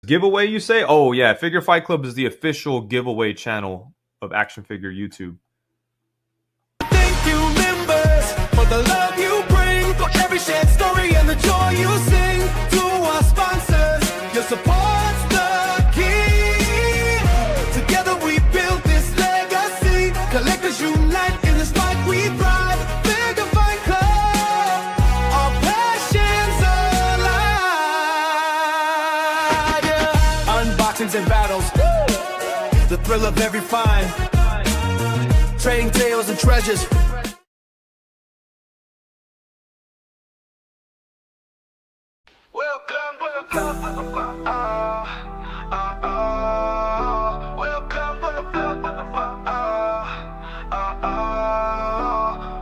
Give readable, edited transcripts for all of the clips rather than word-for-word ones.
Giveaway, you say? Oh, yeah. Figure Fight Club is the official giveaway channel of Action Figure YouTube. Thank you, members, for the love you bring, for every shared story and the joy you sing. To our sponsors, your support's the key. Together we build this legacy. Collectors unite in this fight we thrive. Figure Fight Club, our passions alive. Yeah. Unboxings and battles, the thrill of every find. Trading tales and treasures.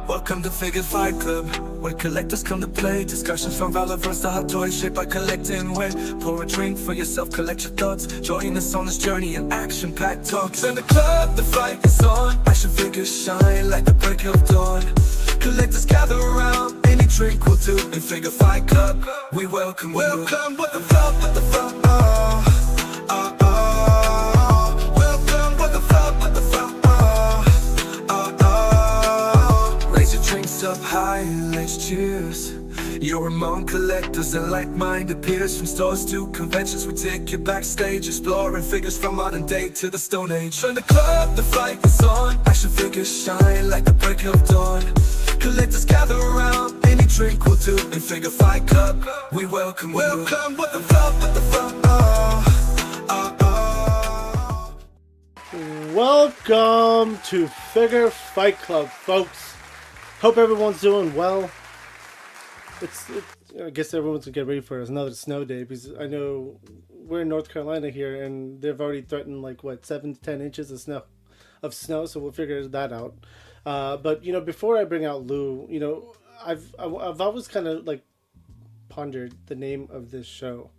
Welcome to Figure Fight Club, where collectors come to play. Discussions from relevance to hot toys shaped by collecting. Where pour a drink for yourself, collect your thoughts. Join us on this journey in action-packed talks. In the club, the fight is on. Action figures shine like the break of dawn. Collectors gather around, any drink will do. In Figure Fight Club, we welcome you. Welcome with the flow, with the flow. Welcome with the flow, with the flow. Raise your drinks up high and let's cheers. You're among collectors and like-minded peers. From stores to conventions, we take you backstage, exploring figures from modern day to the Stone Age. In the club, the fight is on. Action figures shine like the break of dawn. Collectors gather around, any drink will do. In Figure Fight Club, we welcome you. Welcome with the flow, with the flow. Welcome to Figure Fight Club, folks. Hope everyone's doing well. I guess everyone's gonna get ready for another snow day, because I know we're in North Carolina here, and they've already threatened like 7 to 10 inches of snow. So we'll figure that out. But before I bring out Lou, I've always kind of like pondered the name of this show.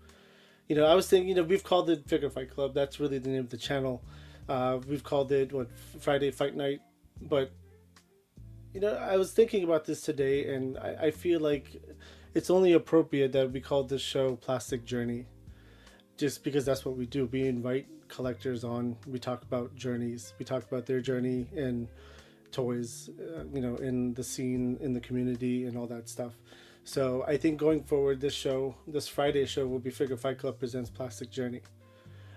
I was thinking, we've called it Figure Fight Club. That's really the name of the channel. We've called it Friday Fight Night, but I was thinking about this today, and I feel like it's only appropriate that we call this show Plastic Journey, just because that's what we do. We invite collectors on. We talk about journeys. We talk about their journey in toys, in the scene, in the community, and all that stuff. So I think going forward, this Friday show will be Figure Fight Club Presents Plastic Journey.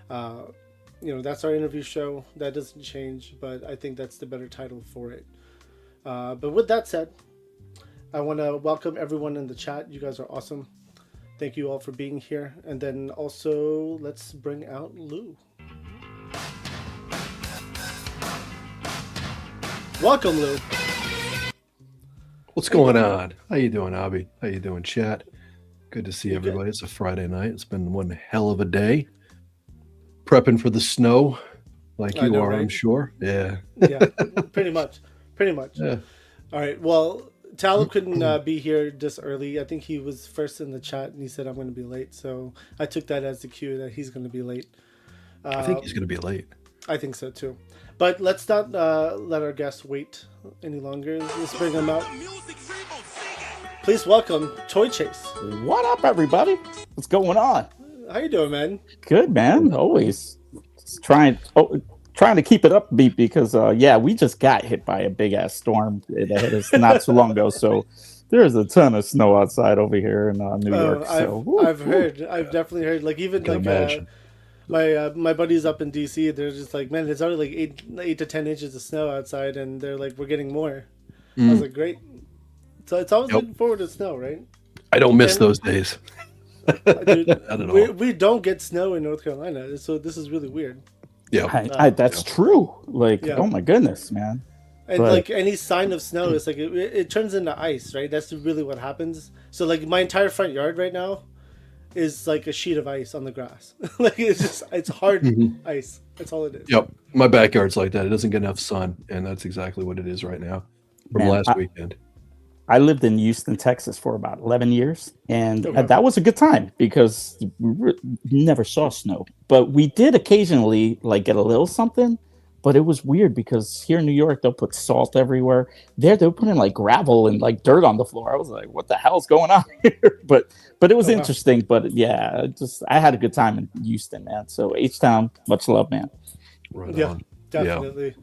That's our interview show. That doesn't change, but I think that's the better title for it. But with that said, I want to welcome everyone in the chat. You guys are awesome. Thank you all for being here. And then also, let's bring out Lou. Welcome, Lou. What's going on? How you doing, Abby? How you doing, chat? Good to see everybody. It's a Friday night. It's been one hell of a day. Prepping for the snow, like you are, right? I'm sure. Yeah. Yeah, pretty much. Yeah. All right. Well, Talib couldn't be here this early. I think he was first in the chat, and he said I'm going to be late. So I took that as the cue that he's going to be late. I think he's going to be late. I think so too. But let's not let our guests wait any longer. Let's bring them out. Please welcome Toy Chase. What up, everybody? What's going on? How you doing, man? Good, man. Always trying to keep it upbeat, because we just got hit by a big ass storm. It hit us not too long ago, so there's a ton of snow outside over here in New York. So I've definitely heard. Like even my buddies up in DC, they're just like, man, there's already like 8 to 10 inches of snow outside, and they're like, we're getting more. I was like, great. So it's always looking forward to snow, right? I don't miss those days. Dude, we don't get snow in North Carolina, so this is really weird. Yeah, that's true. Oh my goodness, man. And like any sign of snow, it's like it turns into ice, right? That's really what happens. So like my entire front yard right now is like a sheet of ice on the grass. It's hard ice. That's all it is. Yep, my backyard's like that. It doesn't get enough sun, and that's exactly what it is right now from last weekend. I lived in Houston, Texas for about 11 years, and that was a good time because you never saw snow. But we did occasionally get a little something, But it was weird because here in New York they'll put salt everywhere. There they're putting like gravel and like dirt on the floor. I was like, what the hell's going on here? But it was interesting. But yeah, I had a good time in Houston, man. So H-Town, much love, man. Right Yeah, on. definitely.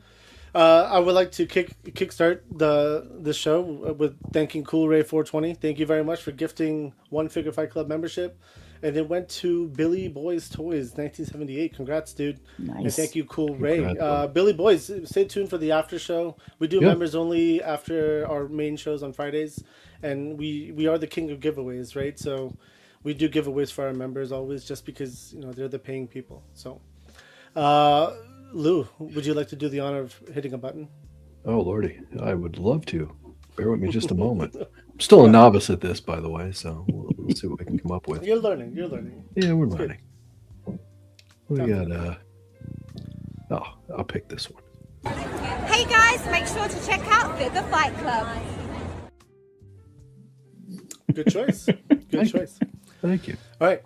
I would like to kickstart the show with thanking Cool Ray 420. Thank you very much for gifting one Figure Fight Club membership. And it went to Billy Boys Toys 1978. Congrats, dude. Nice. And thank you, Cool Ray. Congrats, Billy Boys, stay tuned for the after show. We do members only after our main shows on Fridays. And we are the king of giveaways, right? So we do giveaways for our members always just because, they're the paying people. So, Lou, would you like to do the honor of hitting a button? Oh, Lordy. I would love to. Bear with me just a moment. I'm still a novice at this, by the way, so we'll see what we can come up with. You're learning. Yeah, we're learning. We got, I'll pick this one. Hey guys, make sure to check out Figure Fight Club. Good choice. Good choice. Thank you. All right.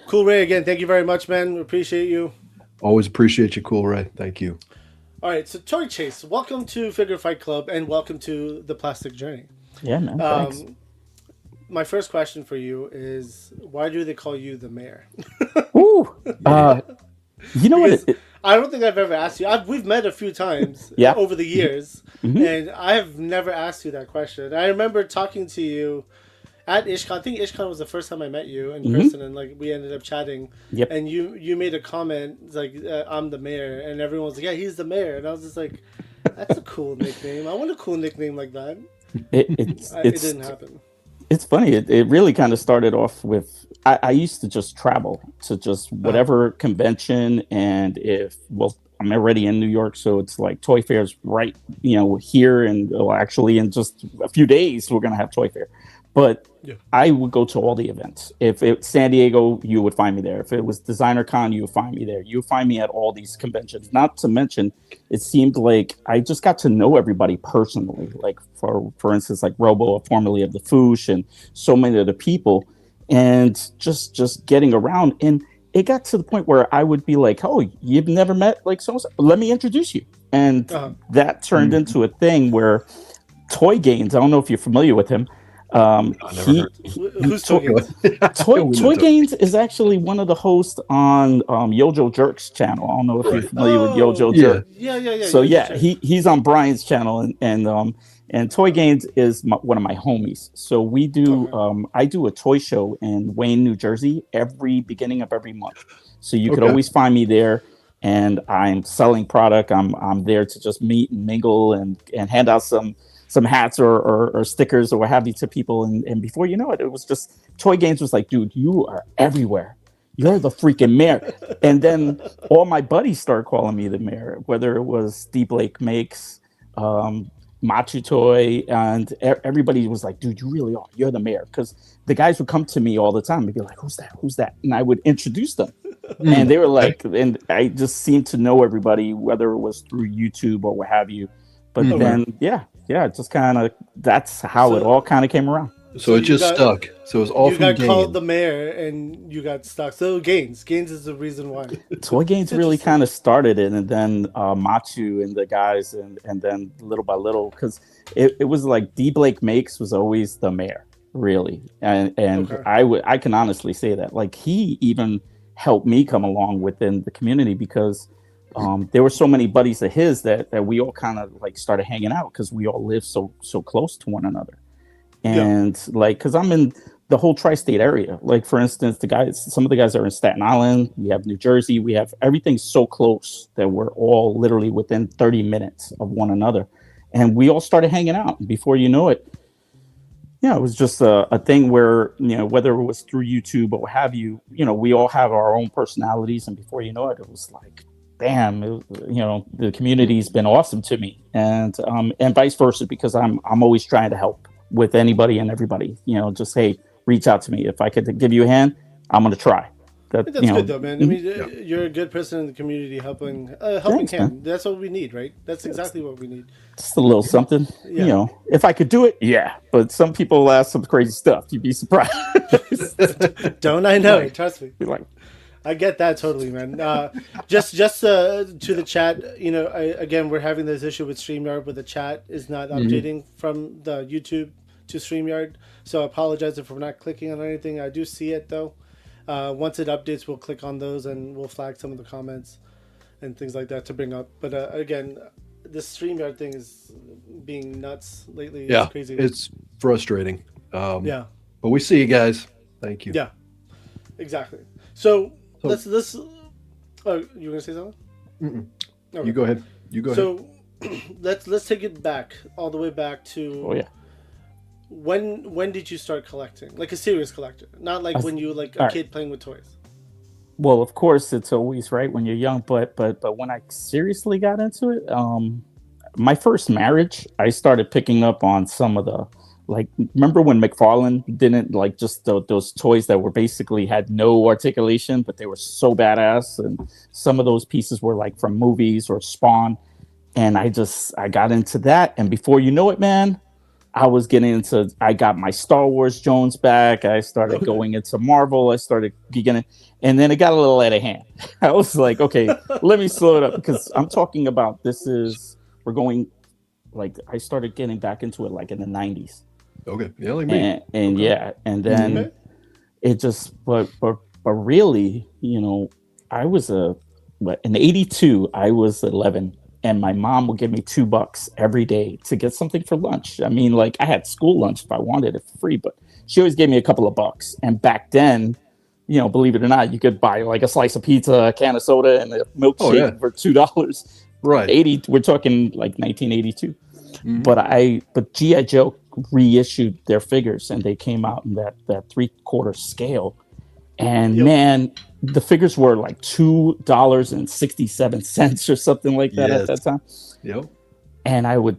Cool Ray, again, thank you very much, man. We appreciate you. Always appreciate you, Cool Ray. Thank you. All right, so Toy Chase, welcome to Figure Fight Club and welcome to the Plastic Journey. Yeah, man. Thanks. My first question for you is, why do they call you the mayor? Ooh. You know what? I don't think I've ever asked you. We've met a few times over the years, and I have never asked you that question. I remember talking to you at IshCon. I think IshCon was the first time I met you in person, and like we ended up chatting. Yep. And you made a comment like, "I'm the mayor," and everyone was like, "Yeah, he's the mayor," and I was just like, "That's a cool nickname. I want a cool nickname like that." It didn't happen. It's funny. It really kind of started off with I used to just travel to just whatever convention, and I'm already in New York, so it's like Toy Fair's right, here, and actually in just a few days we're gonna have Toy Fair. But I would go to all the events. If it's San Diego, you would find me there. If it was Designer Con, you would find me there. You would find me at all these conventions. Not to mention, it seemed like I just got to know everybody personally. Like for instance, like Robo, formerly of the Foosh, and so many of the people, and just getting around. And it got to the point where I would be like, "Oh, you've never met like so-and-so? Let me introduce you." And that turned into a thing where Toy Gaines, I don't know if you're familiar with him. Who's Toy Gaines? Toy Gaines is actually one of the hosts on Yojo Jerk's channel. I don't know if you're familiar with Yojo Jerk. Yeah. So he's on Brian's channel, and Toy Gaines is one of my homies. So we do I do a toy show in Wayne, New Jersey, every beginning of every month. So you could always find me there, and I'm selling product. I'm there to just meet and mingle and hand out some hats or stickers or what have you to people, and before you know it, it was just Toy Gaines was like, "Dude, you are everywhere. You're the freaking mayor." And then all my buddies started calling me the mayor, whether it was Steve Blake Makes, Machu Toy, and everybody was like, "Dude, you really are. You're the mayor." Because the guys would come to me all the time and be like, "Who's that? Who's that?" And I would introduce them. And they were like, and I just seemed to know everybody, whether it was through YouTube or what have you. But then, just kind of, that's how it all kind of came around. So it just stuck. So it was all you from got Gaines. called the mayor and you got stuck. So Gaines is the reason why. Toy Gaines really kind of started it, and then Machu and the guys, and then little by little, because it was like D Blake Makes was always the mayor, really, and I can honestly say that, like, he even helped me come along within the community because. There were so many buddies of his that we all kind of like started hanging out because we all live so close to one another. And like, because I'm in the whole tri-state area. Like, for instance, some of the guys are in Staten Island. We have New Jersey. We have everything so close that we're all literally within 30 minutes of one another. And we all started hanging out. And before you know it, it was just a thing where, whether it was through YouTube or what have you, we all have our own personalities. And before you know it, it was like, damn, the community's been awesome to me, and vice versa, because I'm always trying to help with anybody and everybody. Just, hey, reach out to me. If I could give you a hand, I'm gonna try. That's good though, man. I mean, you're a good person in the community, helping Thanks, hand. man. That's what we need, right? That's exactly what we need. Just a little something, If I could do it, but some people ask some crazy stuff. You'd be surprised. Don't I know? Trust me. Be like, I get that totally, man. Just to the chat, you know, again, we're having this issue with StreamYard where the chat is not updating from the YouTube to StreamYard. So I apologize if we're not clicking on anything. I do see it though. Once it updates, we'll click on those and we'll flag some of the comments and things like that to bring up. But again, this StreamYard thing is being nuts lately. Yeah, It's crazy. it's frustrating. Yeah. But we see you guys. Thank you. Yeah. Exactly. So let's. Oh, you were gonna say something? Okay. You go ahead. You go ahead. So let's take it back all the way back to. Oh yeah. When did you start collecting? Like a serious collector, not like when you were like a all right. kid playing with toys. Well, of course, it's always right when you're young, but when I seriously got into it, my first marriage, I started picking up on some of the, like, remember when McFarlane didn't like just those toys that were basically had no articulation, but they were so badass, and some of those pieces were like from movies or Spawn, and I got into that, and before you know it, man, I got my Star Wars Jones back. I started going into Marvel. I started beginning, and then it got a little out of hand. I was like, okay, let me slow it up because I'm talking about we're going, like, I started getting back into it like in the 90s. Okay. Yeah, like me. And yeah, and then it just, but really, you know, I was in '82, I was 11. And my mom would give me $2 every day to get something for lunch. I mean, like I had school lunch if I wanted it for free, but she always gave me a couple of bucks. And back then, you know, believe it or not, you could buy like a slice of pizza, a can of soda, and a milkshake for $2. Right. We're talking like 1982. But G.I. Joe reissued their figures, and they came out in that 3/4 scale. And man, the figures were like $2.67 or something like that at that time. Yep. And I would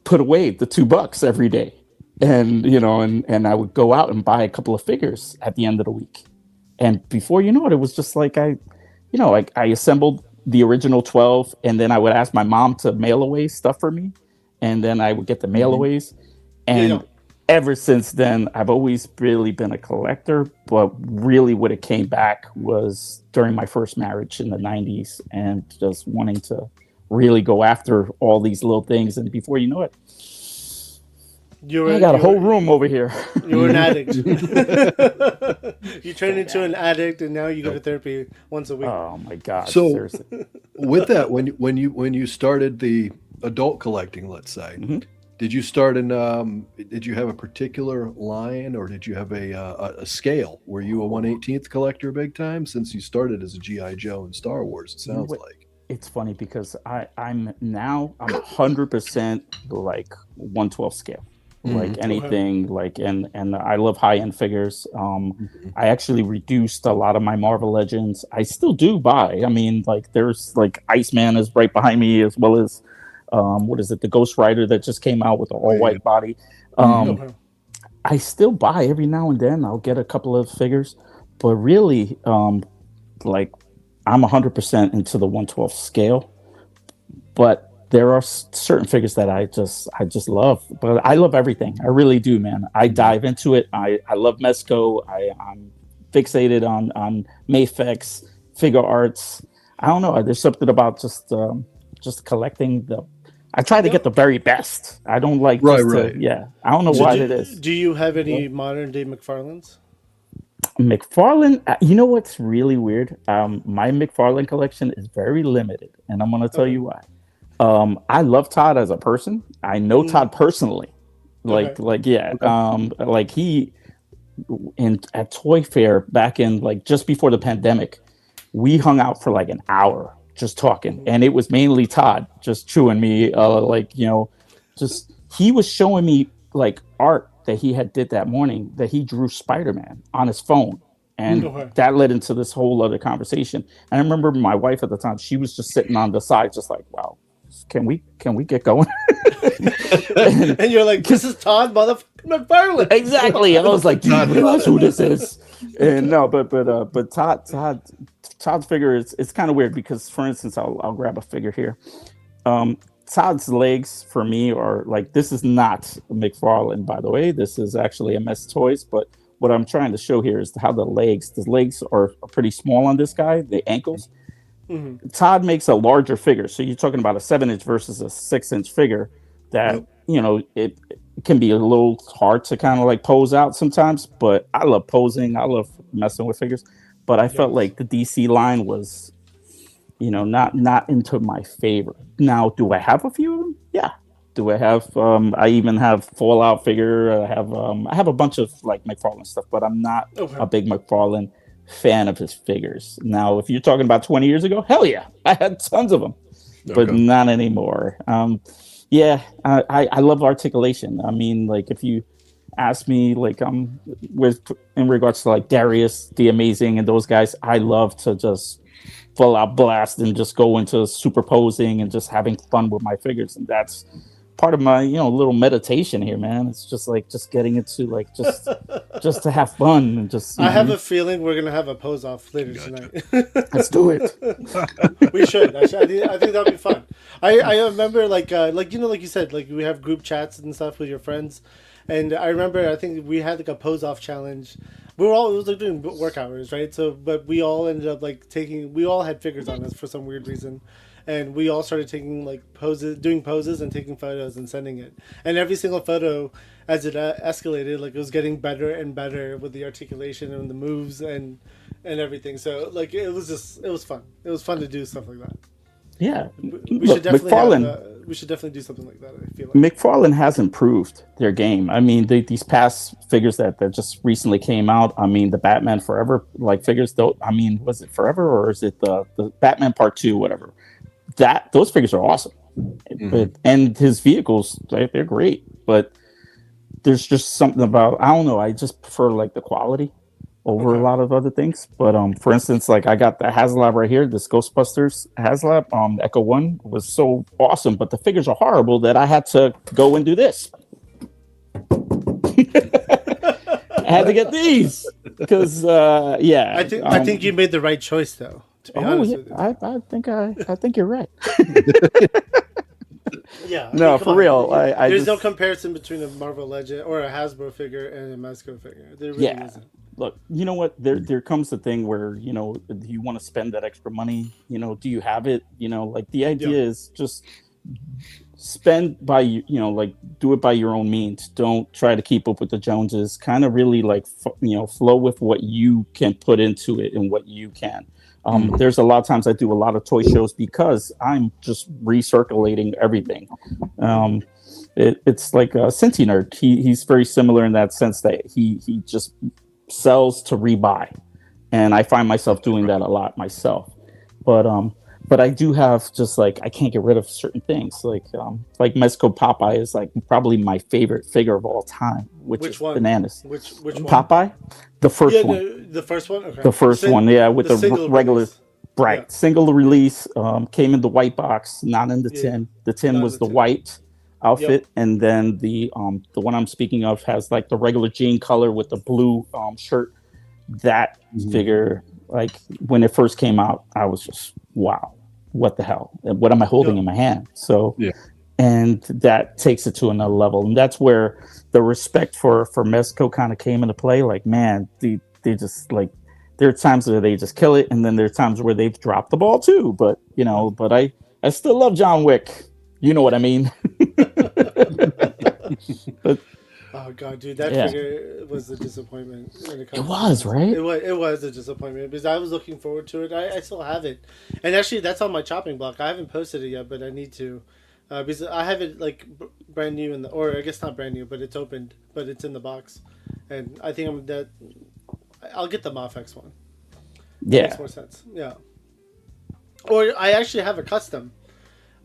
put away the $2 every day, and you know, and I would go out and buy a couple of figures at the end of the week. And before you know it, it was just like I assembled the original 12, and then I would ask my mom to mail away stuff for me, and then I would get the mailaways, and. Ever since then, I've always really been a collector, but really what it came back was during my first marriage in the 90s and just wanting to really go after all these little things. And before you know it, I got a whole room over here. You're an addict. You turn into an addict, and now you go to therapy once a week. Oh my God. So seriously. With that, when you started the adult collecting, let's say, did you start in? Did you have a particular line, or did you have a scale? Were you a 1/18th collector big time? Since you started as a GI Joe and Star Wars, it sounds like. It's funny because I'm 100% like 1/12 scale, like anything, like and I love high end figures. I actually reduced a lot of my Marvel Legends. I still do buy. I mean, like there's like Iceman is right behind me, as well as. What is it? The Ghost Rider that just came out with the all white body. I still buy every now and then. I'll get a couple of figures, but really, like I'm 100% into the 1/12 scale. But there are certain figures that I just love. But I love everything. I really do, man. I dive into it. I love Mezco. I'm fixated on Mafex, figure arts. I don't know. There's something about just collecting I try to get the very best. I don't like yeah. I don't know why it is. Do you have any modern day McFarlanes? McFarlane, you know what's really weird? My McFarlane collection is very limited, and I'm going to tell you why. I love Todd as a person. I know Todd personally. Like he at Toy Fair back in like just before the pandemic, we hung out for like an hour. Just talking, and it was mainly Todd just chewing me, just he was showing me like art that he had did that morning that he drew Spider-Man on his phone, and that led into this whole other conversation. And I remember my wife at the time; she was just sitting on the side, just like, "Wow, can we get going?" and you're like, "This is Todd McFarlane." Exactly. I was like, "Do you realize who this is?" And no, but Todd's figure it's kind of weird because, for instance, I'll grab a figure here. Todd's legs for me are like, this is not McFarlane, by the way. This is actually a Mess Toys. But what I'm trying to show here is how the legs are pretty small on this guy, the ankles. Todd makes a larger figure. So you're talking about a 7-inch versus a 6-inch figure that, it can be a little hard to kind of like pose out sometimes, but I love posing. I love messing with figures, but I felt like the DC line was, not into my favor. Now, do I have a few of them? Yeah. Do I have? I even have Fallout figure. I have a bunch of like McFarlane stuff, but I'm not a big McFarlane fan of his figures. Now, if you're talking about 20 years ago, hell yeah, I had tons of them, but not anymore. I love articulation. I mean, like if you ask me, like with in regards to like Darius, the Amazing, and those guys, I love to just full out blast and just go into superposing and just having fun with my figures, and that's part of my little meditation here, man. It's just like just getting into like just to have fun and just I have a feeling we're gonna have a pose off later tonight. Let's do it. We should. I think that'll be fun. I remember like you said, like we have group chats and stuff with your friends, and I remember I think we had like a pose off challenge. It was like doing work hours, right? So but we all ended up like we all had figures on us for some weird reason. And we all started taking like doing poses and taking photos and sending it. And every single photo, as it escalated, like it was getting better and better with the articulation and the moves and everything. So like it was fun. It was fun to do stuff like that. Yeah, we should definitely do something like that. I feel like McFarlane has improved their game. I mean, these past figures that just recently came out. I mean, the Batman Forever like figures. Though, I mean, was it Forever or is it the Batman Part 2, whatever? Those figures are awesome, and his vehicles, they're great. But there's just something about, I don't know, I just prefer like the quality over a lot of other things. But for instance, like I got the HasLab right here, this Ghostbusters HasLab, Echo 1 was so awesome, but the figures are horrible that I had to go and do this. I had to get these because I think you made the right choice though. To be honest with you. I think you're right. Yeah. No, for real. There's no comparison between a Marvel Legend or a Hasbro figure and a Mezco figure. There really isn't. Look, you know what? There comes the thing where, do you want to spend that extra money? Do you have it? Like the idea is just spend by, like do it by your own means. Don't try to keep up with the Joneses. Kind of really like, flow with what you can put into it and what you can. There's a lot of times I do a lot of toy shows because I'm just recirculating everything. It's like a Cinti Nerd. He's very similar in that sense that he just sells to rebuy, and I find myself doing that a lot myself. But I do have just like I can't get rid of certain things like Mezco Popeye is like probably my favorite figure of all time, which is one? Bananas. Which one? Popeye, the first one. The first one. Okay. The first one, with the regular. Release. Right, Yeah. Single release, came in the white box, not in the tin. The tin was the white outfit, and then the one I'm speaking of has like the regular jean color with the blue shirt. That figure, like when it first came out, I was just wow, what the hell? What am I holding in my hand? So, and that takes it to another level, and that's where the respect for Mezco kind of came into play. Like, man, they just like. There are times where they just kill it, and then there are times where they've dropped the ball too. But but I still love John Wick. You know what I mean? But oh god, dude, that figure was a disappointment. It was, right? It was a disappointment because I was looking forward to it. I still have it, and actually, that's on my chopping block. I haven't posted it yet, but I need to because I have it like brand new or I guess not brand new, but it's opened, but it's in the box, and I think I'll get the Mafex one. Yeah. Makes more sense. Yeah. Or I actually have a custom.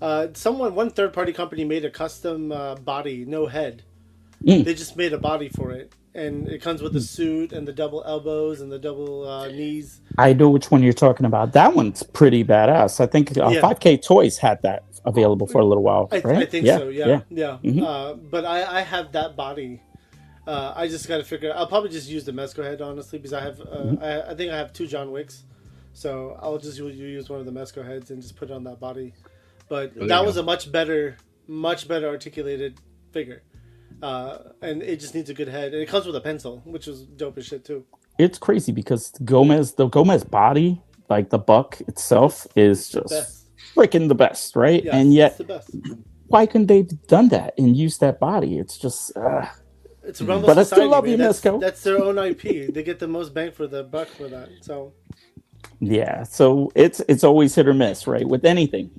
One third-party company made a custom body, no head. They just made a body for it. And it comes with the suit and the double elbows and the double knees. I know which one you're talking about. That one's pretty badass. I think 5K Toys had that available for a little while, right? I think so, yeah. Mm-hmm. But I have that body. I just got to figure. I'll probably just use the Mezco head, honestly, because I have. I think I have 2 John Wicks, so I'll just use one of the Mezco heads and just put it on that body. But that was a much better articulated figure. and it just needs a good head, and it comes with a pencil, which is dope as shit too. It's crazy because the Gomez body, like the buck itself, is just Best. freaking the best, right? Yes, And it's yet, the best. why couldn't they have done that and use that body? It's just, It's a Rumble But I Society, still love man. you, Mezco. That's their own IP. They get the most bang for the buck for that. So yeah. So it's always hit or miss, right? With anything.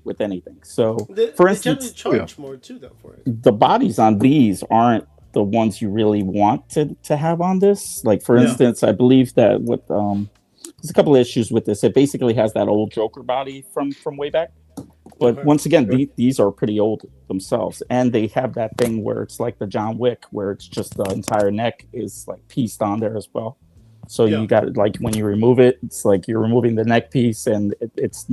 So, for they generally instance, charge more too, though, for it. the bodies on these aren't the ones you really want to have on this. Like, for Yeah. instance, I believe that with there's a couple of issues with this. It basically has that old Joker body from way back. But Okay. once again, these are pretty old themselves, and they have that thing where it's like the John Wick, where it's just the entire neck is like pieced on there as well. So Yeah. you got like when you remove it, it's like you're removing the neck piece, and it's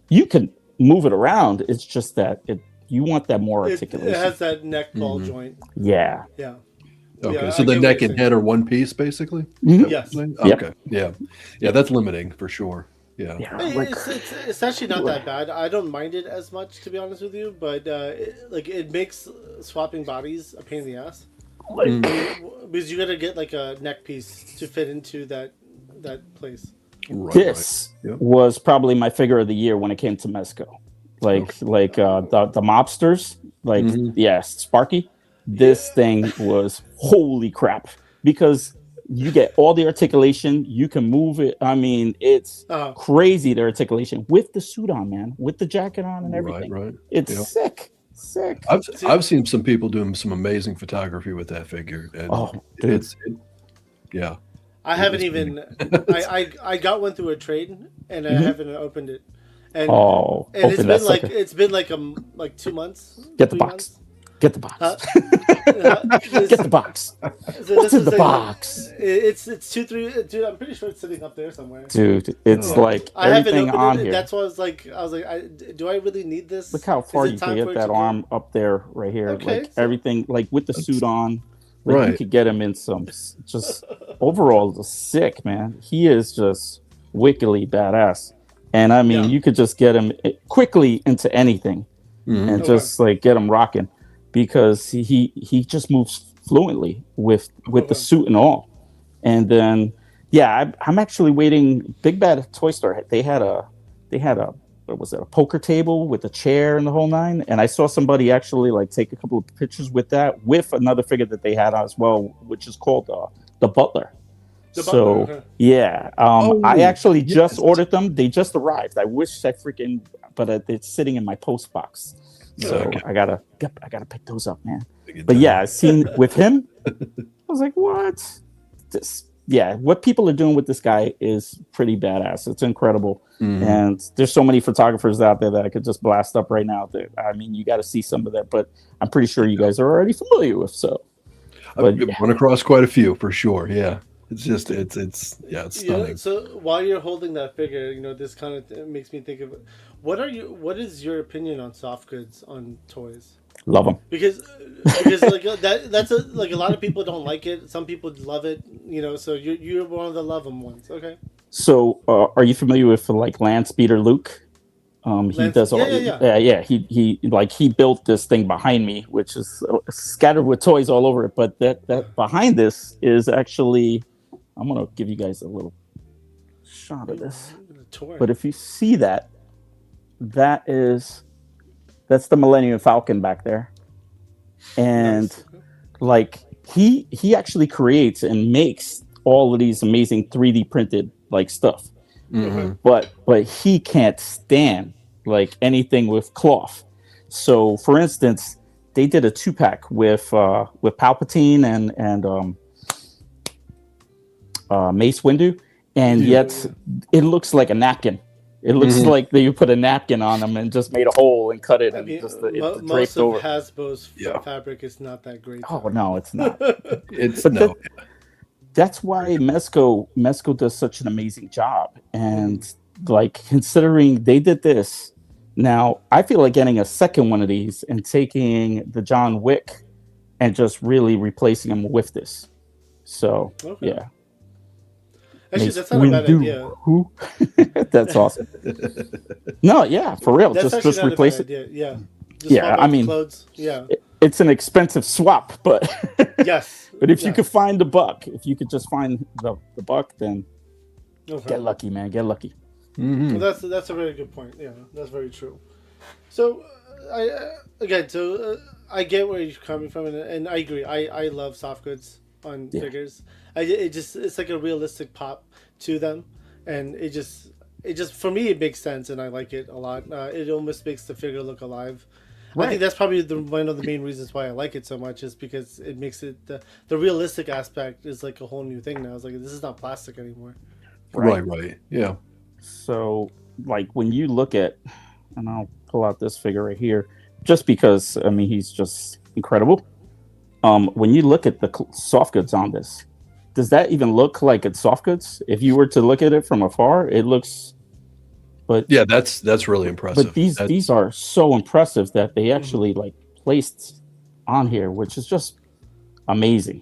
you can move it around. It's just that you want that more It articulation. has that neck ball joint. Yeah. Yeah. Okay, Yeah, so I the get what neck you're and saying. head are one piece, basically. Mhm. Yes. Yep. Okay, yeah, that's limiting for sure. Yeah, Yeah. Hey, Like, it's actually not that bad. I don't mind it as much, to be honest with you. But it makes swapping bodies a pain in the ass because you gotta get like a neck piece to fit into that place. right. this Yep. was probably my figure of the year when it came to Mezco. The mobsters, like Sparky. This thing was holy crap because you get all the articulation, you can move it. I mean, it's Uh, crazy the articulation with the suit on, man, with the jacket on and everything. Right. It's Yep. sick. I've seen some people doing some amazing photography with that figure, and Oh, dude. Yeah. I haven't was even. I got one through a trade, and I haven't opened it. And, Oh, and open that sucker. it's been like 2 months. Get the 3 box. months. Get the box. This- Get the box. so What's this in is the like- box? It's 2-3. Dude, I'm pretty sure it's sitting up there somewhere. Dude, it's like I haven't everything opened on it. here. That's why I was like, do I really need this? Look how far Is it you time can for get it that to go? arm up there, right here. Okay, Like so- everything, like with the suit on. Like you Right. could get him in some just overall sick, man. He is just wickedly badass. And I mean, Yeah. you could just get him quickly into anything Mhm. and Okay. just like get him rocking because he just moves fluently with the Okay. suit and all. And then I'm actually waiting. Big Bad Toy Store, they had a what was it, a poker table with a chair and the whole nine, and I saw somebody actually like take a couple of pictures with that with another figure that they had as well, which is called the Butler. The So Butler, okay. yeah, Oh, I actually yes. just ordered them. They just arrived. I wish I freaking, but it's sitting in my post box. So Okay. I gotta pick those up, man. But yeah, I seen with him, I was like, what? What people are doing with this guy is pretty badass. It's incredible. Mhm. And there's so many photographers out there that I could just blast up right now. That I mean, you got to see some of that, but I'm pretty sure you guys are already familiar with. So, I've but run across quite a few for sure. Yeah, it's just it's Yeah, stunning. so while you're holding that figure, this kind of makes me think of what is your opinion on soft goods on toys? love them. Because like that's like a lot of people don't like it. Some people love it. So you're one of the love 'em ones. Okay. So, are you familiar with like Lance Peter Luke? He Lance- does all. yeah. He built this thing behind me, which is scattered with toys all over it. But that behind this is actually, I'm gonna give you guys a little shot of this. Toy. But if you see that's the Millennium Falcon back there, and Nice. like he actually creates and makes all of these amazing 3D printed like stuff. Mhm. But he can't stand like anything with cloth. So for instance, they did a 2-pack with Palpatine and Mace Windu, and yet it looks like a napkin. It looks like that you put a napkin on them and just made a hole and cut it I and mean, just most draped of over. Hasbro's Yeah. fabric is not that great. Oh no, it's not. It's But no. That's why Mezco does such an amazing job. And like considering they did this, now I feel like getting a second one of these and taking the John Wick and just really replacing them with this. So Okay. yeah. Actually, Mace that's not a bad Windu. idea. Who? That's awesome. No, yeah, for real. That's just actually not replace a it. bad idea. Yeah. Just Yeah, swap I out the mean- clothes. Yeah. it's an expensive swap, but Yes. but if you yes. could find the buck, if you could just find the buck, then Okay. get lucky, man. Get lucky. Well, that's a very good point. Yeah, that's very true. So, I get where you're coming from, and I agree. I love soft goods on figures. It's like a realistic pop to them, and it just for me it makes sense, and I like it a lot. It almost makes the figure look alive. I think that's probably one of the main reasons why I like it so much is because it makes it the realistic aspect is like a whole new thing now. It's like this is not plastic anymore. Right. Yeah. So, like when you look at, and I'll pull out this figure right here, just because I mean he's just incredible. When you look at the soft goods on this, does that even look like it's soft goods? If you were to look at it from afar, it looks. But yeah, that's really impressive. But these are so impressive that they actually like placed on here, which is just amazing.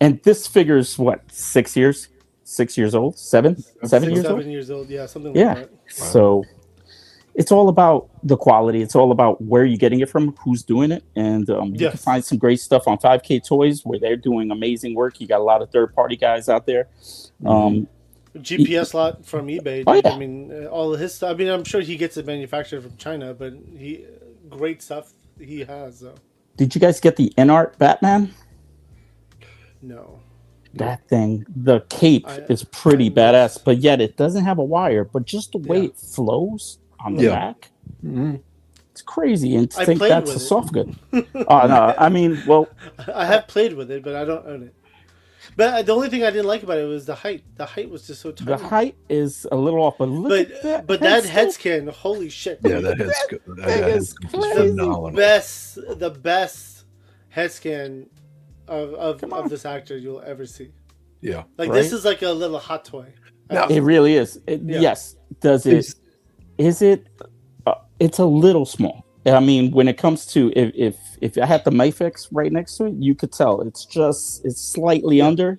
And this figure's what, 6 years? 6 years old? 7 years old? Yeah, something like that. Wow. So it's all about the quality. It's all about where you're getting it from, who's doing it. And you can find some great stuff on 5K Toys where they're doing amazing work. You got a lot of third-party guys out there. GPS lot from eBay. Oh, yeah. I mean, all of his stuff. I mean, I'm sure he gets it manufactured from China, but great stuff he has, though. Did you guys get the InArt Batman? No. That thing, the cape is pretty badass, but yet it doesn't have a wire. But just the way it flows on the back, it's crazy. And to think that's a soft good. Oh no, I mean, well, I have played with it, but I don't own it. But the only thing I didn't like about it was the height. The height was just so tiny. The height is a little off, but look at that. But that head scan, holy shit! Yeah, that head is phenomenal. The best head scan of this actor you'll ever see. Yeah, like this is like a little hot toy. It really is. Yes. Does it? Is it? It's a little small. I mean, when it comes to if I had the Mayfix right next to it, you could tell it's slightly under,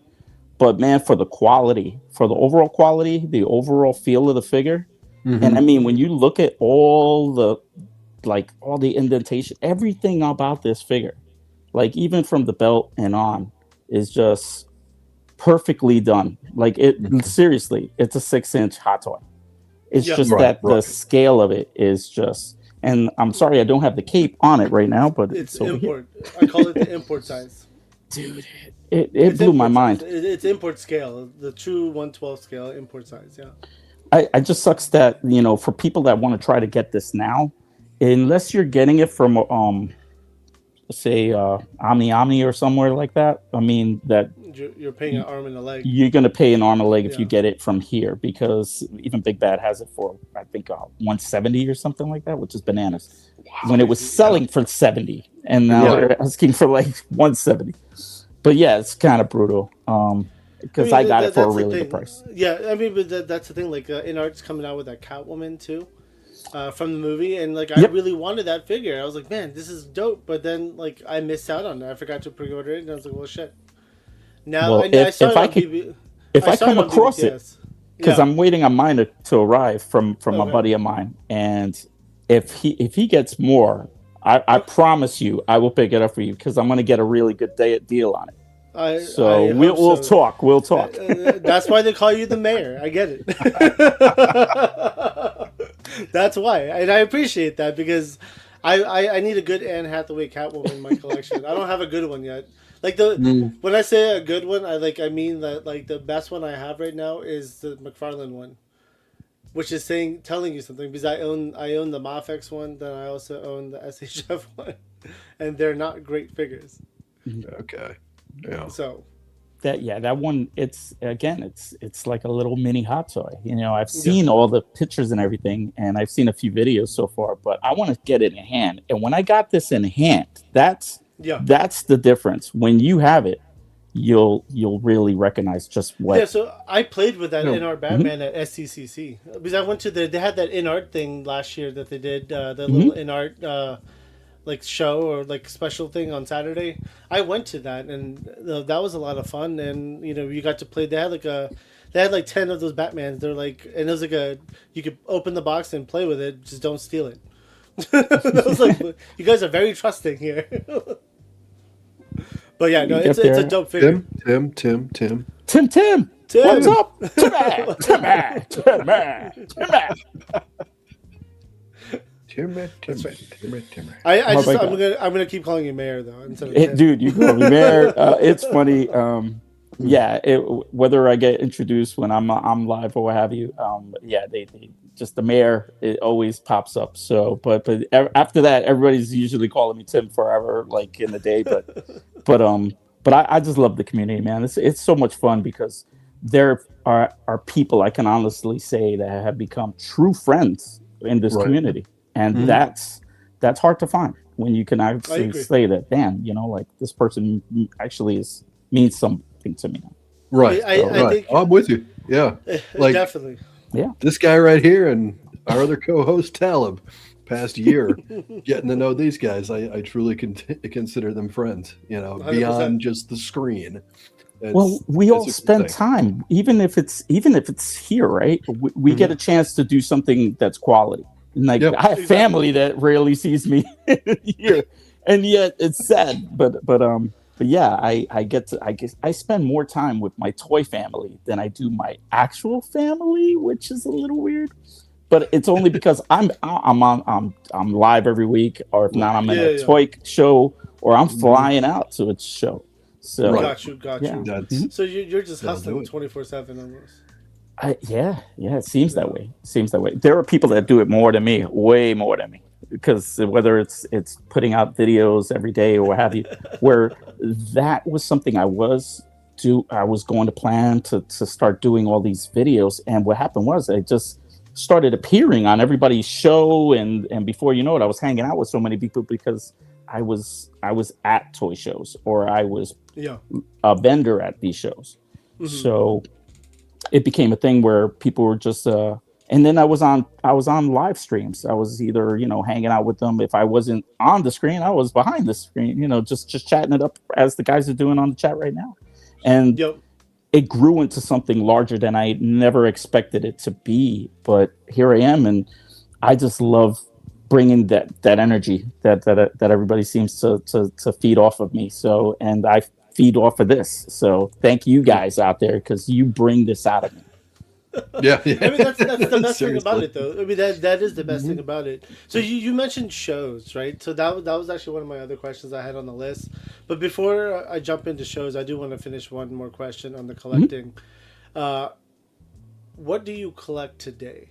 but man, for the quality, for the overall quality, the overall feel of the figure, and I mean, when you look at all the indentation, everything about this figure, like even from the belt and on, is just perfectly done. Like seriously, it's a 6-inch hot toy. It's just the scale of it is just. And I'm sorry I don't have the cape on it right now, but it's import. I call it the import size. Dude, it blew my mind. It's import scale, the true 1/12 scale import size. Yeah. I just sucks that for people that want to try to get this now, unless you're getting it from say Omni or somewhere like that. I mean that you're paying an arm and a leg. You're gonna pay an arm and a leg if you get it from here, because even Big Bad has it for I think 170 or something like that, which is bananas. Wow. When it was selling for 70, and now they're asking for like 170. But yeah, it's kind of brutal. Because I got it for a really good price. Yeah, I mean, but that's the thing. Like InArt's coming out with that Catwoman too. From the movie, and like I really wanted that figure. I was like, man, this is dope. But then like I missed out on it. I forgot to pre-order it, and I was like, well, shit. Now if I come across it, because I'm waiting on mine to arrive from a buddy of mine, and if he gets more, I promise you I will pick it up for you, because I'm going to get a really good deal on it. We'll talk. We'll talk. That's why they call you the mayor. I get it. That's why, and I appreciate that, because I need a good Anne Hathaway Catwoman in my collection. I don't have a good one yet. Like when I say a good one, I mean that like the best one I have right now is the McFarlane one, which is telling you something, because I own the Mafex one, then I also own the SHF one, and they're not great figures. Okay. Yeah. So that one, it's like a little mini hot toy. I've seen all the pictures and everything, and I've seen a few videos so far, but I want to get it in hand. And when I got this in hand, that's the difference. When you have it, you'll really recognize just what. Yeah. So I played with that InArt Batman at SCCC, because I went to they had that InArt thing last year that they did, the little InArt like show or like special thing on Saturday. I went to that, and that was a lot of fun. And you got to play. They had like 10 of those Batmans. They're like, and it was like you could open the box and play with it. Just don't steal it, I was like, you guys are very trusting here. But yeah, no, it's a dope figure. Tim. Tim. What's up? Timmy. I'm gonna keep calling you Mayor though instead of Tim. Dude, you call me Mayor. It's funny. Yeah, whether I get introduced when I'm live or what have you. Yeah, they just the Mayor. It always pops up. So, but after that, everybody's usually calling me Tim forever, like in the day. But I just love the community, man. It's so much fun because there are people I can honestly say that have become true friends in this community, and that's hard to find when you can actually say that, damn, like this person actually means something to me. Right. I think I'm with you. Yeah. Like definitely. Yeah. This guy right here and our other co-host Talib, past year, getting to know these guys, I truly consider them friends. 100%. Beyond just the screen. Well, we all spend time, even if it's here, right? We get a chance to do something that's quality. And I have family that rarely sees me here, and yet it's sad. But yeah, I spend more time with my toy family than I do my actual family, which is a little weird. But it's only because I'm live every week, or if not, I'm in a toy show, or I'm flying out to a show. So got you. So you're just hustling 24/7 almost. It seems that way. There are people that do it more than me, way more than me, because whether it's putting out videos every day or what have you, where that was something I was going to plan to start doing all these videos, and what happened was I just started appearing on everybody's show, and before you know it, I was hanging out with so many people because I was at toy shows, or I was a vendor at these shows. So it became a thing where people were just and then I was on live streams. I was either hanging out with them. If I wasn't on the screen, I was behind the screen, just chatting it up as the guys are doing on the chat right now. And it grew into something larger than I never expected it to be. But here I am, and I just love bringing that energy that everybody seems to feed off of me. So, and I feed off of this. So thank you guys out there, because you bring this out of me. Yeah. I mean, that's the best thing about it, though. I mean, that is the best thing about it. So you mentioned shows, right? So that was actually one of my other questions I had on the list. But before I jump into shows, I do want to finish one more question on the collecting. What do you collect today?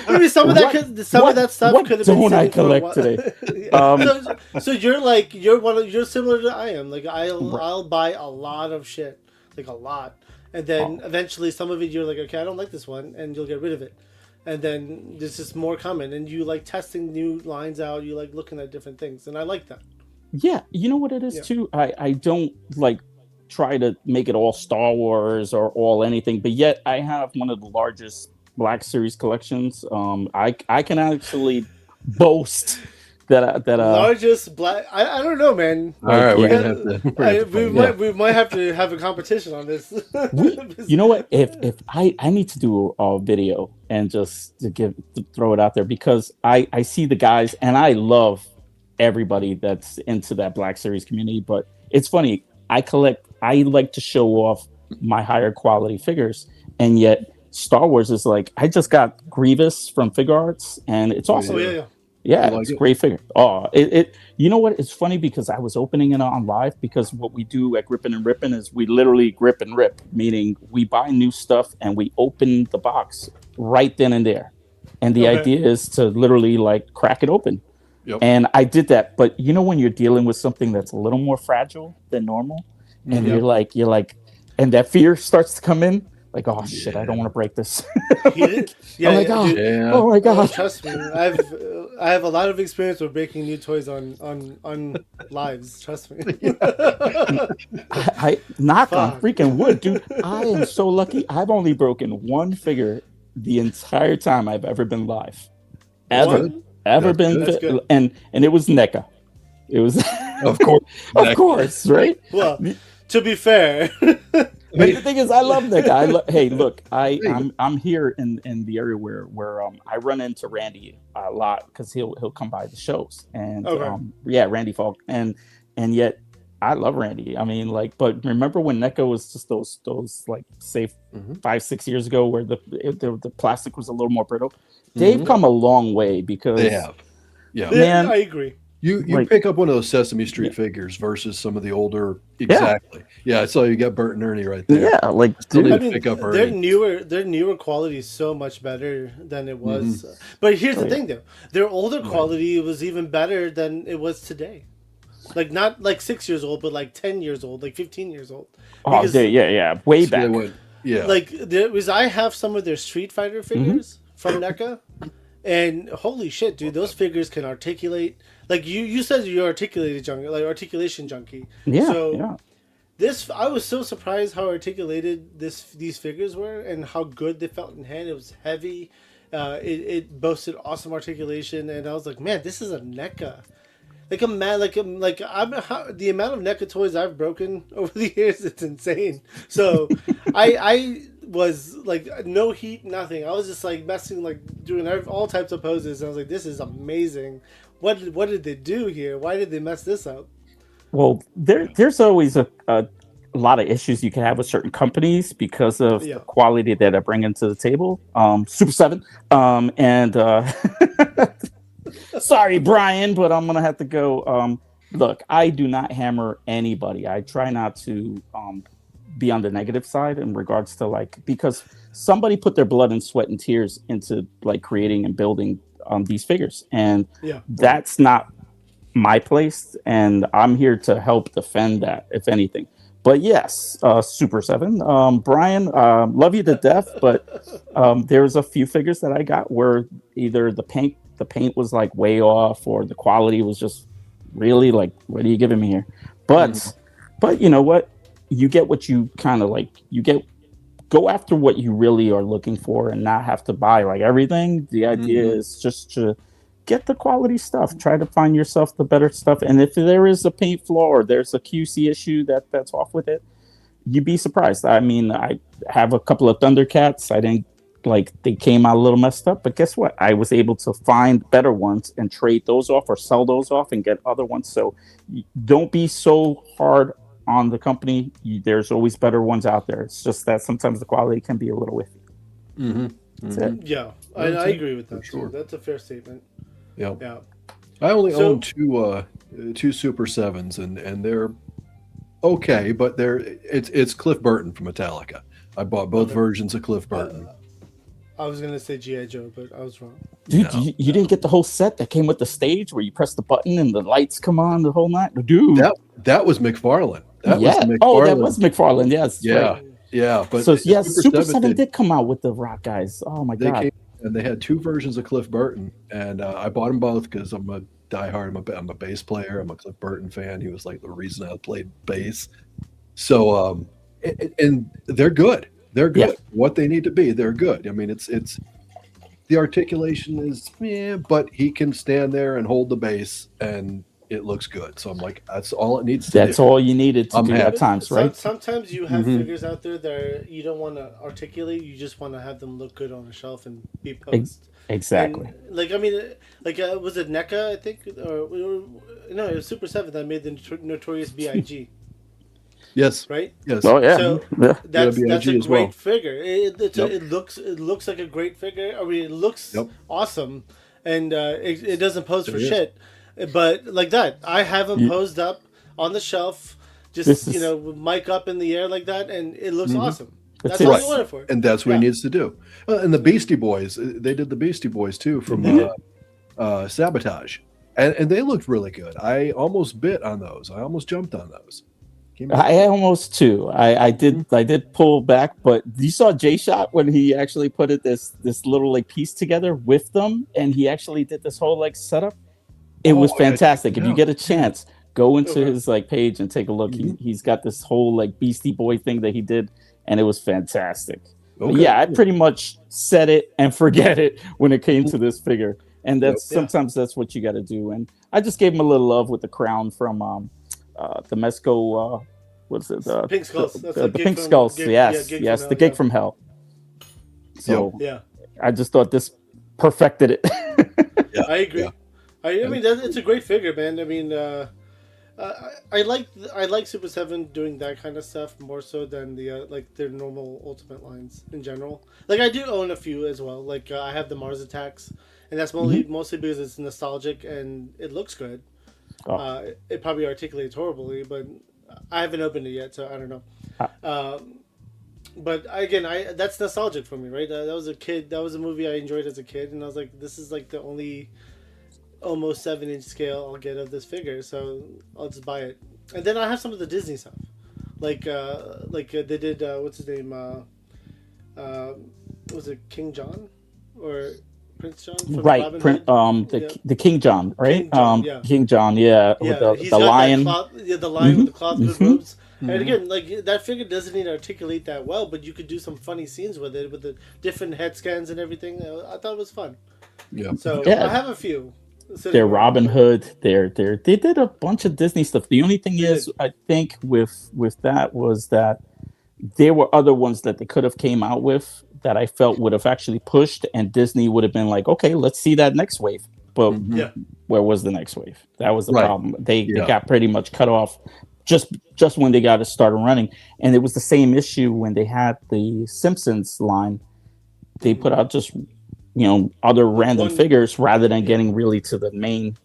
Maybe some of that stuff could have been. What don't I collect today? So you're similar to I am. Like I'll buy a lot of shit, like a lot, and then eventually some of it you're like, okay, I don't like this one, and you'll get rid of it, and then there's just more coming, and you like testing new lines out. You like looking at different things, and I like that. Yeah, you know what it is too. I don't like try to make it all Star Wars or all anything, but yet I have one of the largest Black Series collections. I can actually boast that largest Black. I don't know, man. All right, we might have to have a competition on this. You know what? If I need to do a video and just to throw it out there, because I see the guys and I love everybody that's into that Black Series community. But it's funny. I like to show off my higher quality figures, and yet Star Wars is like, I just got Grievous from Figure Arts, and it's awesome. It's a great figure. You know what? It's funny because I was opening it on live, because what we do at Grippin' and Rippin' is we literally grip and rip, meaning we buy new stuff and we open the box right then and there. And the idea is to literally like crack it open. Yep. And I did that. But when you're dealing with something that's a little more fragile than normal, and you're like, and that fear starts to come in, like, oh shit, I don't want to break this. Oh my god! Trust me, I have a lot of experience with breaking new toys on lives. Trust me. I knock on freaking wood, dude. I am so lucky. I've only broken one figure the entire time I've ever been live. And it was NECA. It was of course, right? Well, to be fair, But the thing is, I love NECA. Hey, look, I'm here in the area where I run into Randy a lot because he'll come by the shows and Randy Falk and yet I love Randy. I mean, like, but remember when NECA was just those like say 5-6 years ago where the plastic was a little more brittle. They've come a long way because they have. Yeah, man, I agree. You like, pick up one of those Sesame Street figures versus some of the older. Exactly. Yeah, I saw you got Bert and Ernie right there. Yeah, like pick up their newer quality is so much better than it was. But here's the thing, though: their older quality was even better than it was today. Like not like 6 years old, but like 10 years old, like 15 years old. Because, way back. Like I have some of their Street Fighter figures from NECA. And holy shit, dude, those figures can articulate. Like you said, you're articulation junkie. Yeah. So I was so surprised how articulated these figures were and how good they felt in hand. It was heavy. It boasted awesome articulation, and I was like, man, this is a NECA. The amount of NECA toys I've broken over the years, it's insane. So I was like no heat, nothing. I was just like messing, like doing all types of poses. And I was like, this is amazing. What did they do here? Why did they mess this up? Well, there's always a lot of issues you can have with certain companies because of the quality that I bring into the table. Super 7. Sorry, Brian, but I'm gonna have to go. Look, I do not hammer anybody. I try not to be on the negative side in regards to because somebody put their blood and sweat and tears into like creating and building these figures, and that's not my place. And I'm here to help defend that, if anything. But yes, Super 7, Brian, love you to death. But there's a few figures that I got where either the paint was like way off, or the quality was just really like, what are you giving me here? But you know what? You get what you kind of like. Go after what you really are looking for, and not have to buy like everything. The idea is just to get the quality stuff. Try to find yourself the better stuff. And if there is a paint flaw or there's a QC issue that's off with it, you'd be surprised. I mean, I have a couple of Thundercats. I didn't. Like, they came out a little messed up, but guess what? I was able to find better ones and trade those off or sell those off and get other ones. So don't be so hard on the company. There's always better ones out there. It's just that sometimes the quality can be a little iffy. That's it. Yeah, I agree with that. Sure. That's a fair statement. Yeah. I only own two Super 7s, and they're okay, but it's Cliff Burton from Metallica. I bought both versions of Cliff Burton. I was gonna say G.I. Joe, but I was wrong. Dude, you didn't get the whole set that came with the stage where you press the button and the lights come on the whole night? Dude, that was McFarlane. That was McFarlane. Yes. Yeah. Right. Yeah. But so Super 7 did come out with the rock guys. Oh my god. And they had two versions of Cliff Burton, and I bought them both because I'm a diehard. I'm a bass player. I'm a Cliff Burton fan. He was like the reason I played bass. So and they're good. They're good. Yeah. What they need to be, they're good. I mean, it's the articulation is, but he can stand there and hold the bass, and it looks good. So I'm like, that's all it needs to do. That's all you needed to do at times, right? Sometimes you have figures out there that you don't want to articulate. You just want to have them look good on a shelf and be posed. Exactly. And, was it NECA, I think? Or no, it was Super 7 that made the Notorious B.I.G. Yes. Right. Yes. Oh yeah. So that's a great figure. It looks like a great figure. I mean, it looks awesome, and it doesn't pose for shit. But like that, I have them posed up on the shelf, just with mic up in the air like that, and it looks awesome. That's all you want it for. And that's what he needs to do. And the Beastie Boys, they did the Beastie Boys too from Sabotage, and they looked really good. I almost bit on those. I almost jumped on those. I almost too. I did pull back, but you saw J-Shot when he actually put this little like piece together with them, and he actually did this whole like setup. It was fantastic. If you get a chance, go into his like page and take a look. He's got this whole like Beastie Boy thing that he did, and it was fantastic. Yeah, I pretty much set it and forget it when it came to this figure, and sometimes that's what you got to do. And I just gave him a little love with the crown from the Mezco was it Pink Skulls. That's the a gig Pink from- Skulls? gig- Yes, gig yes, from the hell, gig yeah. from hell. So Yeah, I just thought this perfected it. Yeah, I agree. yeah. I mean, it's a great figure, man. I mean, I like Super 7 doing that kind of stuff more so than the like their normal Ultimate lines in general. Like I do own a few as well. Like I have the Mars Attacks, and that's mostly because it's nostalgic and it looks good. Oh. It probably articulates horribly, but I haven't opened it yet, so I don't know. But again, that's nostalgic for me, right? That was a kid. That was a movie I enjoyed as a kid, and I was like, this is like the only almost 7-inch scale I'll get of this figure, so I'll just buy it. And then I have some of the Disney stuff, like they did what's his name? Was it King John or Prince John? From Right, Robin Hood? the King John, right? King John, yeah. King John, yeah, Yeah, with he's the got lion. That cloth, the lion with the cloth good mhm. robes. And again, like that figure doesn't need to articulate that well, but you could do some funny scenes with it, with the different head scans and everything. I thought it was fun. Yeah. So Yeah. I have a few. They're Robin Hood. They did a bunch of Disney stuff. The only thing is, I think with that was that there were other ones that they could have came out with that I felt would have actually pushed, and Disney would have been like, okay, let's see that next wave. But Yeah. where was the next wave? That was the Right. problem. They Yeah. got pretty much cut off just when they got to start running, and it was the same issue when they had the Simpsons line. They put out just other random figures rather than getting really to the main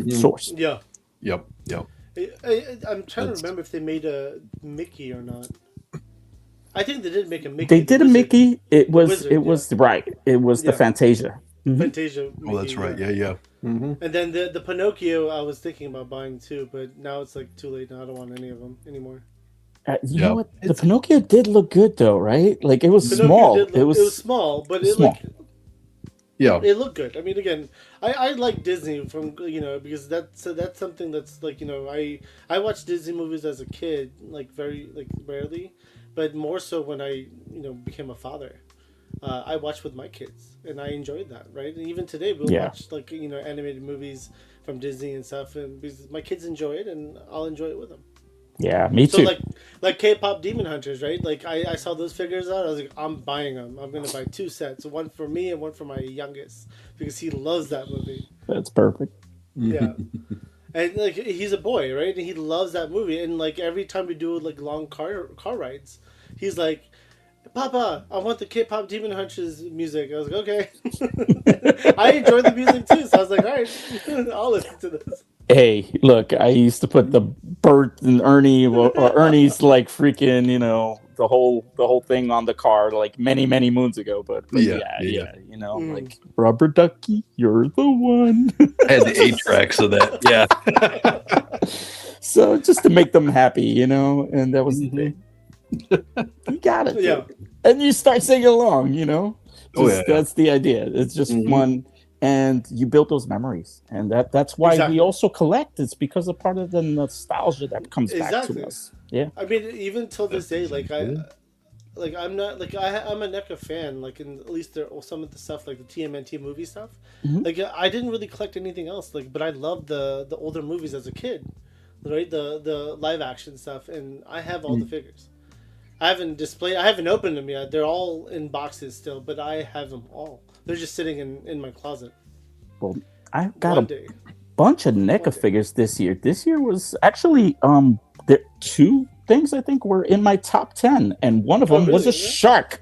source. Yeah. Yep. I'm trying to remember if they made a Mickey or not. I think they did make a Mickey. They did a Wizard. Mickey. It was Wizard, right. It was the Yeah. Fantasia. Fantasia. Mickey, Oh, that's right. Yeah. Mm-hmm. And then the Pinocchio, I was thinking about buying too, but now it's like too late. Now I don't want any of them anymore. You know what? The Pinocchio did look good though, right? Like it was Pinocchio small. it was small, but it small. Yeah. It looked good. I mean, again, I like Disney from because that's something that's like I watched Disney movies as a kid, like very rarely, but more so when I became a father. I watched with my kids, and I enjoyed that. Right, and even today we'll watch animated movies from Disney and stuff, and because my kids enjoy it, and I'll enjoy it with them. Yeah, me too. So like K-pop Demon Hunters, right? Like I saw those figures out. I was like, I'm buying them. I'm gonna buy 2 sets, one for me and one for my youngest, because he loves that movie. That's perfect. Yeah, and like he's a boy, right? And he loves that movie. And like every time we do like long car rides, he's like, Papa, I want the K-pop Demon Hunters music. I was like, okay. I enjoy the music too, so I was like, all right, I'll listen to this. Hey, look, I used to put the Bert and Ernie or Ernie's like freaking, the whole thing on the car like many moons ago. But yeah, like Rubber Ducky, you're the one. I had the 8 tracks of that. Yeah. So just to make them happy, and that was the thing. You got it. Yeah. And you start singing along, Oh, That's the idea. It's just fun. And you build those memories, and that's why we also collect. It's because of part of the nostalgia that comes back to us. Yeah, I mean, even till this day, I'm not I'm a NECA fan. Like, in at least some of the stuff, like the TMNT movie stuff. Like, I didn't really collect anything else. But I loved the older movies as a kid, right? The live action stuff, and I have all the figures. I haven't opened them yet. They're all in boxes still, but I have them all. They're just sitting in my closet. Well, I've got a bunch of NECA figures this year. This year was actually there 2 things I think were in my top 10, and one of them was a shark.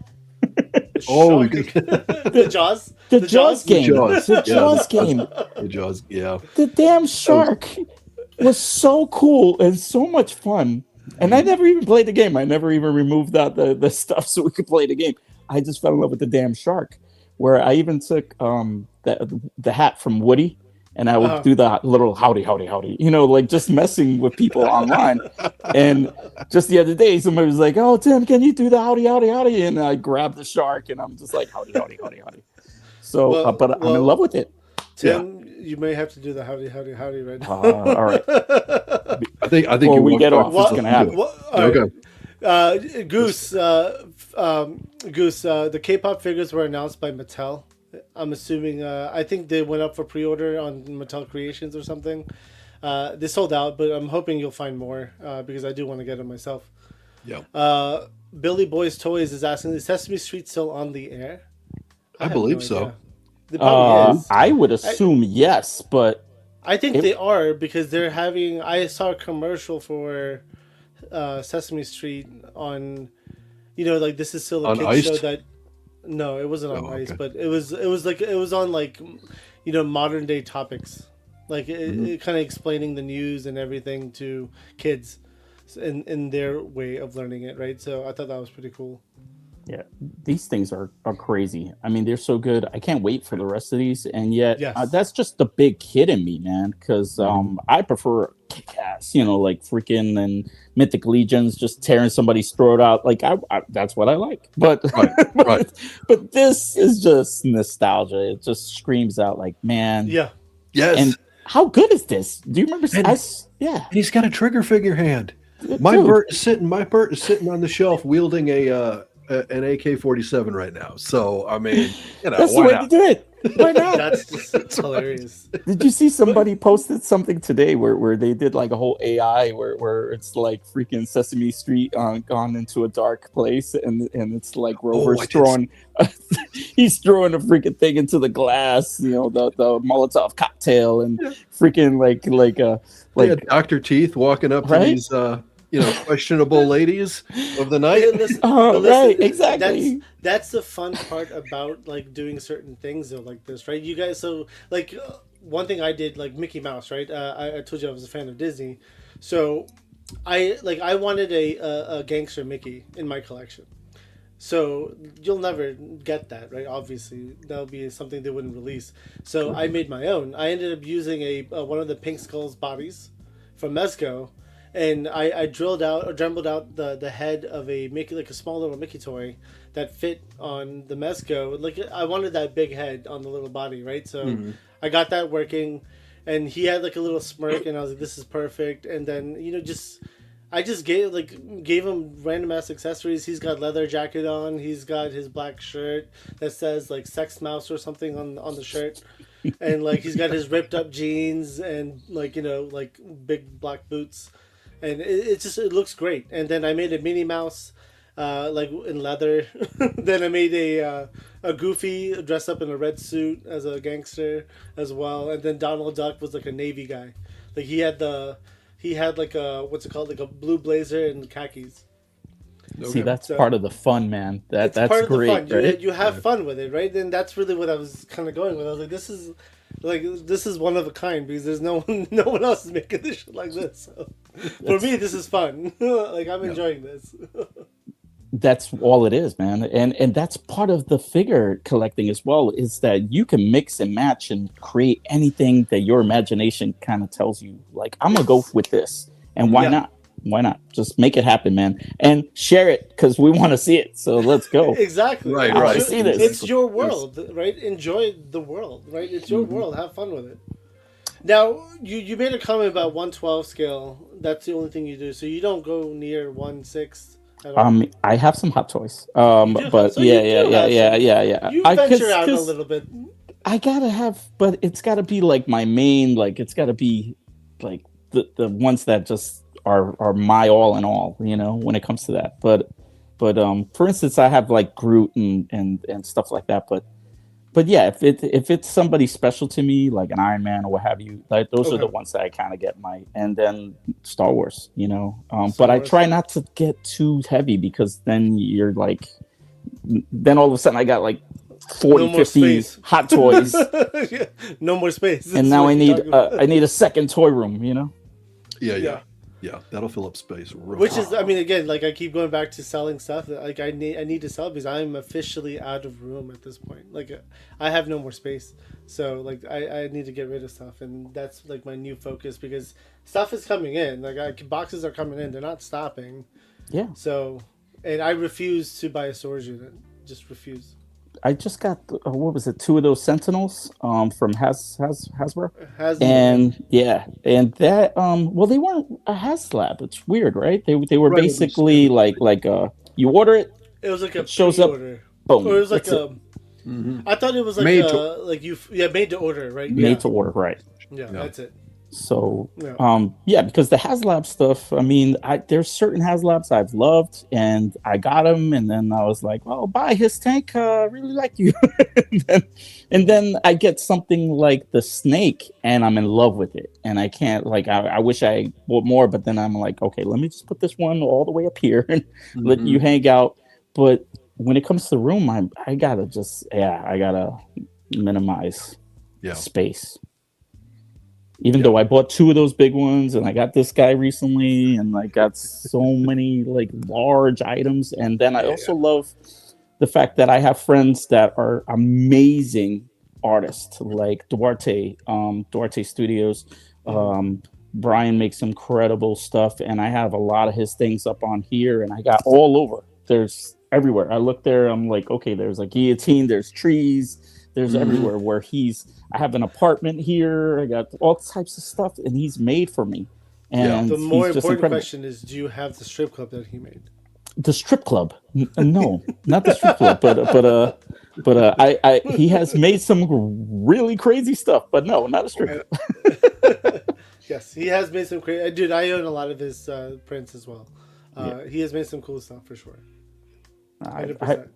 Oh, the Jaws. The Jaws game. The Jaws game. The Jaws. Yeah. The damn shark was so cool and so much fun. And I never even played the game. I never even removed out the stuff so we could play the game. I just fell in love with the damn shark. Where I even took the hat from Woody, and I would do the little howdy, like just messing with people online. And just the other day, somebody was like, "Oh, Tim, can you do the howdy?" And I grabbed the shark, and I'm just like, howdy. So, but I'm in love with it. Tim, you may have to do the howdy right now. All right. I think Before we get off, what's going to happen? Okay. Goose, the K-pop figures were announced by Mattel. I'm assuming. I think they went up for pre-order on Mattel Creations or something. They sold out, but I'm hoping you'll find more because I do want to get them myself. Yeah. Billy Boy's Toys is asking, is Sesame Street still on the air? I have believe no so. idea. It probably is. I would assume yes, but I think they are because they're having. I saw a commercial for Sesame Street on, like this is still a On kids Iced? show that. No, it wasn't on Oh, Ice, okay. but it was on like, modern day topics, like it kind of explaining the news and everything to kids, in their way of learning it, right? So I thought that was pretty cool. yeah, these things are crazy. I mean, they're so good. I can't wait for the rest of these. And yet, Yes. that's just the big kid in me, man. Because I prefer Kick-Ass, like freaking and Mythic Legions, just tearing somebody's throat out. Like that's what I like. But Right. but this is just nostalgia. It just screams out like, man. Yeah, Yes. And how good is this? Do you remember? Yeah. And he's got a trigger figure hand. My Dude. Bert is sitting on the shelf wielding an AK-47 right now. So I mean, That's the why way not? to do it. Why not? that's just hilarious. Did you see somebody posted something today where they did like a whole AI where it's like freaking Sesame Street gone into a dark place and it's like Rover's I did throwing he's throwing a freaking thing into the glass, the Molotov cocktail and freaking like Dr. Teeth walking up to Right? these questionable ladies of the night. Hey, listen, Oh, but listen, right, exactly. That's the fun part about like doing certain things though, like this, right? You guys, so like one thing I did, like Mickey Mouse, right? I told you I was a fan of Disney, so I wanted a gangster Mickey in my collection. So you'll never get that, right? Obviously, that would be something they wouldn't release. So I made my own. I ended up using one of the Pink Skull's bodies from Mezco, and I drilled out or dremeled out the head of a Mickey, like a small little Mickey toy that fit on the Mezco. Like I wanted that big head on the little body, right? So I got that working, and he had like a little smirk, and I was like, "This is perfect." And then I just gave him random ass accessories. He's got leather jacket on. He's got his black shirt that says like "Sex Mouse" or something on the shirt, and like he's got his ripped up jeans and like big black boots, and it looks great. And then I made a Minnie Mouse, like in leather. Then I made a Goofy dressed up in a red suit as a gangster as well. And then Donald Duck was like a Navy guy, like he had like a what's it called, like a blue blazer and khakis. See, that's So- part of the fun, man. That's Part of great. the fun. Right? You have fun with it, right? And that's really what I was kind of going with. I was like, this is one of a kind because there's no one else is making this shit like this. So for me, this is fun. Like I'm enjoying this. That's all it is, man. And that's part of the figure collecting as well, is that you can mix and match and create anything that your imagination kind of tells you, like, I'm gonna go with this. And why not? Why not? Just make it happen, man. And share it because we want to see it. So let's go. Exactly. Right, I right. wanna see this. It's your world, right? Enjoy the world, right? It's your world. Have fun with it. Now, you made a comment about 1/12 scale. That's the only thing you do. So you don't go near 1/6 at all. I have some hot toys. do? But So you do have some. yeah. You I- venture out a 'cause little bit. I gotta have, but it's gotta be like my main, like it's gotta be like the ones that just are my all in all, when it comes to that. But for instance, I have like Groot and stuff like that. But yeah, if it's somebody special to me, like an Iron Man or what have you, like those are the ones that I kind of get and then Star Wars, but I Wars. try not to get too heavy because then you're like, then all of a sudden I got like 40, No more 50 space. hot toys. Yeah, no more space. And That's now what I you're need talking about. I need a second toy room, Yeah, that'll fill up space real Which fast. is, I mean, again, like I keep going back to selling stuff. Like I need to sell because I'm officially out of room at this point. Like I have no more space, so like I need to get rid of stuff, and that's like my new focus because stuff is coming in. Like boxes are coming in; they're not stopping. Yeah. So, and I refuse to buy a storage unit. Just refuse. I just got what was it? 2 of those Sentinels from Hasbro. And yeah, and that well, they weren't a HasLab. It's weird, right? They were Right, basically like you order it, it was like a shows up, pre-order. boom. Or it was like that's a. I thought it was like Made made to order, right? made to order, right? Yeah, that's it. So, Yeah. yeah, because the HasLab stuff, I mean, there's certain HasLabs I've loved, and I got them, and then I was like, well, buy his tank, I really like you. and then I get something like the Snake, and I'm in love with it, and I can't, like, I wish I bought more, but then I'm like, okay, let me just put this one all the way up here and let you hang out. But when it comes to the room, I gotta minimize space. Even though I bought 2 of those big ones, and I got this guy recently, and I got so many like large items. And then I also love the fact that I have friends that are amazing artists, like Duarte Studios. Brian makes incredible stuff, and I have a lot of his things up on here, and I got all over. There's everywhere. I look there, I'm like, okay, there's a guillotine, there's trees. There's everywhere where I have an apartment here. I got all types of stuff, and he's made for me. And The more he's just important incredible. question is, do you have the strip club that he made? The strip club? No, not the strip club, but he has made some really crazy stuff, but no, not a strip club. Yes, he has made some crazy. Dude, I own a lot of his prints as well. He has made some cool stuff for sure. 100%.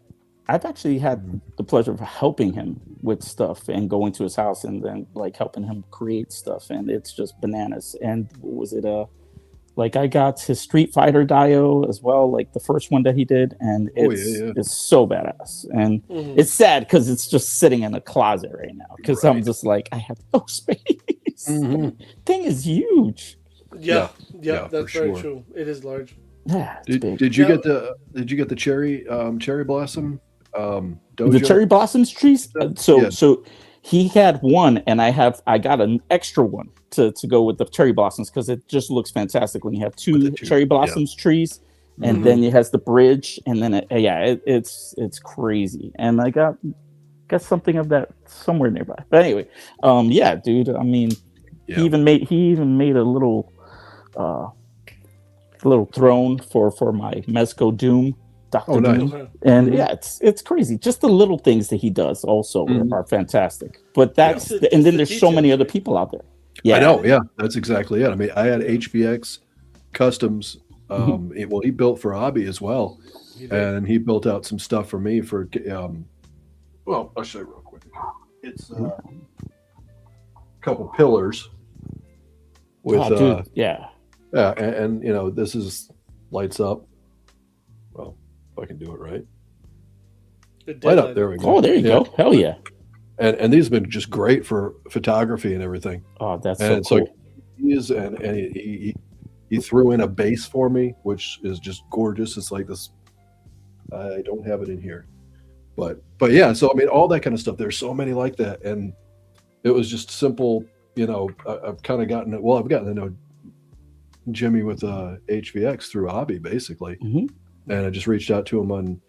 I've actually had the pleasure of helping him with stuff and going to his house and then like helping him create stuff, and it's just bananas. And what was it? Like I got his Street Fighter Dio as well, like the first one that he did, and it's so badass. And it's sad because it's just sitting in a closet right now because I'm just like, I have no space. Thing is huge. Yeah, that's very true. It is large. Yeah, it's big. Did you get the cherry blossom dojo? The cherry blossoms trees? So he had one, and I got an extra one to go with the cherry blossoms because it just looks fantastic when you have 2 cherry blossoms trees, and then it has the bridge, and then it's crazy. And I got something of that somewhere nearby. But anyway, dude. I mean, he even made a little throne for my Mezco Doom. Dr. Doom. And it's crazy. Just the little things that he does also are fantastic. But and then there's so many other people out there. Yeah, I know. Yeah, that's exactly it. I mean, I had HVX Customs. Well, he built for Hobby as well, and he built out some stuff for me for. Well, I'll show you real quick. It's a couple pillars with yeah, and you know, this is lights up. Well, if I can do it right. Light up. There we go. Oh, there you go. Hell yeah. And these have been just great for photography and everything. Oh, that's and so cool. He threw in a base for me, which is just gorgeous. It's like this. I don't have it in here, but yeah. So I mean, all that kind of stuff. There's so many like that, and it was just simple. You know, I've kind of gotten it. Well, I've gotten to know Jimmy with HVX through Hobby, basically, and I just reached out to him on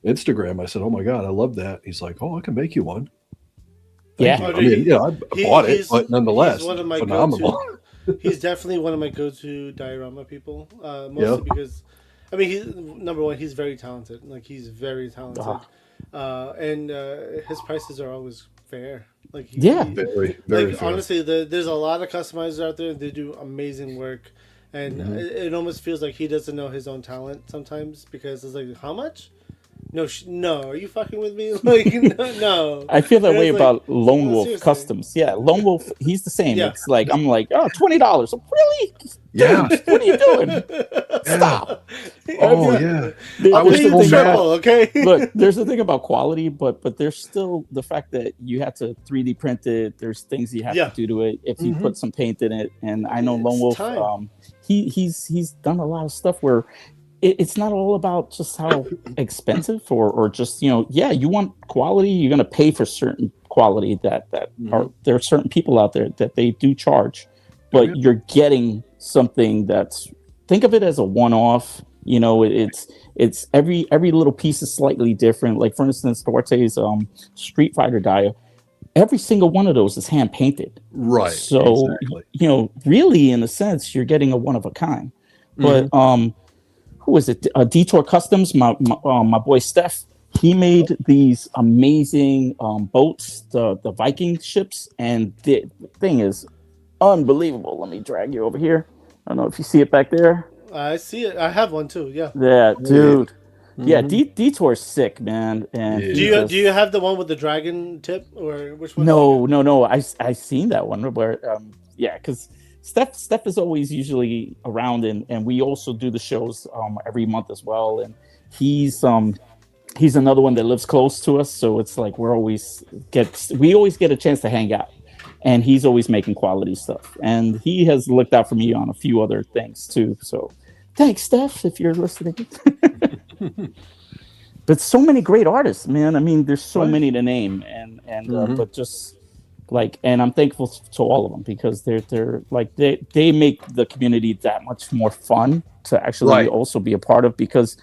Instagram. I said, "Oh my God, I love that." He's like, "Oh, I can make you one." Yeah, I mean, I bought it, but nonetheless, he's one of my phenomenal. He's definitely one of my go-to diorama people, mostly because, I mean, he's very talented. Like, he's very talented, and his prices are always fair. Like, very, very like, fair. honestly, there's a lot of customizers out there. They do amazing work, and it almost feels like he doesn't know his own talent sometimes because it's like, how much? No, are you fucking with me? Like, no. I feel that way about Lone Wolf Customs. Yeah, Lone Wolf, he's the same. Yeah. It's like, I'm like, oh, $20. Really? Yeah. Dude, what are you doing? Stop. Oh, yeah. I was thinking triple, okay? Look, there's the thing about quality, but there's still the fact that you have to 3D print it. There's things you have to do to it if you put some paint in it. And I know Lone Wolf, he's done a lot of stuff where it's not all about just how expensive or just, you want quality. You're going to pay for certain quality that there are certain people out there that they do charge, but you're getting something that's, think of it as a one-off. It's every little piece is slightly different. Like, for instance, Duarte's Street Fighter Dio, every single one of those is hand painted. Right. So, really, in a sense, you're getting a one of a kind. But, who is it? Detour Customs, my boy Steph. He made these amazing boats, the Viking ships, and the thing is unbelievable. Let me drag you over here. I don't know if you see it back there. I see it. I have one too. Yeah. Yeah, dude. Yeah, Mhm. Detour's sick, man. And Yeah. he Do you have the one with the dragon tip, or which one? No. I seen that one where yeah, because Steph is always usually around, and we also do the shows every month as well. And he's another one that lives close to us, so it's like we always get a chance to hang out. And he's always making quality stuff. And he has looked out for me on a few other things too. So thanks, Steph, if you're listening. But so many great artists, man. I mean, there's so many to name, and but just like, and I'm thankful to all of them because they're like they make the community that much more fun to actually also be a part of, because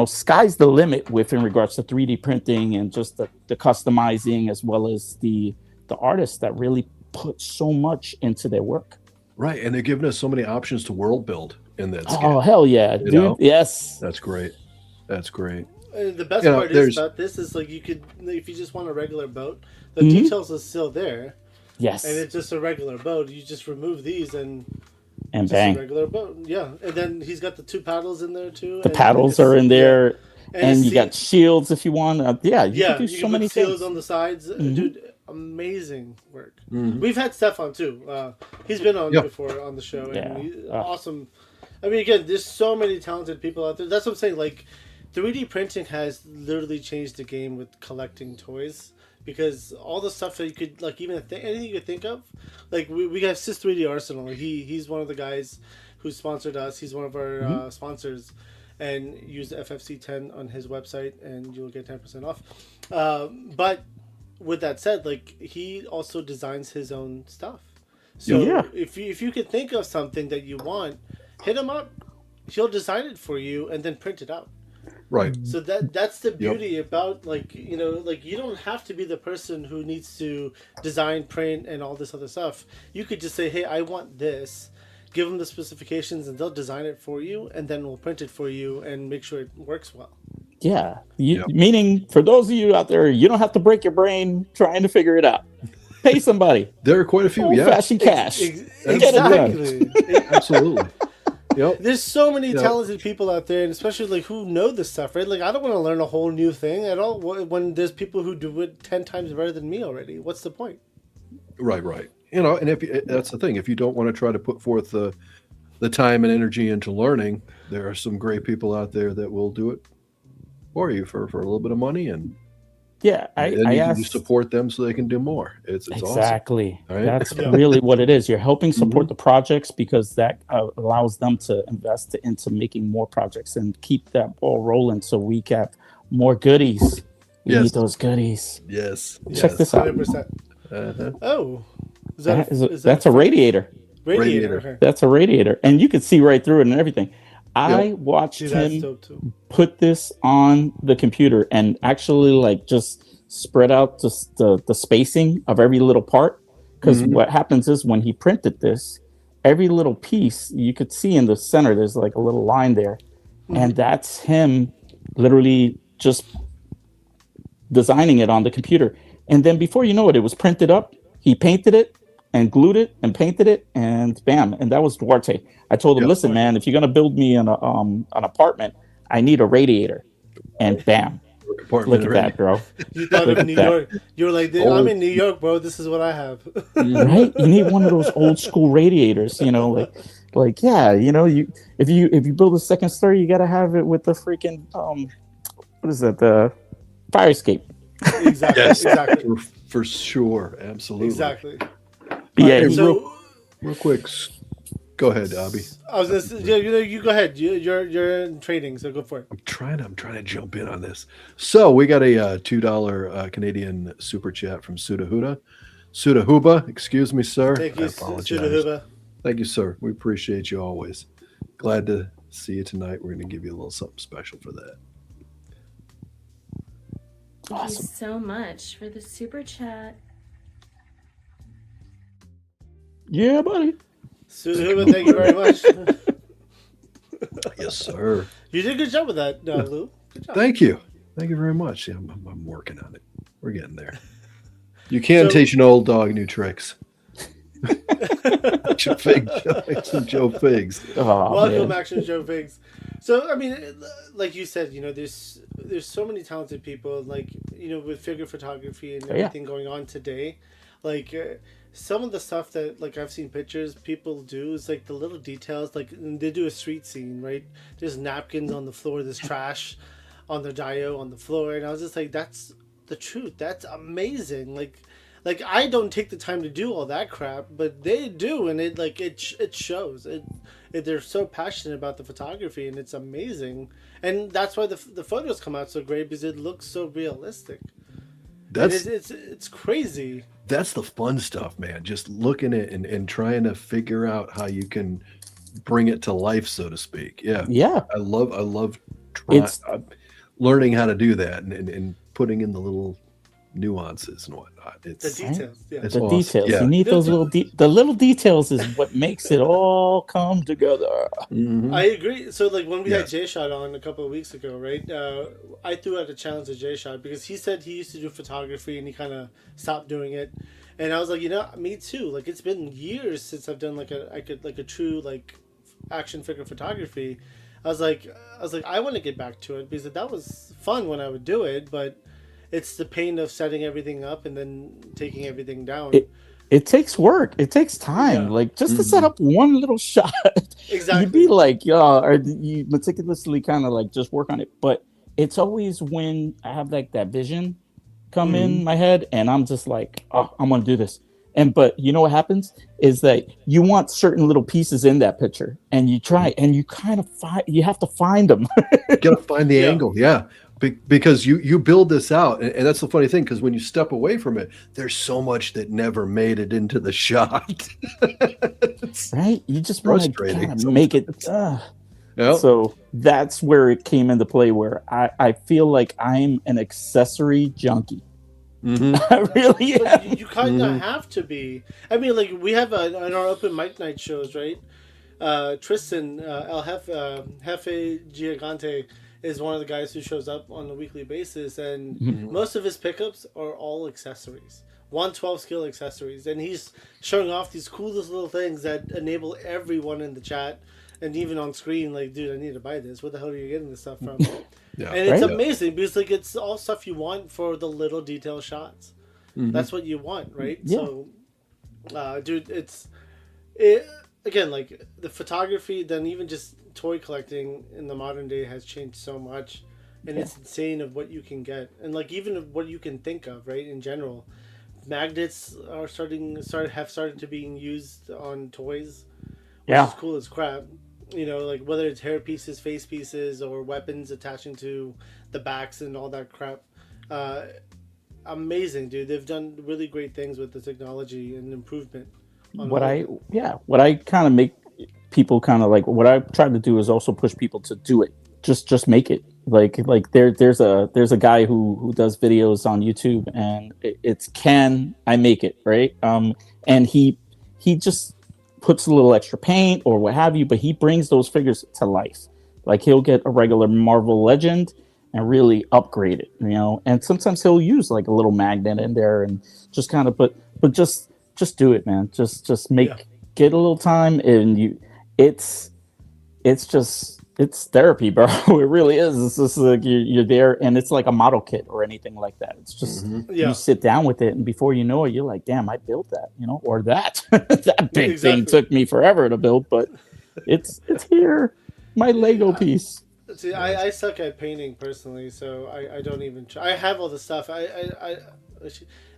sky's the limit with in regards to 3D printing and just the customizing, as well as the artists that really put so much into their work. Right, and they're giving us so many options to world build in that. Oh hell yeah, dude! know? Yes, That's great. That's great. The best part is about this is like you could, if you just want a regular boat, the details are still there. Yes, and it's just a regular boat. You just remove these and bang, a regular boat. Yeah, and then he's got the 2 paddles in there too. The paddles are in there, and you got shields if you want. You can do so many shields things on the sides, dude. Amazing work. We've had Steph on too. He's been on before on the show, and he's awesome. I mean, again, there's so many talented people out there. That's what I'm saying. Like, 3D printing has literally changed the game with collecting toys, because all the stuff that you could, like, even anything you could think of, like we have Sys 3D Arsenal. He's one of the guys who sponsored us. He's one of our sponsors, and use FFC 10 on his website, and you'll get 10% off. But with that said, like, he also designs his own stuff. So if you could think of something that you want, hit him up. He'll design it for you and then print it out. Right. So that's the beauty about, like, like, you don't have to be the person who needs to design, print, and all this other stuff. You could just say, hey, I want this. Give them the specifications, and they'll design it for you, and then we'll print it for you and make sure it works well. Yeah. Meaning, for those of you out there, you don't have to break your brain trying to figure it out. Pay somebody. There are quite a few. Old-fashioned cash. Exactly. Absolutely. Yep. There's so many talented people out there, and especially like who know this stuff, right? Like, I don't want to learn a whole new thing at all when there's people who do it 10 times better than me already. What's the point? Right. And if that's the thing, if you don't want to try to put forth the time and energy into learning, there are some great people out there that will do it for you for a little bit of money, and you can support them so they can do more. It's exactly awesome, right? That's really what it is. You're helping support the projects, because that allows them to invest into making more projects and keep that ball rolling, so we get more goodies. We need those goodies. Yes. Check this out. 100%. Oh, that's a radiator. Radiator. That's a radiator, and you can see right through it and everything. I watched him put this on the computer and actually, like, just spread out just the spacing of every little part. Because what happens is, when he printed this, every little piece, you could see in the center, there's like a little line there. And that's him literally just designing it on the computer. And then before you know it, it was printed up. He painted it and glued it and painted it, and bam. And that was Duarte. I told him, listen, man, if you're going to build me an apartment, I need a radiator. And bam. Look at that, bro. You thought of New York. You were like, I'm in New York, bro. This is what I have. Right? You need one of those old school radiators, like if you build a second story, you got to have it with the freaking, what is that? The fire escape. Exactly. Exactly. For sure. Absolutely. Exactly. Yeah. So, real quick, go ahead, Abby. I was gonna say, you go ahead. You're in trading, so go for it. I'm trying to jump in on this. So we got a $2 Canadian super chat from Sudahuba. Excuse me, sir. Thank you, Sudahuba. Thank you, sir. We appreciate you always. Glad to see you tonight. We're going to give you a little something special for that. Thank you so much for the super chat. Yeah, buddy. Sudahuba, thank you very much. Yes, sir. You did a good job with that, Lou. Good job. Thank you. Thank you very much. Yeah, I'm working on it. We're getting there. You can teach an old dog new tricks. Action Joe Figs. Oh, Welcome, man. Action Joe Figs. So I mean, like you said, there's so many talented people, like with figure photography and everything going on today. Like some of the stuff that like I've seen pictures people do is like the little details. Like they do a street scene, right? There's napkins on the floor. There's trash on the dio on the floor, and I was just like, that's the truth. That's amazing. Like I don't take the time to do all that crap, but they do, and it shows. They're so passionate about the photography, and it's amazing, and that's why the photos come out so great because it looks so realistic. It's crazy. That's the fun stuff, man. Just looking at and trying to figure out how you can bring it to life, so to speak. Yeah. I love learning how to do that and putting in the little nuances and whatnot. It's the details. Yeah. it's The awesome. details. Yeah. You need those the little details is what makes it all come together. Mhm. I agree. So like when we had Jay Shot on a couple of weeks ago, right? I threw out a challenge to Jay Shot because he said he used to do photography and he kind of stopped doing it, and I was like, me too. Like it's been years since I've done like a true like action figure photography. I was like I want to get back to it because that was fun when I would do it, but it's the pain of setting everything up and then taking everything down. It takes work. It takes time. Like just to set up one little shot. Exactly. You'd be like, or you meticulously kind of like just work on it. But it's always when I have like that vision come in my head and I'm just like, oh, I'm gonna do this. But you know what happens is that you want certain little pieces in that picture and you try and you kind of you have to find them. You gotta find the angle, because you build this out, and that's the funny thing, because when you step away from it, there's so much that never made it into the shot. Right? You just want to kind of make it. Yep. So that's where it came into play, where I feel like I'm an accessory junkie. I really am. But you kind of have to be. I mean, like we have on our open mic night shows, right? Tristan El Jefe Gigante is one of the guys who shows up on a weekly basis, and most of his pickups are all accessories, 112 scale accessories, and he's showing off these coolest little things that enable everyone in the chat and even on screen, like, dude, I need to buy this. Where the hell are you getting this stuff from? And it's amazing because like it's all stuff you want for the little detail shots. That's what you want, right? So dude, again, like the photography, then even just toy collecting in the modern day has changed so much, and it's insane of what you can get, and like even of what you can think of, right? In general, magnets are have started to being used on toys, which is cool as crap. Like whether it's hair pieces, face pieces, or weapons attaching to the backs and all that crap. Amazing, dude. They've done really great things with the technology and improvement. What I kind of make people kind of like, what I try to do is also push people to do it. Just make it. Like there's a guy who does videos on YouTube, and it's Can I Make It, right? And he just puts a little extra paint or what have you, but he brings those figures to life. Like he'll get a regular Marvel Legend and really upgrade it, and sometimes he'll use like a little magnet in there and just kind of but just do it, man. Just get a little time, and it's therapy, bro. It really is. It's just like you're there, and it's like a model kit or anything like that. It's just you sit down with it, and before you know it, you're like, damn, I built that, or that that big thing took me forever to build, but it's here, my Lego piece. See, I suck at painting personally, so I don't even try. I have all the stuff.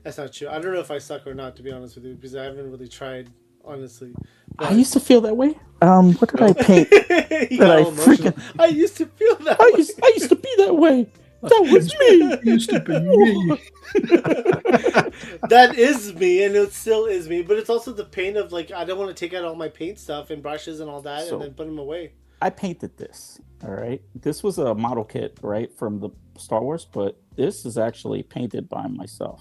That's not true. I don't know if I suck or not, to be honest with you, because I haven't really tried, honestly. But I used to feel that way. What did I paint? I used to feel that I used to be that way. That was me. Used to be me. That is me, and it still is me. But it's also the pain of like I don't want to take out all my paint stuff and brushes and all that, and then put them away. I painted this. All right, this was a model kit, right, from the Star Wars, but this is actually painted by myself.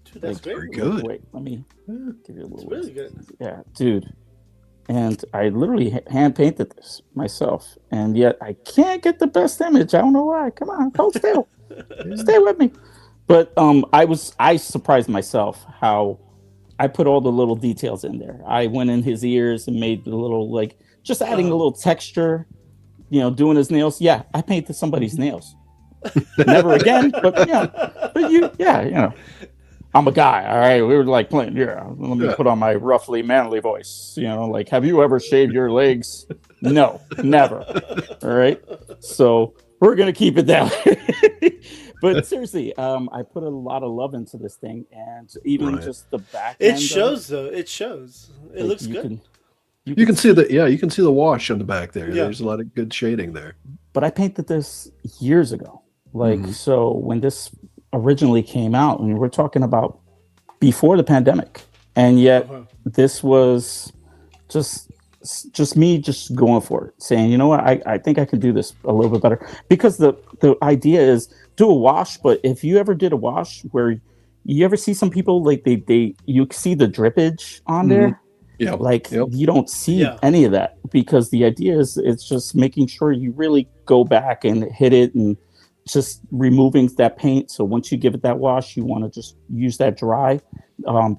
Dude, that's great. Very good. Wait, let me give you a little. It's really good. Yeah, dude. And I literally hand painted this myself, and yet I can't get the best image. I don't know why. Come on, hold still, stay with me. But I surprised myself how I put all the little details in there. I went in his ears and made the little like just adding a little texture. Doing his nails. Yeah, I painted somebody's nails. Never again, but I'm a guy. All right, we were like playing. Yeah, let me put on my roughly manly voice. Like, have you ever shaved your legs? No, never. All right, so we're gonna keep it that way. But seriously, I put a lot of love into this thing, and even just the back. It shows, though. It shows. It looks good. You can see the wash on the back there. Yeah. There's a lot of good shading there. But I painted this years ago. So when this originally came out, and we're talking about before the pandemic, and yet this was just me just going for it, saying, you know what, I think I can do this a little bit better, because the idea is do a wash. But if you ever did a wash where you ever see some people like you see the drippage on there. Yeah, you don't see any of that, because the idea is it's just making sure you really go back and hit it and just removing that paint. So once you give it that wash, you want to just use that dry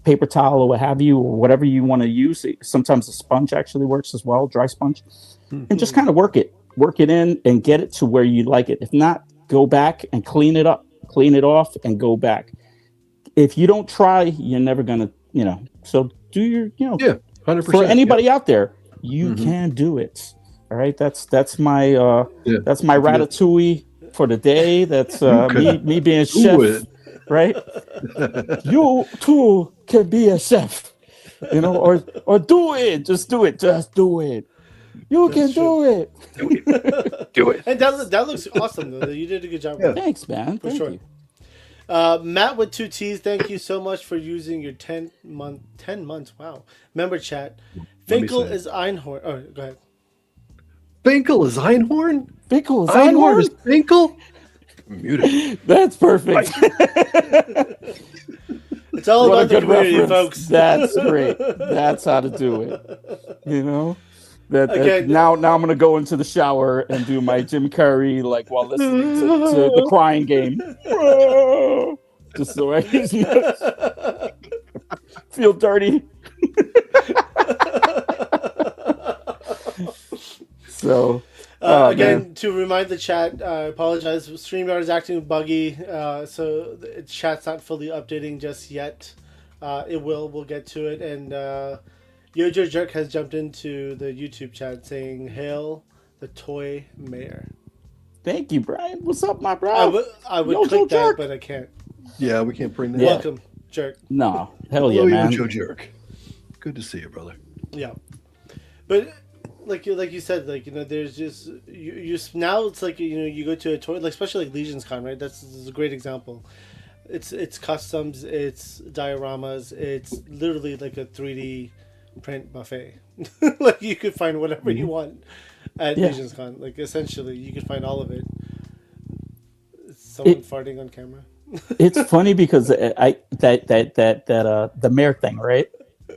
paper towel or what have you, or whatever you want to use. Sometimes a sponge actually works as well, dry sponge, and just kind of work it in and get it to where you like it. If not, go back and clean it up, clean it off, and go back. If you don't try, you're never gonna, So do your, 100%. For anybody out there, you can do it. All right, that's my ratatouille for the day. That's me being chef, right? You too can be a chef, or do it. Just do it. You can do it. Do it. And that looks awesome, though. You did a good job. Yeah. Thanks, man. Thank you. Matt with 2 T's, thank you so much for using your 10 months, wow, member chat. Finkel is Einhorn. Oh, go ahead. Finkel is Einhorn? Finkel is Einhorn? Is Finkel? Muted. That's perfect. It's all about the community, folks. That's great. That's how to do it. Now I'm gonna go into the shower and do my Jim Carrey while listening to the Crying Game. Just so I feel dirty. So again, to remind the chat, I apologize. StreamYard is acting buggy, so the chat's not fully updating just yet. It will. We'll get to it. And Yojo Jerk has jumped into the YouTube chat saying, "Hail the toy mayor." Thank you, Brian. What's up, my bro? I would click that, but I can't. Yeah, we can't bring that. Welcome, Jerk. No, hell yeah, man. Yojo Jerk. Good to see you, brother. Yeah, but like you said, there's just you now it's you go to a toy, especially Legion's Con, right? This is a great example. It's customs, it's dioramas, it's literally like a 3D print buffet. You could find whatever you want at Legion's Con. Essentially, you could find all of it. Someone farting on camera. It's funny because the mayor thing, right?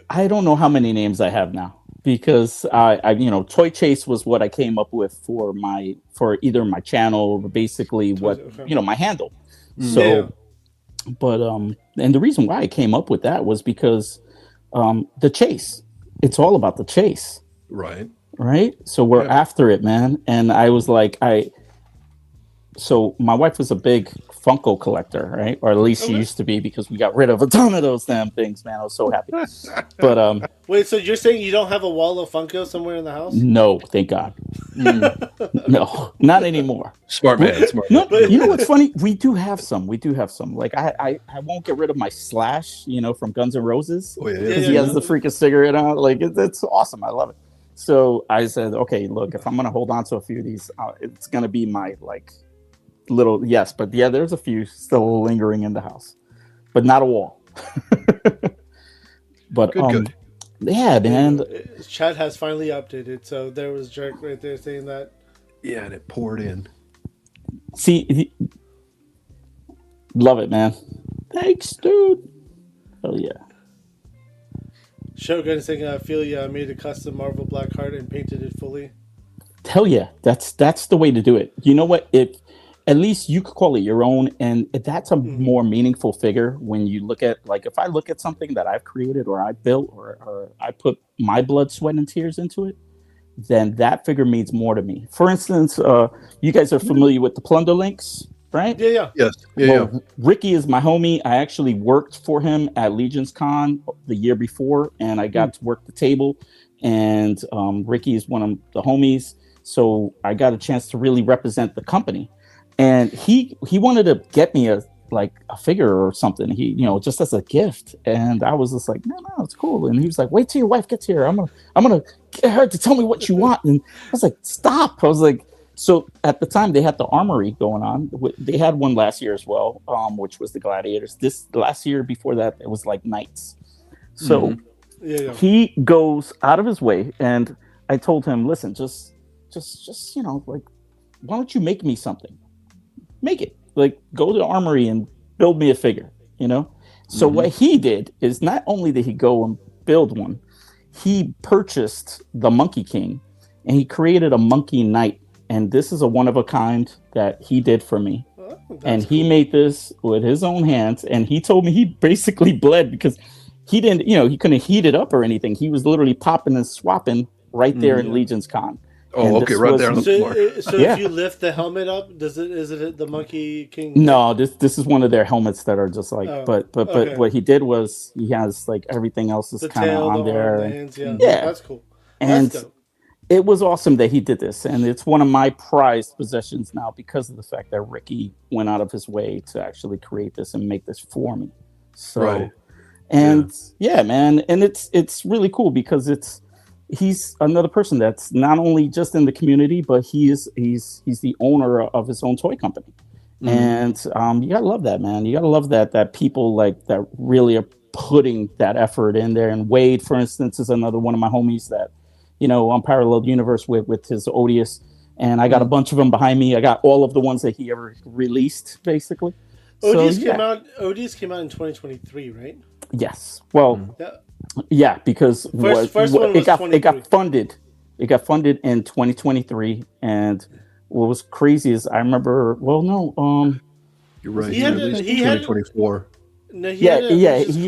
I don't know how many names I have now, because I Toy Chase was what I came up with for either my channel or basically my handle. So, but and the reason why I came up with that was because the chase. It's all about the chase. Right. So we're after it, man. And I was like, so my wife was a big Funko collector, right? Or at least she used to be, because we got rid of a ton of those damn things, man. I was so happy. But wait, so you're saying you don't have a wall of Funko somewhere in the house? No, thank God. No, not anymore. Smart man. No, you know what's funny? We do have some. Like I won't get rid of my Slash, from Guns N' Roses. Oh yeah. Because he has the freaking cigarette on. It's awesome. I love it. So I said, okay, look, if I'm gonna hold on to a few of these, it's gonna be my little but there's a few still lingering in the house, but not a wall. But good. Yeah, man. Chat has finally updated, so there was Jerk right there saying that. Yeah, and it poured in. See, love it, man. Thanks, dude. Hell yeah. Shogun saying, I feel I made a custom Marvel Blackheart and painted it fully. Hell yeah. That's the way to do it. You know what? at least you could call it your own, and that's a more meaningful figure when you look at, like, if I look at something that I've created or I built or I put my blood, sweat, and tears into it, then that figure means more to me. For instance, you guys are familiar with the Plunder Links, right? Yeah. Yes. Yeah. Ricky is my homie. I actually worked for him at Legion's Con the year before, and I got to work the table. And Ricky is one of the homies, so I got a chance to really represent the company. And he wanted to get me a figure or something. He, just as a gift. And I was just like, no, it's cool. And he was like, wait till your wife gets here. I'm gonna get her to tell me what you want. And I was like, stop. I was like, so at the time they had the armory going on. They had one last year as well, which was the Gladiators. This last year before that, it was like Knights. So he goes out of his way, and I told him, listen, just why don't you make me something? Make it. Like, go to the armory and build me a figure, So what he did is not only did he go and build one, he purchased the Monkey King, and he created a Monkey Knight. And this is a one-of-a-kind that he did for me. And he made this with his own hands, and he told me he basically bled because he didn't, he couldn't heat it up or anything. He was literally popping and swapping right there in Legion's Con. Oh, okay, right there on the floor. So if you lift the helmet up, is it the Monkey King? No, this is one of their helmets that are just like, but what he did was he has like everything else is kind of on there. The hands, yeah, that's cool. And that's dope. It was awesome that he did this, and it's one of my prized possessions now because of the fact that Ricky went out of his way to actually create this and make this for me. So, man, and it's really cool because he's another person that's not only just in the community, but he's the owner of his own toy company. And you gotta love that, man. You gotta love that people like that really are putting that effort in there. And Wade, for instance, is another one of my homies that, on Parallel Universe with his Odious, and I got a bunch of them behind me. I got all of the ones that he ever released, basically. Odious came out in 2023, right? Yes. Well, because it got funded. It got funded in 2023, and what was crazy is I remember. Well, no, you're right. He released in 2024. No, he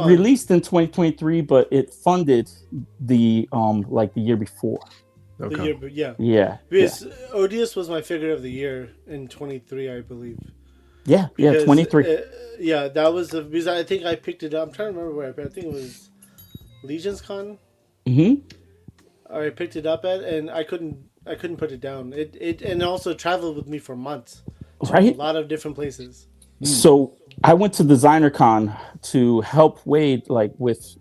released in 2023, but it funded the the year before. Okay. Because Odious was my figure of the year in 23, I believe. Yeah, 23. That was because I think I picked it up. I'm trying to remember where I think it was Legion's Con. I picked it up at, and I couldn't put it down. It also traveled with me for months. Right, a lot of different places. So I went to Designer Con to help Wade, like with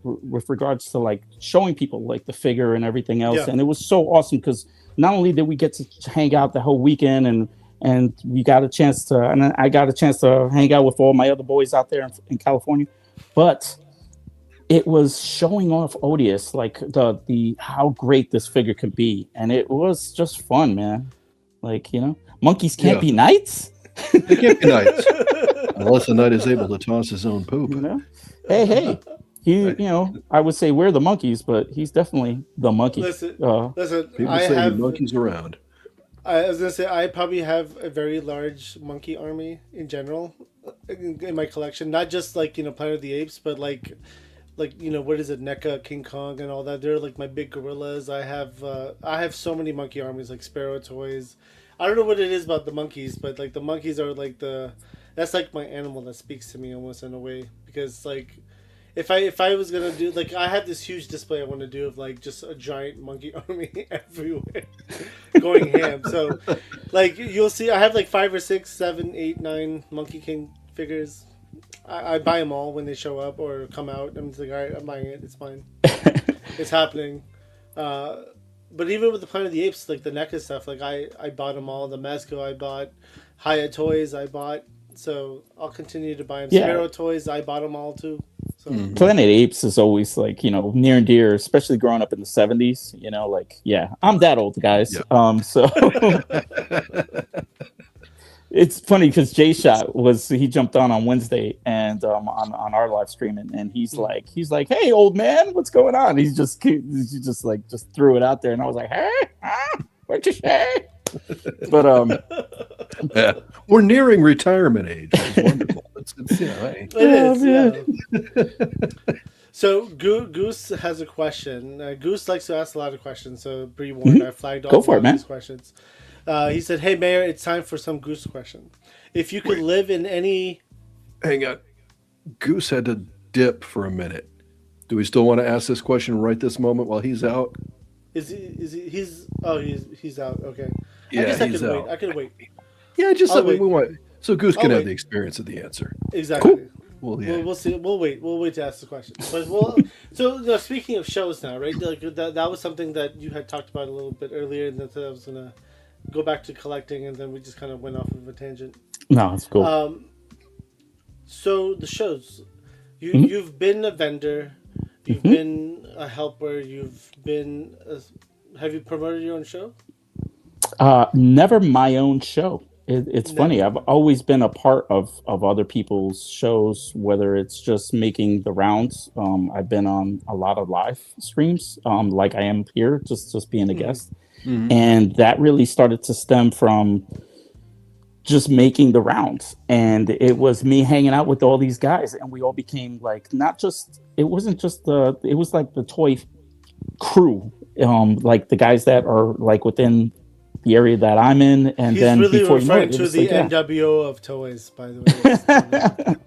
regards to like showing people like the figure and everything else, and it was so awesome because not only did we get to hang out the whole weekend, and we got a chance to, and I got a chance to hang out with all my other boys out there in California, but it was showing off Odious, like the how great this figure could be, and it was just fun, man. Like, monkeys can't be knights. They can't be knights unless the knight is able to toss his own poop. Hey, he, I would say we're the monkeys, but he's definitely the monkey. Listen, people say monkeys around. I was gonna say I probably have a very large monkey army in general in my collection. Not just like Planet of the Apes, but like what is it, NECA, King Kong, and all that. They're like my big gorillas. I have so many monkey armies, like Sparrow toys. I don't know what it is about the monkeys, but like the monkeys are like that's like my animal that speaks to me almost in a way, because like if I was gonna do, like, I have this huge display I want to do of like just a giant monkey army everywhere going ham. So like you'll see I have like 5 or 6, 7, 8, 9 Monkey King figures. I buy them all when they show up or come out. I'm just like, all right, I'm buying it. It's fine. It's happening. But even with the Planet of the Apes, like the NECA stuff, like I bought them all. The Mezco I bought, Hyatt toys I bought. So I'll continue to buy them. Yeah. Sparrow toys, I bought them all too. So. Planet Apes is always like, near and dear, especially growing up in the 70s. I'm that old, guys. Yeah. So it's funny because Jay Shot he jumped on Wednesday and on our live stream, and he's like, hey, old man, what's going on? He just threw it out there, and I was like, hey, what'd you say? But Yeah. We're nearing retirement age. It's wonderful. Hey. It is, yeah. So Goose has a question. Goose likes to ask a lot of questions, so be warned. I flagged all Go for it, of man. these questions. He said, "Hey Mayor, it's time for some Goose question. If you could live in any..." Hang on. Goose had to dip for a minute. Do we still want to ask this question right this moment while he's out? He's out. Okay. Yeah, I guess I he's could out. wait. I could wait. Yeah, just I'll we wait. want so Goose can I'll have wait. the experience of the answer. Exactly. Well, yeah. We'll see. We'll wait. We'll wait to ask the question. But speaking of shows now, right? Like that was something that you had talked about a little bit earlier, and that I was gonna go back to collecting, and then we just kind of went off of a tangent. No, it's cool. So the shows, you've been a vendor, you've been a helper, have you promoted your own show? Never my own show. It's Never. funny. I've always been a part of other people's shows, whether it's just making the rounds. I've been on a lot of live streams, like I am here, just being a guest. And that really started to stem from just making the rounds. And it was me hanging out with all these guys, and we all became like, it was like the toy crew, like the guys that are like within the area that I'm in, and He's then really before you know referring it, it to was the like, yeah. NWO of toys, by the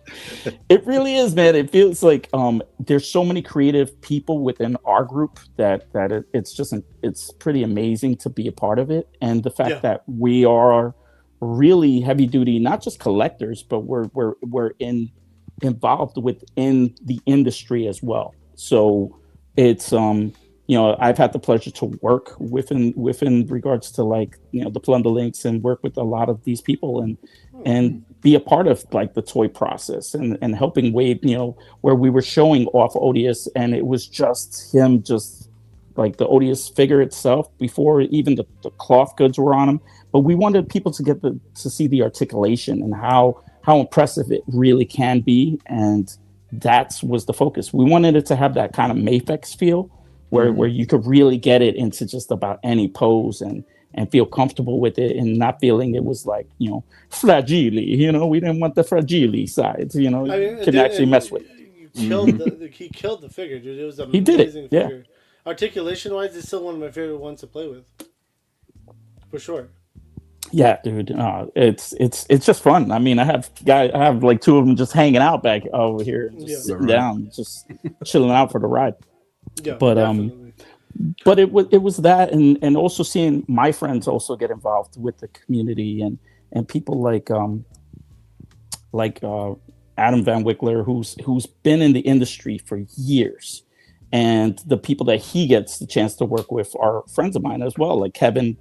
way. It really is, man. It feels like there's so many creative people within our group that it's pretty amazing to be a part of it, and the fact that we are really heavy duty, not just collectors, but we're involved within the industry as well. So it's I've had the pleasure to work within regards to like the Plunder Links, and work with a lot of these people and be a part of like the toy process and helping Wade, where we were showing off Odious, and it was just him, just like the Odious figure itself before even the cloth goods were on him. But we wanted people to get to see the articulation and how impressive it really can be, and that was the focus. We wanted it to have that kind of Mafex feel, where you could really get it into just about any pose and feel comfortable with it, and not feeling it was like, fragile. We didn't want the fragile sides, you can actually mess with. He killed the figure, dude. It was an He did it, amazing yeah. figure. Articulation-wise, it's still one of my favorite ones to play with. For sure. Yeah, dude. It's just fun. I mean, I have like two of them just hanging out back over here, just sitting down, just chilling out for the ride. Yeah, but definitely. But it was that, and also seeing my friends also get involved with the community, and people like Adam Van Wickler, who's been in the industry for years, and the people that he gets the chance to work with are friends of mine as well, like Kevin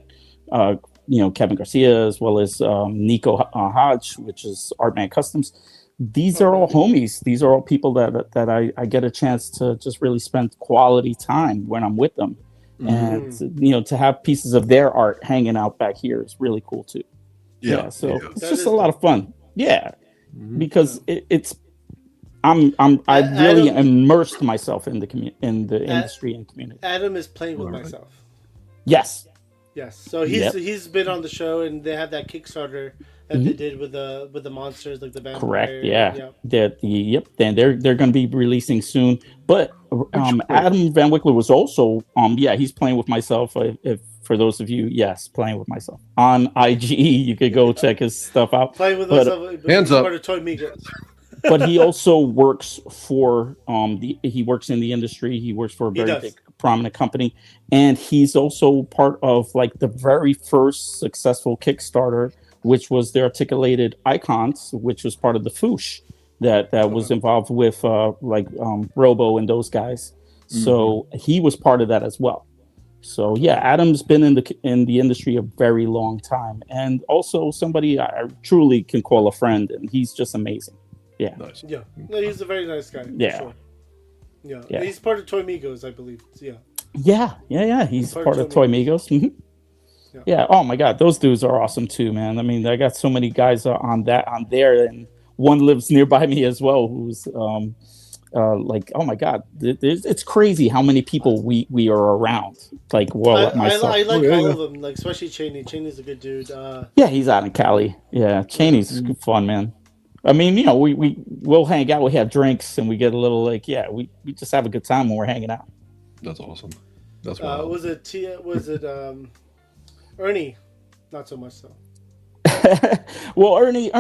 Garcia, as well as Nico Hodge, which is Artman Customs. These are all homies. These are all people that I get a chance to just really spend quality time when I'm with them. And to have pieces of their art hanging out back here is really cool too. It's just a lot of fun. Because it's I really immersed myself in the industry and community. Adam is playing with myself. Yes. So he's been on the show, and they have that Kickstarter that they did with the monsters, like the vampire. Correct. Yeah. Then they're going to be releasing soon. But Adam Van Wickler was also he's playing with myself. If for those of you, playing with myself on IG, you could go check his stuff out. Playing with myself. Hands up. Toy Migos. But he also works for he works in the industry. He works for a very big prominent company, and he's also part of like the very first successful Kickstarter, which was the Articulated Icons, which was part of the Foosh that was involved with Robo and those guys. So he was part of that as well. So Adam's been in the industry a very long time, and also somebody I truly can call a friend, and he's just amazing. Yeah. Nice. Yeah. No, he's a very nice guy. Yeah. For sure. Yeah. He's part of Toy Migos, I believe. Yeah. He's part of Toy Migos. Yeah. Oh my God, those dudes are awesome too, man. I mean, I got so many guys on there, and one lives nearby me as well, who's like, oh my god, it's crazy how many people we are around. Like, well, myself. I like all of them, like especially Cheney. Cheney's a good dude. Yeah, he's out in Cali. Yeah, Cheney's fun, man. I mean, you know, we'll hang out, we have drinks, and we get a little like, yeah, we just have a good time when we're hanging out. That's awesome. That's wild. Was it Ernie? Not so much so. Well, Ernie,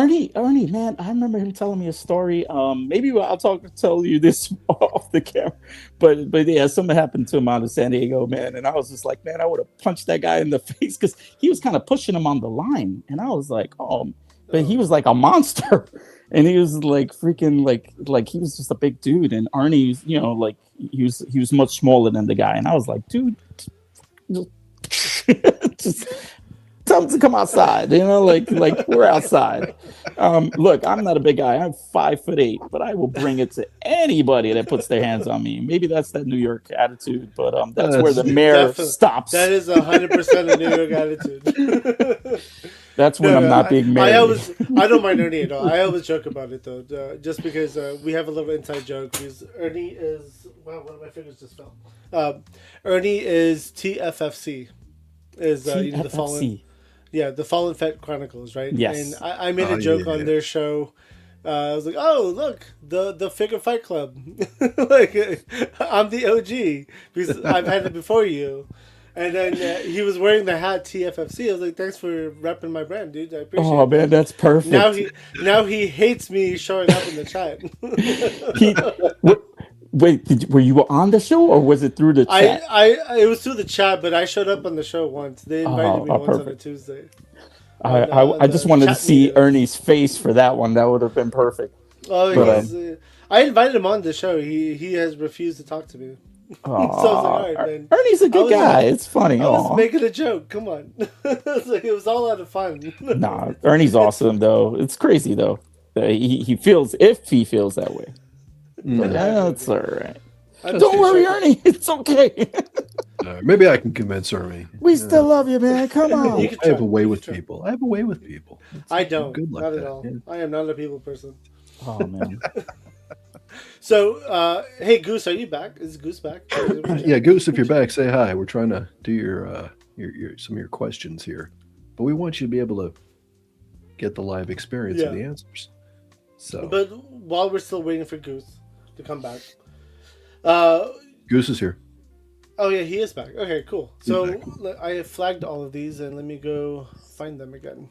man, I remember him telling me a story. Maybe I'll tell you this off the camera, but yeah, something happened to him out in San Diego, man, and I was just like, man, I would have punched that guy in the face because he was kind of pushing him on the line, and I was like, oh, but he was like a monster, and he was like freaking like he was just a big dude, and Arnie, you know, like he was much smaller than the guy, and I was like, dude, just tell him to come outside, you know, like we're outside. Look, I'm not a big guy. I'm 5'8", but I will bring it to anybody that puts their hands on me. Maybe that's that New York attitude, but that's where the mayor stops. That is 100% a New York attitude. That's when I'm not being married. I don't mind Ernie at all. I always joke about it though, just because we have a little inside joke. Because Ernie is wow, one of my fingers just fell. Ernie is TFFC, is you know, the Fallen. Yeah, the Fallen Fett Chronicles, right? Yes. And I made a joke on their show. I was like, "Oh, look, the Figure Fight Club. Like, I'm the OG because I've had it before you." And then he was wearing the hat TFFC. I was like, "Thanks for repping my brand, dude. I appreciate it." Oh man, that's perfect. Now he hates me showing up in the chat. Wait, were you on the show or was it through the chat? It was through the chat, but I showed up on the show once. They invited me once on a Tuesday. I just wanted to see Ernie's face for that one. That would have been perfect. Oh, but, I invited him on the show. He has refused to talk to me. So I was like, all right, then. Ernie's a good guy. It's funny. I was making a joke. Come on. It was all out of fun. Nah, Ernie's awesome though. It's crazy though. He feels that way. But that's all right. Don't worry, Ernie. It's okay. Maybe I can convince Ernie. We still love you, man. Come on. I have a way with people. I don't. Good like not at that. all. Yeah. I am not a people person. Oh man. So, hey Goose, are you back? Is Goose back? Yeah, Goose, if you're back, say hi. We're trying to do your some of your questions here, but we want you to be able to get the live experience of the answers. So, but while we're still waiting for Goose to come back, Goose is here. Oh yeah, he is back. Okay, cool. So I have flagged all of these, and let me go find them again.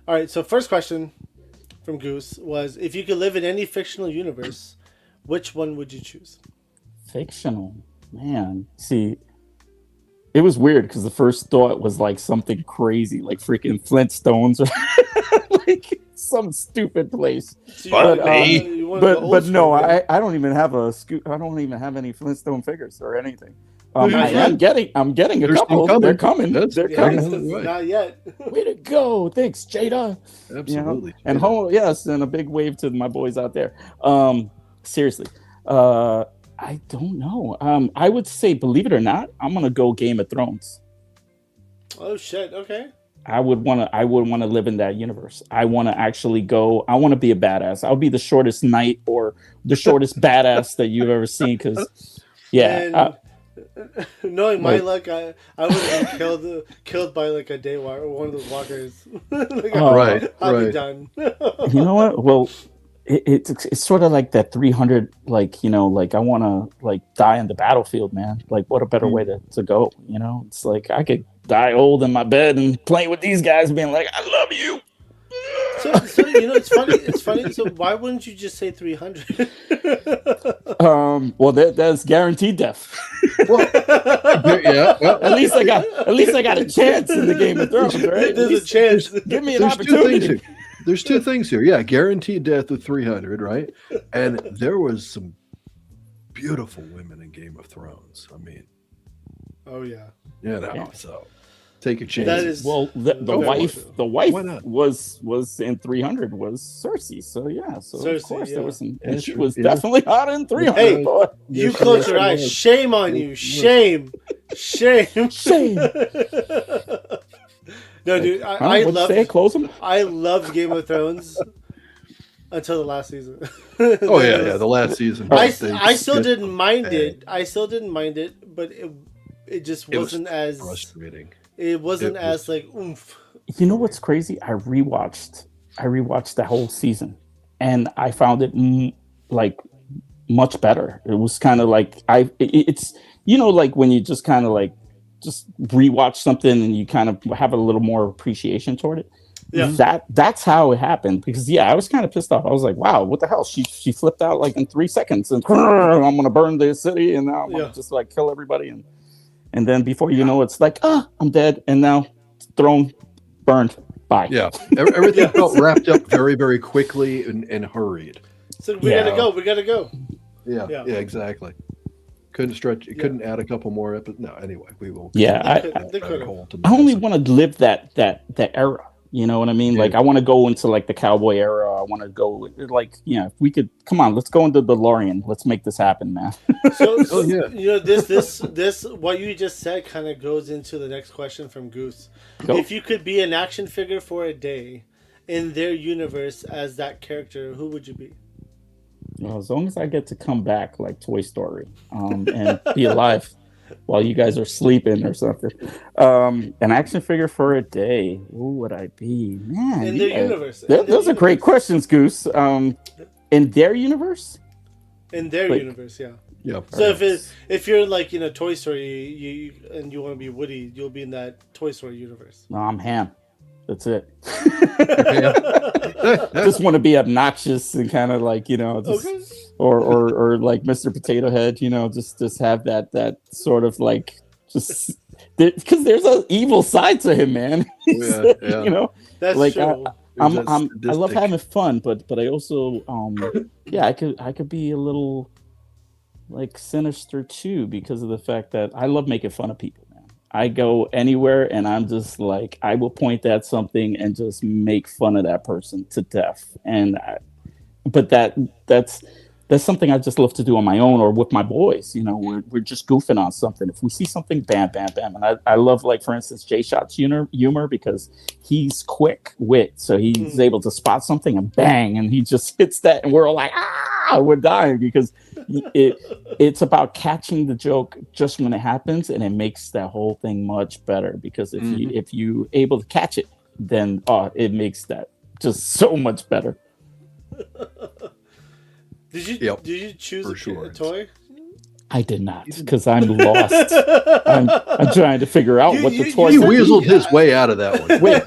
All right. So first question from Goose was: if you could live in any fictional universe, which one would you choose? Fictional, man. See, it was weird because the first thought was like something crazy, like freaking Flintstones, or like some stupid place. So but no, I don't even have I don't even have any Flintstone I'm getting a couple. They're coming. They're coming. Not yet. Way to go! Thanks, Jada. Absolutely. You know? And a big wave to my boys out there. Seriously, I don't know. I would say, believe it or not, I'm gonna go Game of Thrones. Oh shit! Okay. I would want to live in that universe. I want to actually go. I want to be a badass. I'll be the shortest knight or the shortest badass that you've ever seen. Because, yeah. Knowing my luck, I would have been killed by like a daywalker or one of those walkers. I'll be done. You know what? Well, it's sort of like that 300. Like, you know, like I want to like die on the battlefield, man. Like, what a better way to go? You know, it's like I could die old in my bed and play with these guys, being like, "I love you." So you know, it's funny. So why wouldn't you just say 300? Well, that's guaranteed death. Well, at least I got a chance in the Game of Thrones, right? There's a chance. Give me an opportunity. There's two things here. Yeah, guaranteed death of 300, right? And there was some beautiful women in Game of Thrones. I mean, oh yeah. So take a chance. That is the wife was in 300 was Cersei. So yeah, Cersei, of course there was some, and she was definitely hot in 300. Hey, you close your eyes. Shame on you. Shame. No, dude, I love. Close them. I love Game of Thrones. until the last season. Oh yeah, the last season. I still didn't mind it. I still didn't mind it, but it just wasn't as frustrating. It wasn't as like oomph. You know what's crazy? I rewatched the whole season, and I found it like much better. It was kind of like it's like when you just kind of like just rewatch something and you kind of have a little more appreciation toward it. Yeah. That's how it happened, because I was kind of pissed off. I was like, wow, what the hell? She flipped out like in 3 seconds and I'm gonna burn the city and now I'm gonna just like kill everybody, and then before you know it's like, I'm dead, and now throne burned. Bye. Yeah. Everything felt wrapped up very, very quickly and hurried. So we gotta go. Yeah, exactly. Couldn't stretch. It couldn't add a couple more episodes. No, anyway, we will. Yeah, I only want to live that era. You know what I mean? Yeah. Like I want to go into like the cowboy era. I want to go like if we could come on, let's go into the DeLorean. Let's make this happen, man. So this what you just said kind of goes into the next question from Goose. Go. If you could be an action figure for a day in their universe as that character, who would you be? Well, as long as I get to come back like Toy Story and be alive while you guys are sleeping or something. An action figure for a day. Who would I be? Man, in their universe. Those are great questions, Goose. In their universe? In their universe, yeah. Yeah. So if you're like Toy Story, you want to be Woody, you'll be in that Toy Story universe. No, I'm Ham. That's it. Just want to be obnoxious and kind of like or like Mr. Potato Head, just have that sort of like just because there's an evil side to him, man. That's like true. I love having fun, but I also I could be a little like sinister too, because of the fact that I love making fun of people. I go anywhere and I'm just like, I will point at something and just make fun of that person to death. But that's something I just love to do on my own or with my boys. We're just goofing on something. If we see something, bam, bam, bam. And I love, like, for instance, Jay Shot's humor because he's quick wit. So he's able to spot something and bang, and he just hits that. And we're all like, we're dying because it's about catching the joke just when it happens. And it makes that whole thing much better because if you able to catch it, then it makes that just so much better. Did you choose a toy? I did not, because I'm lost. I'm trying to figure out what the toy. He weaseled his way out of that one. Wait,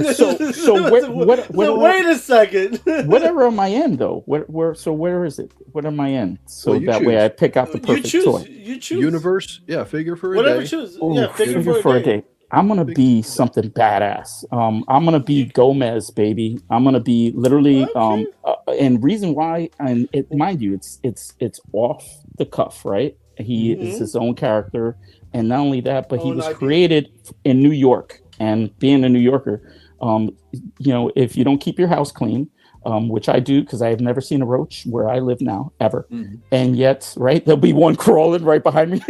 wait a second. Whatever am I in though? Where is it? What am I in? So that way I pick out the perfect toy. You choose universe. Yeah, figure for a whatever day. Choose. Ooh, yeah, figure for a day. I'm gonna be something badass. I'm gonna be Gomez, baby. I'm gonna be literally. And reason why, and mind you, it's off the cuff, right? He is his own character, and not only that, but he was created in New York. And being a New Yorker, if you don't keep your house clean, which I do because I have never seen a roach where I live now ever, and yet, right, there'll be one crawling right behind me.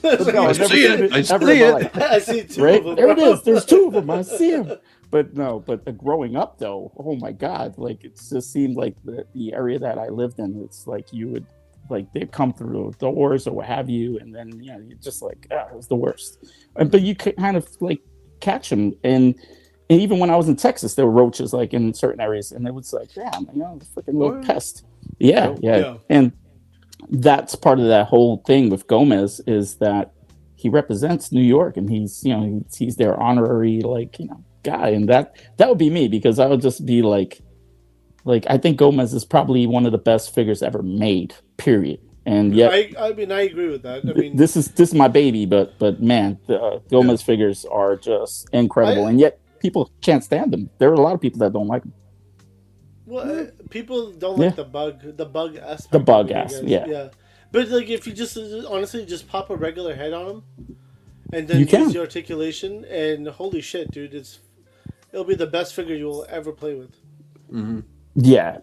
I see it. I see two right? of them. There it is. There's two of them. I see them. But growing up though, oh my God, like it just seemed like the area that I lived in, it's like you would like they'd come through doors or what have you, and then you're just like, it was the worst. But you could kind of like catch them, and even when I was in Texas, there were roaches like in certain areas, and it was like, freaking little pest. Yeah. And that's part of that whole thing with Gomez is that he represents New York, and he's their honorary guy, and that would be me, because I would just be like I think Gomez is probably one of the best figures ever made, period. And yet I agree with that. I mean, this is my baby, but man, the Gomez figures are just incredible, and yet people can't stand them. There are a lot of people that don't like them. Well, people don't like the bug aspect. The bug aspect, yeah. But like, if you just honestly just pop a regular head on them, and then use your articulation, and holy shit, dude, it'll be the best figure you will ever play with. Mm-hmm. Yeah,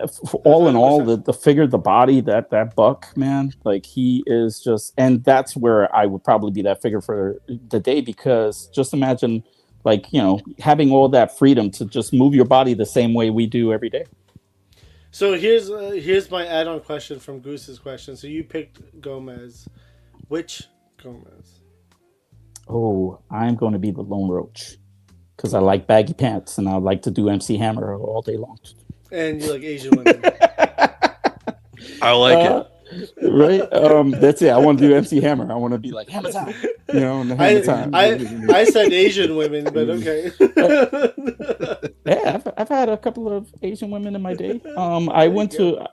all in all, the figure, the body, that buck, man, like he is just, and that's where I would probably be that figure for the day, because just imagine, having all that freedom to just move your body the same way we do every day. So here's my add-on question from Goose's question. So you picked Gomez. Which Gomez? Oh, I'm going to be the Lone Roach because I like baggy pants and I like to do MC Hammer all day long. And you like Asian women. I like it. Right? That's it. I want to do MC Hammer. I want to be like Hammer time. You know, in the Hammer time. I said Asian women, but okay. Yeah, I've had a couple of Asian women in my day. I went to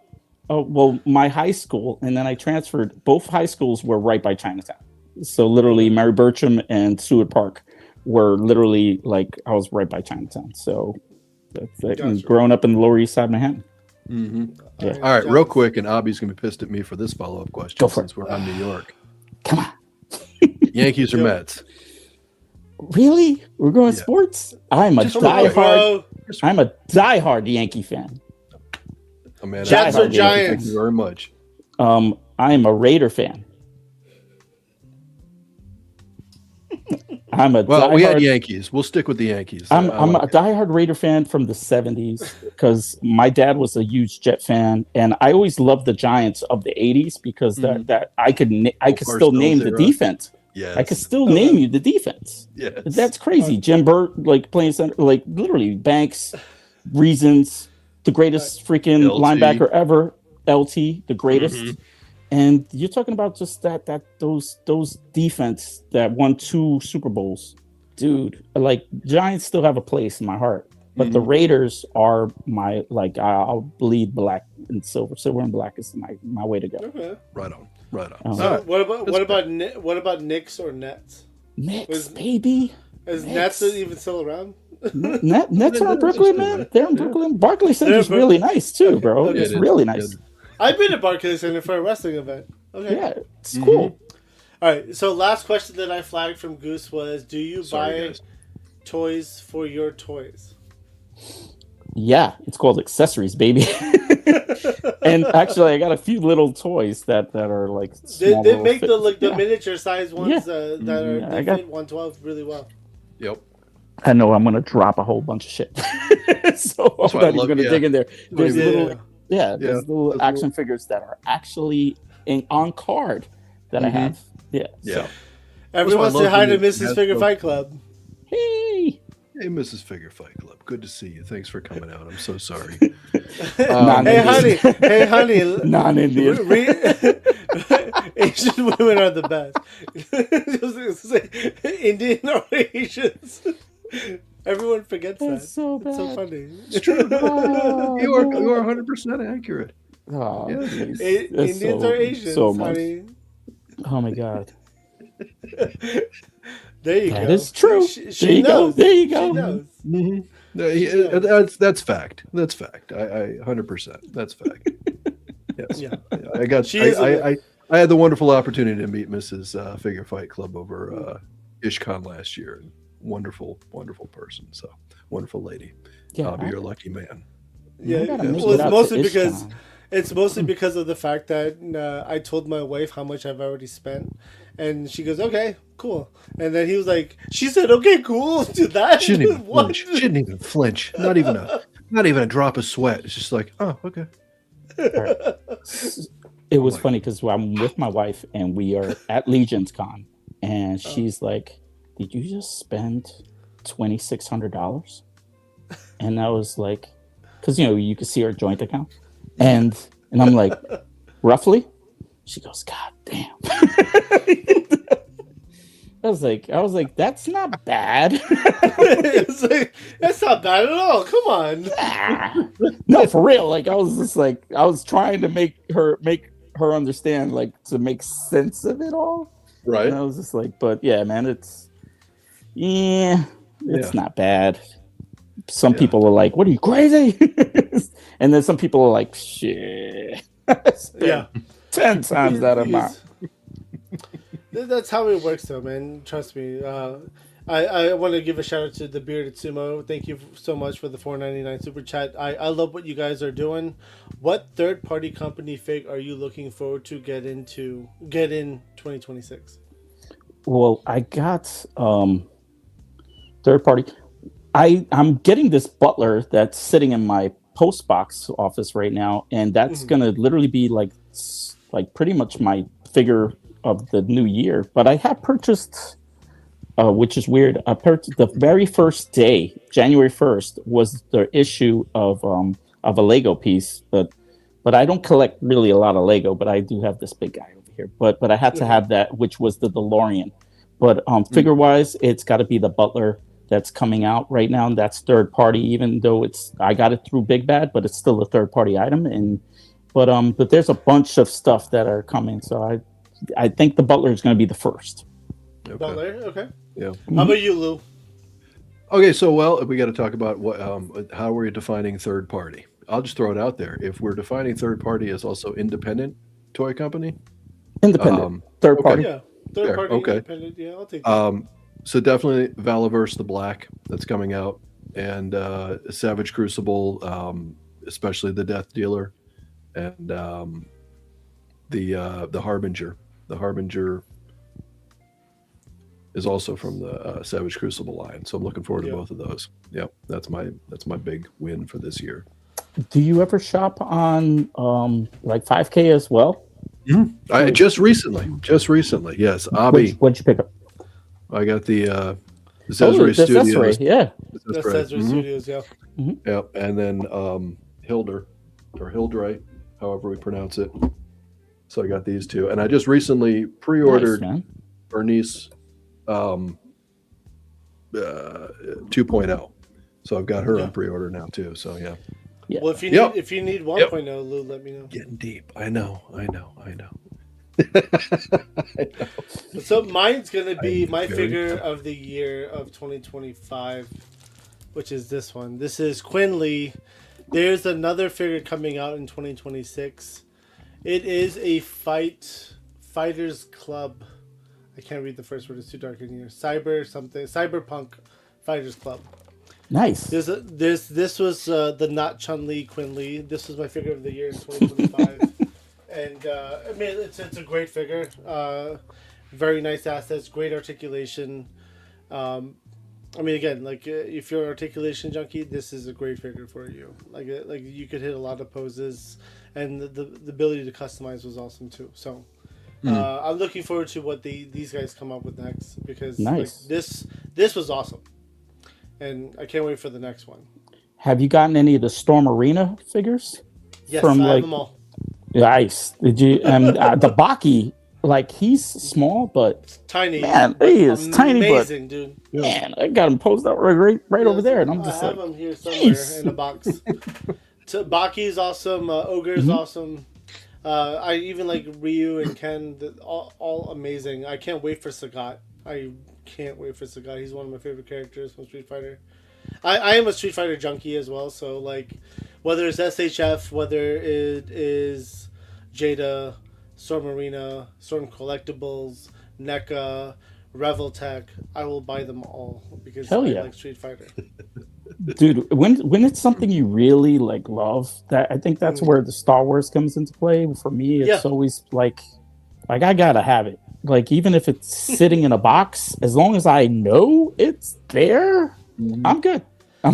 my high school, and then I transferred. Both high schools were right by Chinatown. So literally, Mary Bertram and Seward Park were literally like I was right by Chinatown. So Gotcha. growing up in the Lower East Side of Manhattan. Mm-hmm. Yeah. All right, real quick, and Abby's gonna be pissed at me for this follow-up question Go for since we're on New York. Come on. Yankees or Go. Mets? Really? We're going sports? I'm a Come on, diehard. bro. I'm a diehard Yankee fan. Oh, man, Jets or Diehard Yankee Giants? Thank you very much. I am a Raider fan. I'm a Well, diehard, we had Yankees. We'll stick with the Yankees. I'm I like a it. diehard Raider fan from the 70s because my dad was a huge Jet fan, and I always loved the Giants of the 80s because that I could still Barstone's name the era. defense. Yes. I could still name you the defense. Yes. That's crazy. Jim Burt, like playing center, like literally Banks, Reasons, the greatest freaking LT. linebacker ever, LT, the greatest. Mhm. And you're talking about just those defense that won 2 Super Bowls, dude. Like Giants still have a place in my heart, but the Raiders are my I'll bleed black and silver. Silver and black is my way to go. Okay. Right on. Right on. Oh. So All right. what about Knicks or Nets? Knicks, baby. Is Nets. Nets even still around? Nets are in Brooklyn, man. They're in Brooklyn. Barclays Center's They're in really nice too, bro. Okay. It's It is. really nice. I've been to Barclays Center for a wrestling event. Okay. Yeah, it's cool. All right. So last question that I flagged from Goose was: do you Sorry, buy guys. toys for your toys? Yeah, it's called accessories, baby. And actually, I got a few little toys that are like small. They little make fit- the yeah. miniature size ones Yeah. that are Yeah, they I got- fit 112 really well. Yep. I know I'm gonna drop a whole bunch of shit, so That's I'm why I not even love- gonna yeah. dig in there. There's Yeah. little, there's Yeah. little Those action figures that are actually on card that I have. Yeah. Yeah. Everyone That's why I say love hi when to you Mrs. have Figure those- Fight Club. Hey. Hey, Mrs. Figure Fight Club. Good to see you. Thanks for coming out. I'm so sorry. Hey honey, hey honey. Non-Indian. Asian women are the best. Indian or Asians. Everyone forgets that. That's so It's so bad. funny. It's true. Oh, you are 100% accurate. Oh, Yeah. geez. That's Indians so- or Asians, so much. honey. Oh my god. There you go. That is true. She There you go. knows. There you She go. knows. That's fact. That's fact. I 100%. That's fact. Yes. Yeah. I got. She is I had the wonderful opportunity to meet Mrs. Figure Fight Club over IshCon last year. Wonderful, wonderful person. So wonderful lady. Yeah, I'll be your lucky man. Yeah, I gotta make well, it it's out to mostly IshCon. because it's mostly because of the fact that I told my wife how much I've already spent, and she goes, "Okay, cool." And then he was like, "She said, okay, cool." To that, She didn't even What? flinch. She didn't even flinch. Not even a drop of sweat. It's just like, oh, okay. It was funny because I'm with my wife and we are at Legion's Con, and she's like, "Did you just spend $2,600?" And I was like, because you can see our joint account, and I'm like, roughly. She goes, "God damn." I was like, that's not bad. It's like, that's not bad at all. Come on. No, for real. Like I was just like, I was trying to make her understand, like to make sense of it all. Right. And I was just like, but yeah, man, it's not bad. Some people are like, "What are you, crazy?" And then some people are like, "Shit." Yeah. 10 times that amount. That's how it works, though, man. Trust me. I want to give a shout out to the Bearded Sumo. Thank you so much for the $4.99 super chat. I love what you guys are doing. What third party company fig are you looking forward to get in 2026? Well, I got third party. I'm getting this Butler that's sitting in my post box office right now, and that's gonna literally be like pretty much my figure of the new year. But I have purchased, which is weird. I purchased the very first day, January 1st, was the issue of a Lego piece, but I don't collect really a lot of Lego, but I do have this big guy over here. But I had to have that, which was the DeLorean. But figure wise, it's got to be the Butler that's coming out right now, and that's third party. Even though I got it through Big Bad, but it's still a third party item. But there's a bunch of stuff that are coming, so I think the Butler is going to be the first. Okay. Butler, okay. Yeah. How about you, Lou? Okay, so we got to talk about how are we defining third party? I'll just throw it out there. If we're defining third party as also independent toy company, independent third party, yeah, third party, okay, independent, yeah, I'll take that. So definitely Valaverse the Black that's coming out, and Savage Crucible, especially the Death Dealer, and the Harbinger. The Harbinger is also from the Savage Crucible line, so I'm looking forward to both of those. Yep, that's my big win for this year. Do you ever shop on like 5K as well? I just recently, yes. Abby, What'd you pick up? I got the Cesare Studios. Cesare, yeah. The Cesare Studios, yeah. Yep, and then Hilder or Hildrite, however we pronounce it. So I got these two, and I just recently pre-ordered Bernice 2.0. So I've got her on pre-order now too. So yeah. Well, if you need 1.0, Lou, let me know. Getting deep. I know. So mine's gonna be my figure of the year of 2025, which is this one. This is Quinley. There's another figure coming out in 2026. It is a fighters club. I can't read the first word; it's too dark in here. Cyberpunk Fighters Club. Nice. This was the not Chun-Li Quinley. This was my figure of the year in 2025. And I mean, it's a great figure. Very nice assets, great articulation. I mean, again, like if you're an articulation junkie, this is a great figure for you. Like you could hit a lot of poses, and the ability to customize was awesome too. So I'm looking forward to what these guys come up with next, because nice. Like, this was awesome, and I can't wait for the next one. Have you gotten any of the Storm Arena figures? Yes, I have them all. Nice. Did you? The Baki, like he's small but tiny. Man, he is tiny, but amazing, dude. Man, I got him posed out right over there, and I'm just I have him here somewhere in a box. Baki is awesome. Ogre is awesome. I even like Ryu and Ken. All amazing. I can't wait for Sagat. He's one of my favorite characters from Street Fighter. I am a Street Fighter junkie as well, so like whether it's SHF, whether it is Jada, Storm Arena, Storm Collectibles, NECA, Reveltech, I will buy them all because I like Street Fighter. Dude, when it's something you really like love, that I think that's where the Star Wars comes into play. For me, it's always like I gotta have it. Like even if it's sitting in a box, as long as I know it's there, I'm good.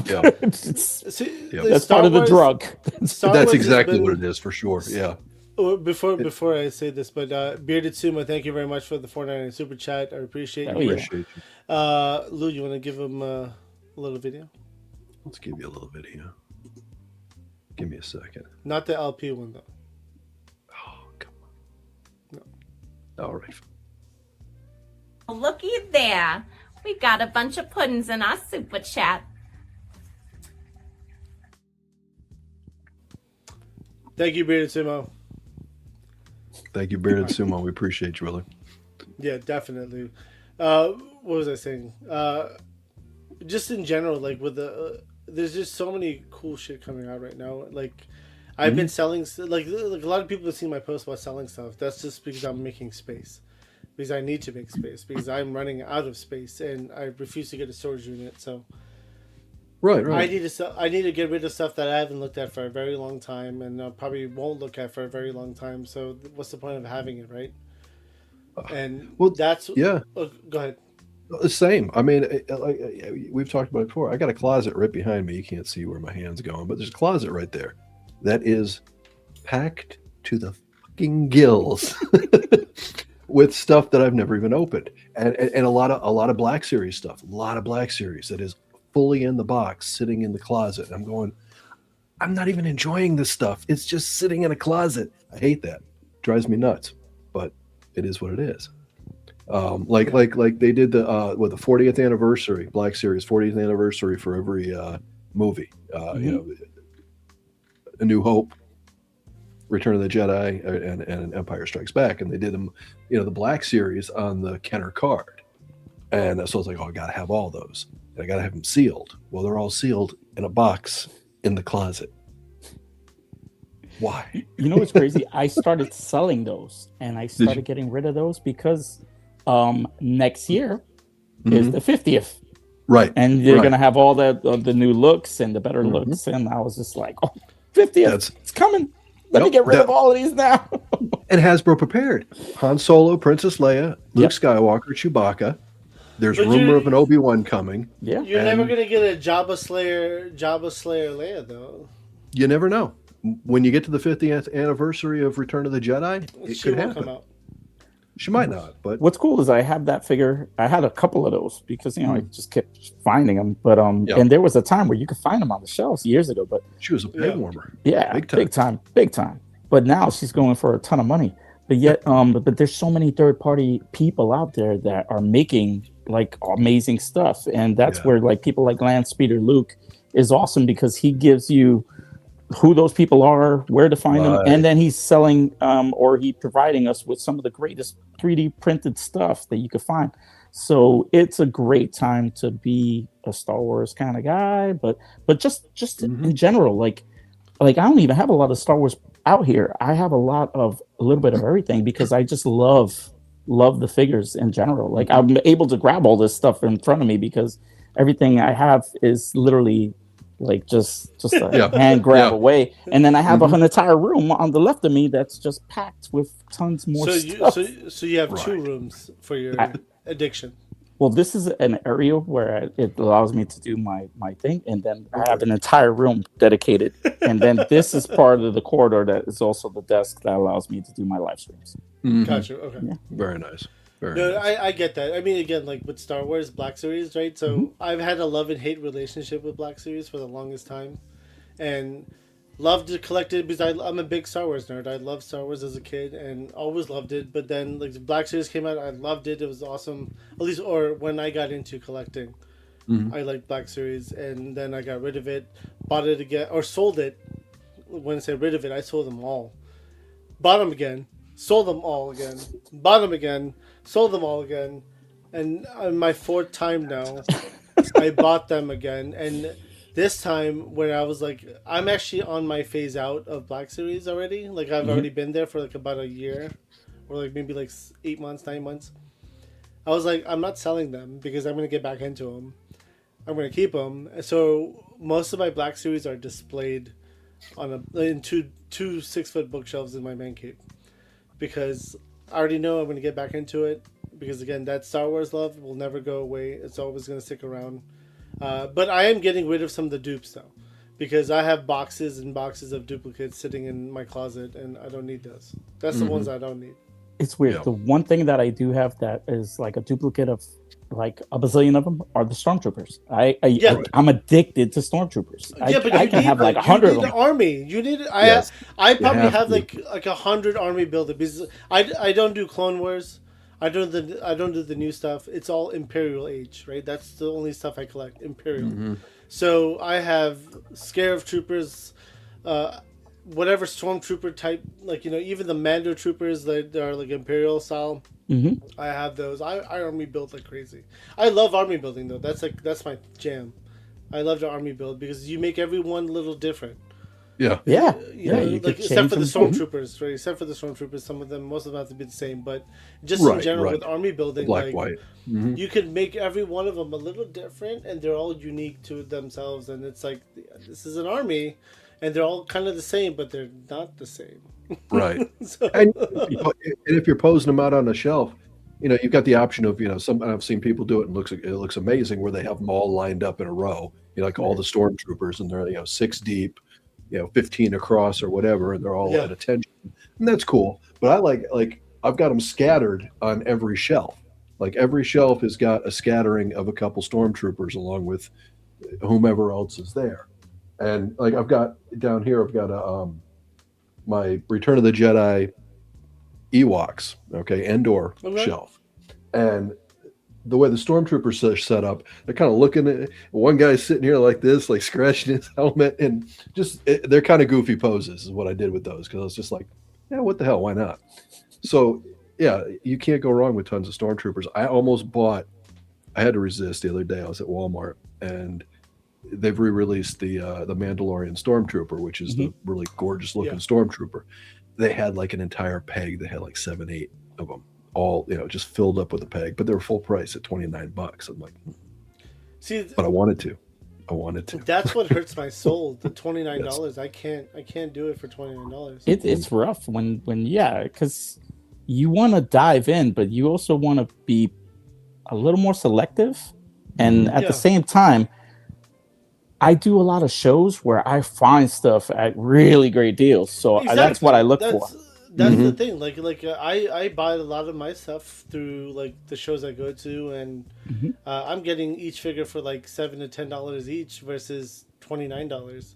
Good. That's part of the drug. That's exactly what it is for sure. Yeah. Before I say this, but Bearded Sumo, thank you very much for the $4.99 super chat. I appreciate you. Appreciate you. Lou, you want to give him a little video? Let's give you a little video. Give me a second. Not the LP one though. Oh, come on. No. All right. Looky there. We got a bunch of puddings in our super chat. Thank you, Bearded Sumo. Thank you, Bearded Sumo. We appreciate you, brother. Yeah, definitely. What was I saying? Just in general, like with there's just so many cool shit coming out right now. Like I've been selling, like a lot of people have seen my post about selling stuff. That's just because I'm making space. Because I need to make space. Because I'm running out of space, and I refuse to get a storage unit. So, right. I need to get rid of stuff that I haven't looked at for a very long time, and probably won't look at for a very long time. So, what's the point of having it, right? And that's yeah. Oh, go ahead. The same. I mean, we've talked about it before. I got a closet right behind me. You can't see where my hand's going, but there's a closet right there that is packed to the fucking gills with stuff that I've never even opened, and a lot of Black Series stuff. A lot of Black Series that is fully in the box, sitting in the closet. And I'm going, I'm not even enjoying this stuff. It's just sitting in a closet. I hate that. It drives me nuts, but it is what it is. Like they did the 40th anniversary Black Series 40th anniversary for every movie. You know, A New Hope, Return of the Jedi, and Empire Strikes Back, and they did them, you know, the Black Series on the Kenner card, and so I was like, oh, I gotta have all those, and I gotta have them sealed. Well, they're all sealed in a box in the closet. Why? You know what's crazy? I started selling those, and I started getting rid of those because next year is the 50th, right? And you're gonna have all the new looks and the better looks, and I was just like, oh, 50th, it's coming. Let me get rid of all of these now. And Hasbro prepared Han Solo, Princess Leia, Luke Skywalker, Chewbacca. There's rumor of an Obi-Wan coming. Yeah, you're never gonna get a Jabba Slayer Leia though. You never know. When you get to the 50th anniversary of Return of the Jedi, it could happen. Come out. She might not, but what's cool is I have that figure. I had a couple of those because I just kept finding them. But and there was a time where you could find them on the shelves years ago. But she was a peg warmer. Yeah, big time. But now she's going for a ton of money. But yet, but there's so many third-party people out there that are making like amazing stuff, and that's where like people like Lance Peter Luke is awesome because he gives you who those people are, where to find them, and then he's selling or he providing us with some of the greatest 3D printed stuff that you could find. So it's a great time to be a Star Wars kind of guy, but just in general, like I don't even have a lot of Star Wars out here. I have a little bit of everything because I just love the figures in general. Like I'm able to grab all this stuff in front of me because everything I have is literally like just a hand grab away, and then I have an entire room on the left of me that's just packed with tons more stuff. So you have two rooms for your addiction. Well, this is an area where it allows me to do my thing, and then I have an entire room dedicated, and then this is part of the corridor that is also the desk that allows me to do my live streams. Gotcha. Okay. Yeah. Very nice. I get that. I mean, again, like with Star Wars Black Series, right? So I've had a love and hate relationship with Black Series for the longest time, and loved to collect it because I'm a big Star Wars nerd. I loved Star Wars as a kid and always loved it. But then like Black Series came out, I loved it. It was awesome. At least, or when I got into collecting, I liked Black Series, and then I got rid of it, bought it again, or sold it. When I say rid of it, I sold them all, bought them again. Sold them all again. Bought them again. Sold them all again. And on my fourth time now, I bought them again. And this time, where I was like, I'm actually on my phase out of Black Series already. Like, I've already been there for like about a year. Or like maybe like 8 months, 9 months. I was like, I'm not selling them because I'm going to get back into them. I'm going to keep them. So most of my Black Series are displayed in two 6-foot bookshelves in my man cave. Because I already know I'm going to get back into it. Because again, that Star Wars love will never go away. It's always going to stick around. But I am getting rid of some of the dupes though. Because I have boxes and boxes of duplicates sitting in my closet and I don't need those. That's the ones I don't need. It's weird. Yeah. The one thing that I do have that is like a duplicate of like a bazillion of them are the Stormtroopers. I'm addicted to Stormtroopers. But I can have like 100 of them. You need an army. You need. I probably have like 100 army builder because I don't do Clone Wars. I don't do the new stuff. It's all Imperial Age, right? That's the only stuff I collect. Imperial. So I have Scarab Troopers, whatever Stormtrooper type, like even the Mando Troopers that are like Imperial style. I have those. I army build like crazy. I love army building though. That's my jam. I love to army build because you make everyone a little different. You like, except for the Stormtroopers, right? Except for the Stormtroopers, most of them have to be the same. But just in general, with army building, white, you can make every one of them a little different, and they're all unique to themselves. And it's like this is an army, and they're all kind of the same, but they're not the same. Right. And if you're posing them out on a shelf, you've got the option of, some I've seen people do it and it looks amazing where they have them all lined up in a row, like all the stormtroopers, and they're 6 deep, 15 across or whatever, and they're all at attention, and that's cool. But I like I've got them scattered on every shelf. Like every shelf has got a scattering of a couple stormtroopers along with whomever else is there. And like I've got down here, I've got my Return of the Jedi Ewoks, Endor shelf, and the way the stormtroopers are set up, they're kind of looking at one guy's sitting here like this, like scratching his helmet, and they're kind of goofy poses is what I did with those, because I was just like, yeah, what the hell, why not? So yeah, you can't go wrong with tons of stormtroopers. I had to resist the other day. I was at Walmart and they've re-released the Mandalorian Stormtrooper, which is the really gorgeous looking Stormtrooper. They had like an entire peg. They had like 7, 8 of them, all just filled up with a peg. But they were full price at $29. I'm like, see, but I wanted to. That's what hurts my soul. The $29. I can't do it for $29. It's rough when because you want to dive in, but you also want to be a little more selective. And at the same time, I do a lot of shows where I find stuff at really great deals. So that's what I look for. That's the thing. Like I buy a lot of my stuff through like the shows I go to, and I'm getting each figure for like $7 to $10 each versus $29.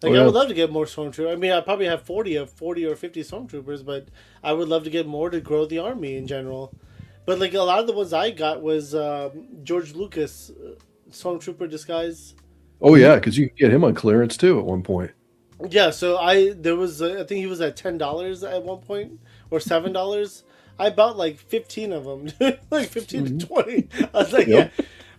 Like I would love to get more stormtroopers. I mean, I probably have 40 or 50 stormtroopers, but I would love to get more to grow the army in general. But like a lot of the ones I got was George Lucas stormtrooper disguise. Oh yeah, because you can get him on clearance too at one point. Yeah, so I think he was at $10 at one point or $7. I bought like 15 of them, like 15 to 20. I was like,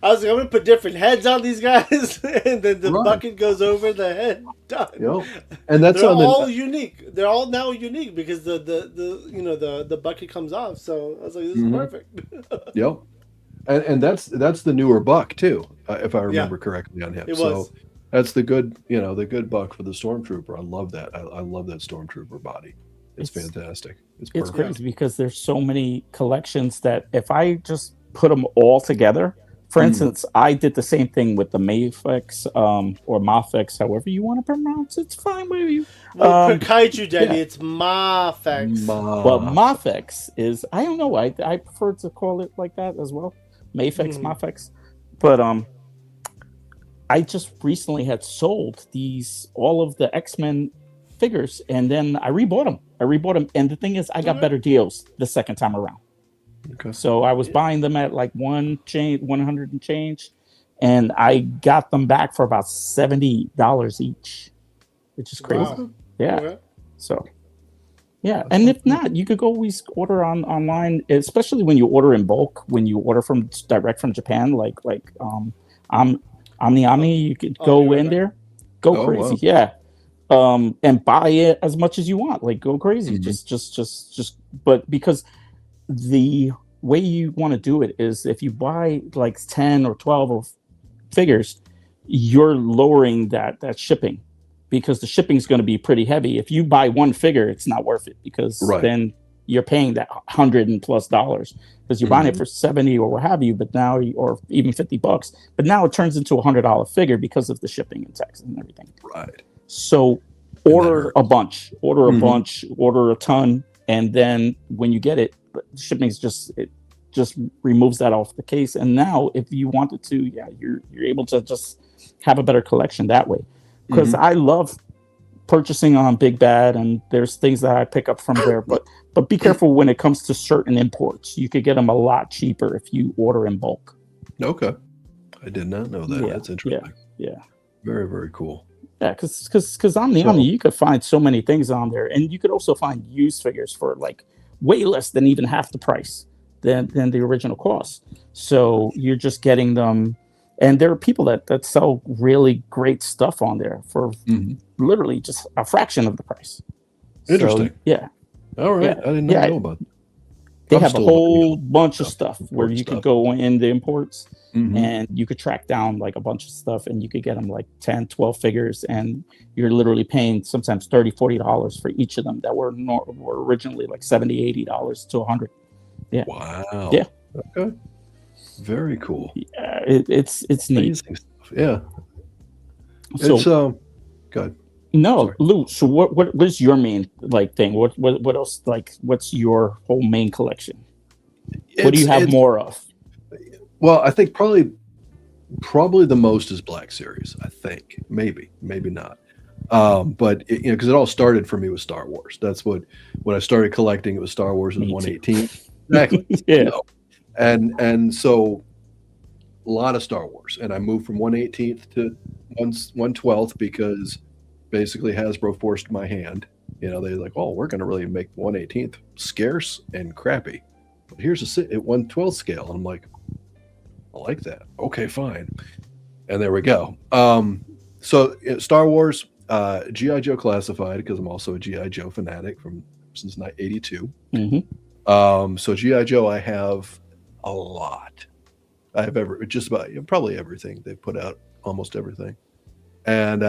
I'm gonna put different heads on these guys, and then the bucket goes over the head. Done. And that's they're all unique. They're all now unique because the bucket comes off. So I was like, this is perfect. Yep. And that's the newer buck too, if I remember correctly on him. It was. So that's the good buck for the Stormtrooper. I love that. I love that Stormtrooper body. It's fantastic. It's crazy because there's so many collections that if I just put them all together, for instance, I did the same thing with the Mafex or Mafex, however you want to pronounce it. It's fine with you. Well, Kaiju Daddy, it's Mafex. Well, Mafex is, I don't know, I prefer to call it like that as well. Mafex, Mafex. But I just recently had sold all of the X-Men figures, and then I rebought them. And the thing is, I got better deals the second time around. Okay. So I was buying them at like 100 and change, and I got them back for about $70 each, which is crazy. Wow. Yeah. Okay. So, yeah. And if not, you could always order online, especially when you order in bulk, when you order direct from Japan, like Omni, you could go in there, go crazy. Wow. Yeah. And buy it as much as you want, like go crazy. Just, but because the way you want to do it is if you buy like 10 or 12 of figures, you're lowering that shipping, because the shipping is going to be pretty heavy. If you buy one figure, it's not worth it, because then you're paying that $100+ because you're buying it for 70 or what have you, but now, or even $50, but now it turns into $100 figure because of the shipping and taxes and everything. Right. So order a bunch, order a ton, and then when you get it, shipping just removes that off the case. And now, if you wanted to, you're able to just have a better collection that way. Because I love purchasing on Big Bad, and there's things that I pick up from there. But be careful when it comes to certain imports. You could get them a lot cheaper if you order in bulk. Okay, I did not know that. That's interesting. Yeah. Very, very cool. Yeah, because on the Omni, you could find so many things on there, and you could also find used figures for like way less than even half the price than the original cost. So you're just getting them, and there are people that sell really great stuff on there for literally just a fraction of the price. Interesting. So, yeah. All right. I didn't know about that. They have a whole bunch of stuff where you could go in the imports and you could track down like a bunch of stuff, and you could get them like 10, 12 figures, and you're literally paying sometimes $30, $40 for each of them that were originally like $70, $80 to $100. Yeah. Wow. Yeah. Okay. Very cool. It's neat. Amazing stuff. Yeah. So It's good. no, Sorry. Lou. So what is your main like thing? What else like? What's your whole main collection? What do you have more of? Well, I think probably the most is Black Series. I think maybe not. But because it all started for me with Star Wars. That's when I started collecting. It was Star Wars in 118. Exactly. Yeah. And so a lot of Star Wars, and I moved from 118th to 112th because basically Hasbro forced my hand. They're like, oh, we're going to really make 118th scarce and crappy. But here's at 112th scale. And I'm like, I like that. Okay, fine. And there we go. So Star Wars, G.I. Joe Classified, because I'm also a G.I. Joe fanatic since 1982. Mm-hmm. So G.I. Joe, I have a lot. I have just about probably everything they put out, almost everything. And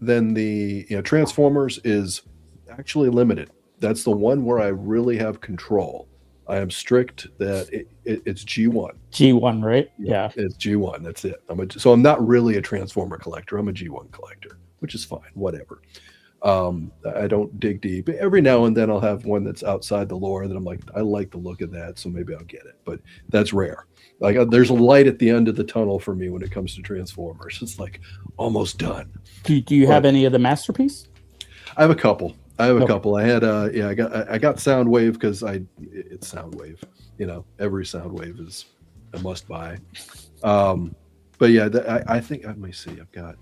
then the Transformers is actually limited. That's the one where I really have control. I am strict that it's G1. G1, right? Yeah. It's G1. That's it. So I'm not really a Transformer collector. I'm a G1 collector, which is fine. Whatever. I don't dig deep. Every now and then I'll have one that's outside the lore that I'm like, I like the look of that, so maybe I'll get it. But that's rare. Like there's a light at the end of the tunnel for me when it comes to Transformers. It's like almost done. Do you have any of the Masterpiece? I have a couple. I had I got Soundwave because it's Soundwave. Every Soundwave is a must buy. But yeah, I think let me see. I got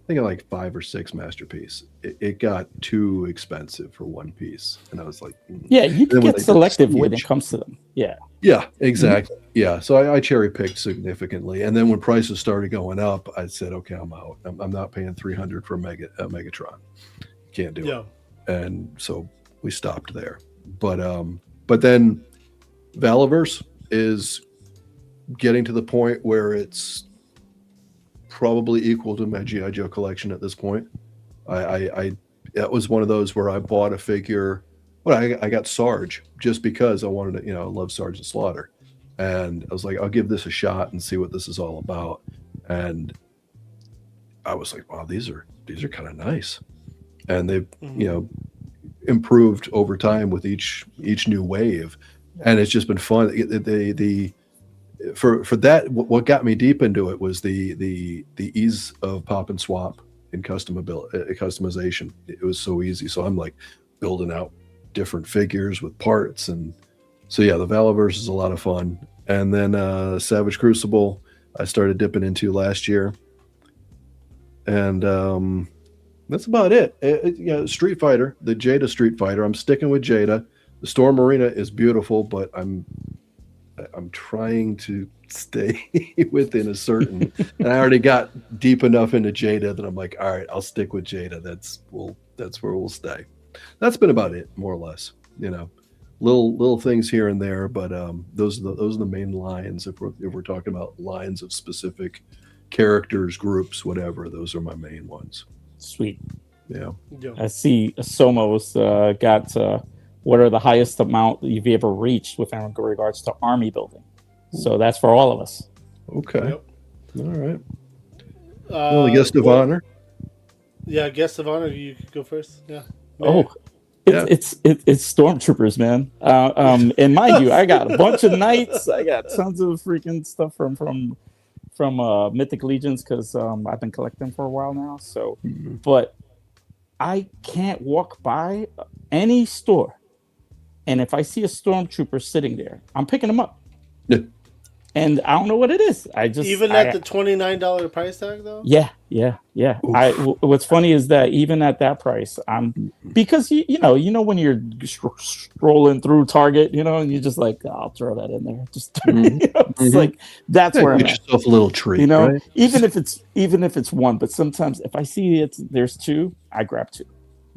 like 5 or 6 Masterpiece. It got too expensive for one piece, and I was like, yeah, you can get selective when it comes to them. Yeah. Yeah, exactly. Mm-hmm. Yeah, so I cherry picked significantly, and then when prices started going up, I said, okay, I'm out. I'm not paying $300 for a Megatron. Can't do it. And so we stopped there. But then Valaverse is getting to the point where it's probably equal to my G.I. Joe collection at this point. I that was one of those where I bought a figure. Well, I got Sarge just because I wanted to, I love Sergeant Slaughter. And I was like, I'll give this a shot and see what this is all about. And I was like, wow, these are kind of nice. And they've, improved over time with each new wave. And it's just been fun. For that, what got me deep into it was the ease of pop and swap and customization. It was so easy. So I'm like building out different figures with parts. And so, yeah, the Valaverse is a lot of fun. And then Savage Crucible, I started dipping into last year. And that's about it. Street Fighter, the Jada Street Fighter. I'm sticking with Jada. The Storm Arena is beautiful, but I'm trying to stay within a certain. And I already got deep enough into Jada that I'm like, all right, I'll stick with Jada. That's where we'll stay. That's been about it, more or less. Little things here and there, but those are the main lines. If we're talking about lines of specific characters, groups, whatever, those are my main ones. Sweet. Yeah. I see Somo's got what are the highest amount you've ever reached with regards to army building. So that's for all of us. Okay. Yep. All right. Well, the guest of honor. Yeah, guest of honor. You could go first. Yeah. Oh, it's stormtroopers, man. And mind you, I got a bunch of knights. I got tons of freaking stuff from Mythic Legions because I've been collecting for a while now. So, but I can't walk by any store, and if I see a stormtrooper sitting there, I'm picking them up. Yeah. And I don't know what it is. I just at the $29 price tag though. Yeah. What's funny is that even at that price, because you know when you're scrolling through Target, and you're just like, I'll throw that in there. Just it's like that's where I'm at. Yourself a little treat, right? even if it's one, but sometimes if I see there's 2, I grab 2.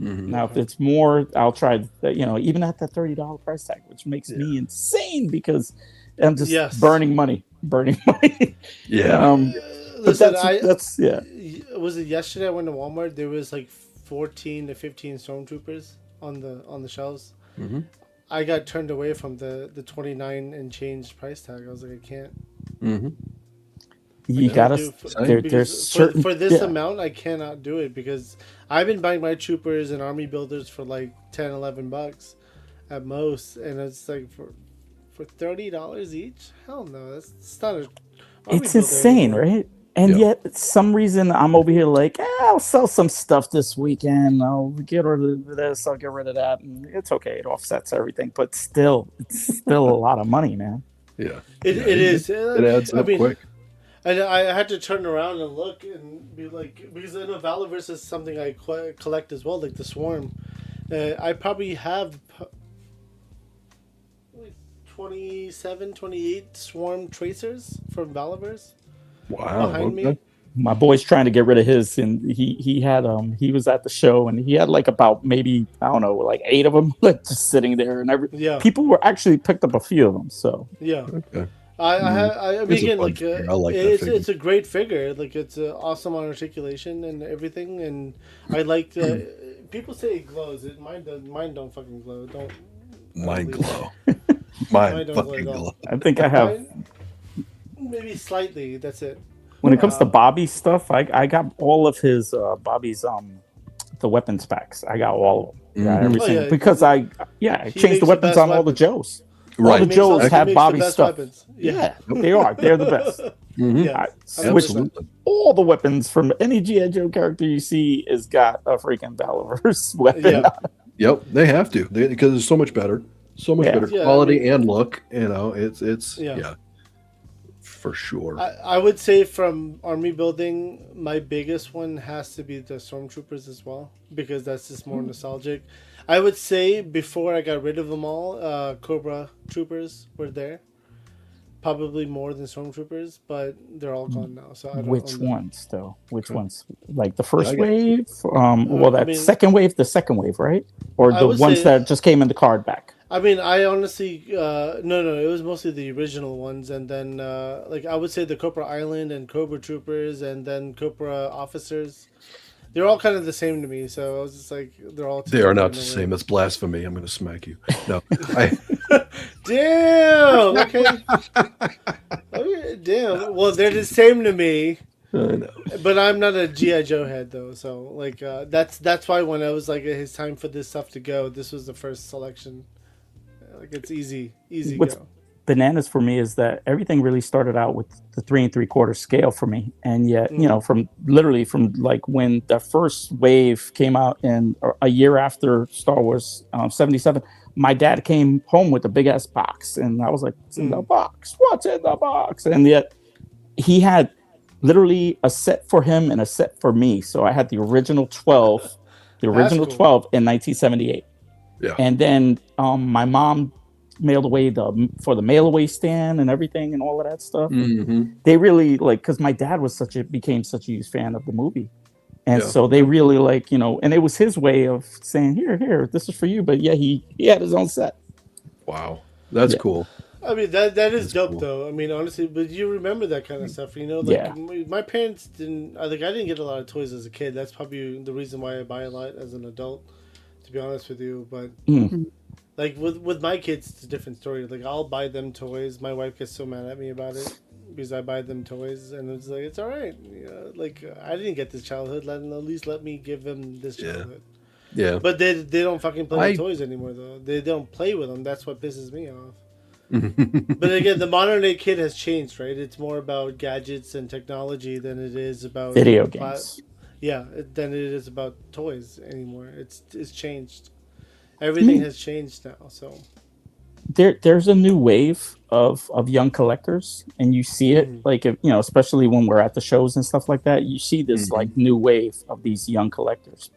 Mm-hmm. Now if it's more, I'll try. Even at that $30 price tag, which makes me insane because I'm just burning money. Yeah. Listen, that's Was it yesterday I went to Walmart? There was like 14 to 15 stormtroopers on the shelves. Mm-hmm. I got turned away from the 29 and change price tag. I was like, I can't. Mm-hmm. You I gotta do there's because certain for this amount I cannot do it because I've been buying my troopers and army builders for like 10, $11 at most, and it's like for $30 each. Hell no, it's not a army it's builder insane, anymore. right? And Yeah. yet, some reason I'm over here like, I'll sell some stuff this weekend. I'll get rid of this. I'll get rid of that. And it's okay. It offsets everything, but still, it's still a lot of money, man. Yeah. It Yeah, is. It adds up quick. I had to turn around and look and be like, because I know Valorverse is something I collect as well, like the Swarm. I probably have 27, 28 Swarm Tracers from Valorverse Wow. behind me. My boy's trying to get rid of his, and he had he was at the show, and he had like about maybe, I don't know, like 8 of them like just sitting there, and Yeah. people were actually picked up a few of them. So Yeah. Okay. I mean, It's a again, fun like figure. I like that figure. it's a great figure. Like it's awesome on articulation and everything, and I like people say it glows. Mine don't fucking glow. Don't Mine believe glow. it. Mine don't glow fucking at all. glow. I think I have. Mine, maybe slightly. That's it. When it comes to Bobby stuff, I got all of his Bobby's the weapons packs. I got all of them. Yeah, Mhm. everything yeah, because I he changed makes the the weapons best on all the weapons. Joes. All Right. the Joes He have makes the Bobby's best stuff. weapons. Yeah, they are. They're the best. Mhm. Yeah. Which all the weapons from any G.I. Joe character you see has got a freaking Valorverse weapon. Yeah. Yep, they have to because it's so much better, better Yeah, I quality mean- and look. You know, it's Yeah. for sure. I would say from army building, my biggest one has to be the stormtroopers as well, because that's just more nostalgic. I would say before I got rid of them all, Cobra troopers were there, probably more than stormtroopers, but they're all gone now. So I don't Which own them. ones though? Which ones? Like the first I got- wave? Well, that I mean- second wave, the second wave, right? Or I the would ones say- that just came in the card back? I mean, I honestly, no, it was mostly the original ones, and then like I would say the Cobra Island and Cobra Troopers, and then Cobra Officers. They're all kind of the same to me, so I was just like, they're all. They are not the together in a way. same. It's blasphemy. I'm going to smack you. No, I, Damn. Okay. Okay. Damn. Well, they're the same to me, know. but I'm not a GI Joe head though. So like, that's why when I was like, it's time for this stuff to go, this was the first selection. Like it's easy What's go. bananas for me is that everything really started out with the 3 3/4 scale for me, and yet you know from like when the first wave came out in a year after Star Wars 77, my dad came home with a big ass box, and I was like, "What's in the box? What's in the box?" And yet he had literally a set for him and a set for me, so I had the original 12, cool. 12 in 1978. Yeah. And then my mom mailed away for the mail away stand and everything and all of that stuff. Mhm. They really because my dad was became such a huge fan of the movie. And Yeah. so they really and it was his way of saying, here, this is for you. But yeah, he had his own set. Wow, that's Yeah. cool. I mean that is dope cool. though. I mean honestly, but you remember that kind of stuff, you know? Like Yeah. my parents didn't. I didn't get a lot of toys as a kid. That's probably the reason why I buy a lot as an adult. To be honest with you, but like with my kids, it's a different story. Like I'll buy them toys. My wife gets so mad at me about it because I buy them toys, and it's like it's all right. You know, like I didn't get this childhood. At least let me give them this Yeah. childhood. Yeah. But they don't fucking play I- with toys anymore though. They don't play with them. That's what pisses me off. But again, the modern day kid has changed, right? It's more about gadgets and technology than it is about Video games. Yeah, than it is about toys anymore. It's changed. Everything has changed now. So There's a new wave of young collectors, and you see it like especially when we're at the shows and stuff like that. You see this like new wave of these young collectors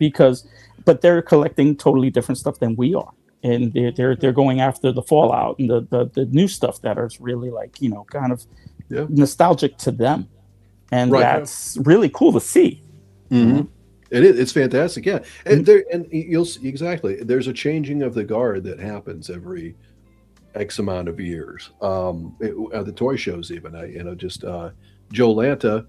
but they're collecting totally different stuff than we are, and they're going after the Fallout and the new stuff that is really like kind of nostalgic to them, and Right. that's really cool to see. Mhm. It is. It's fantastic. Yeah, and you'll see exactly. There's a changing of the guard that happens every X amount of years. At the toy shows, even Joe Lanta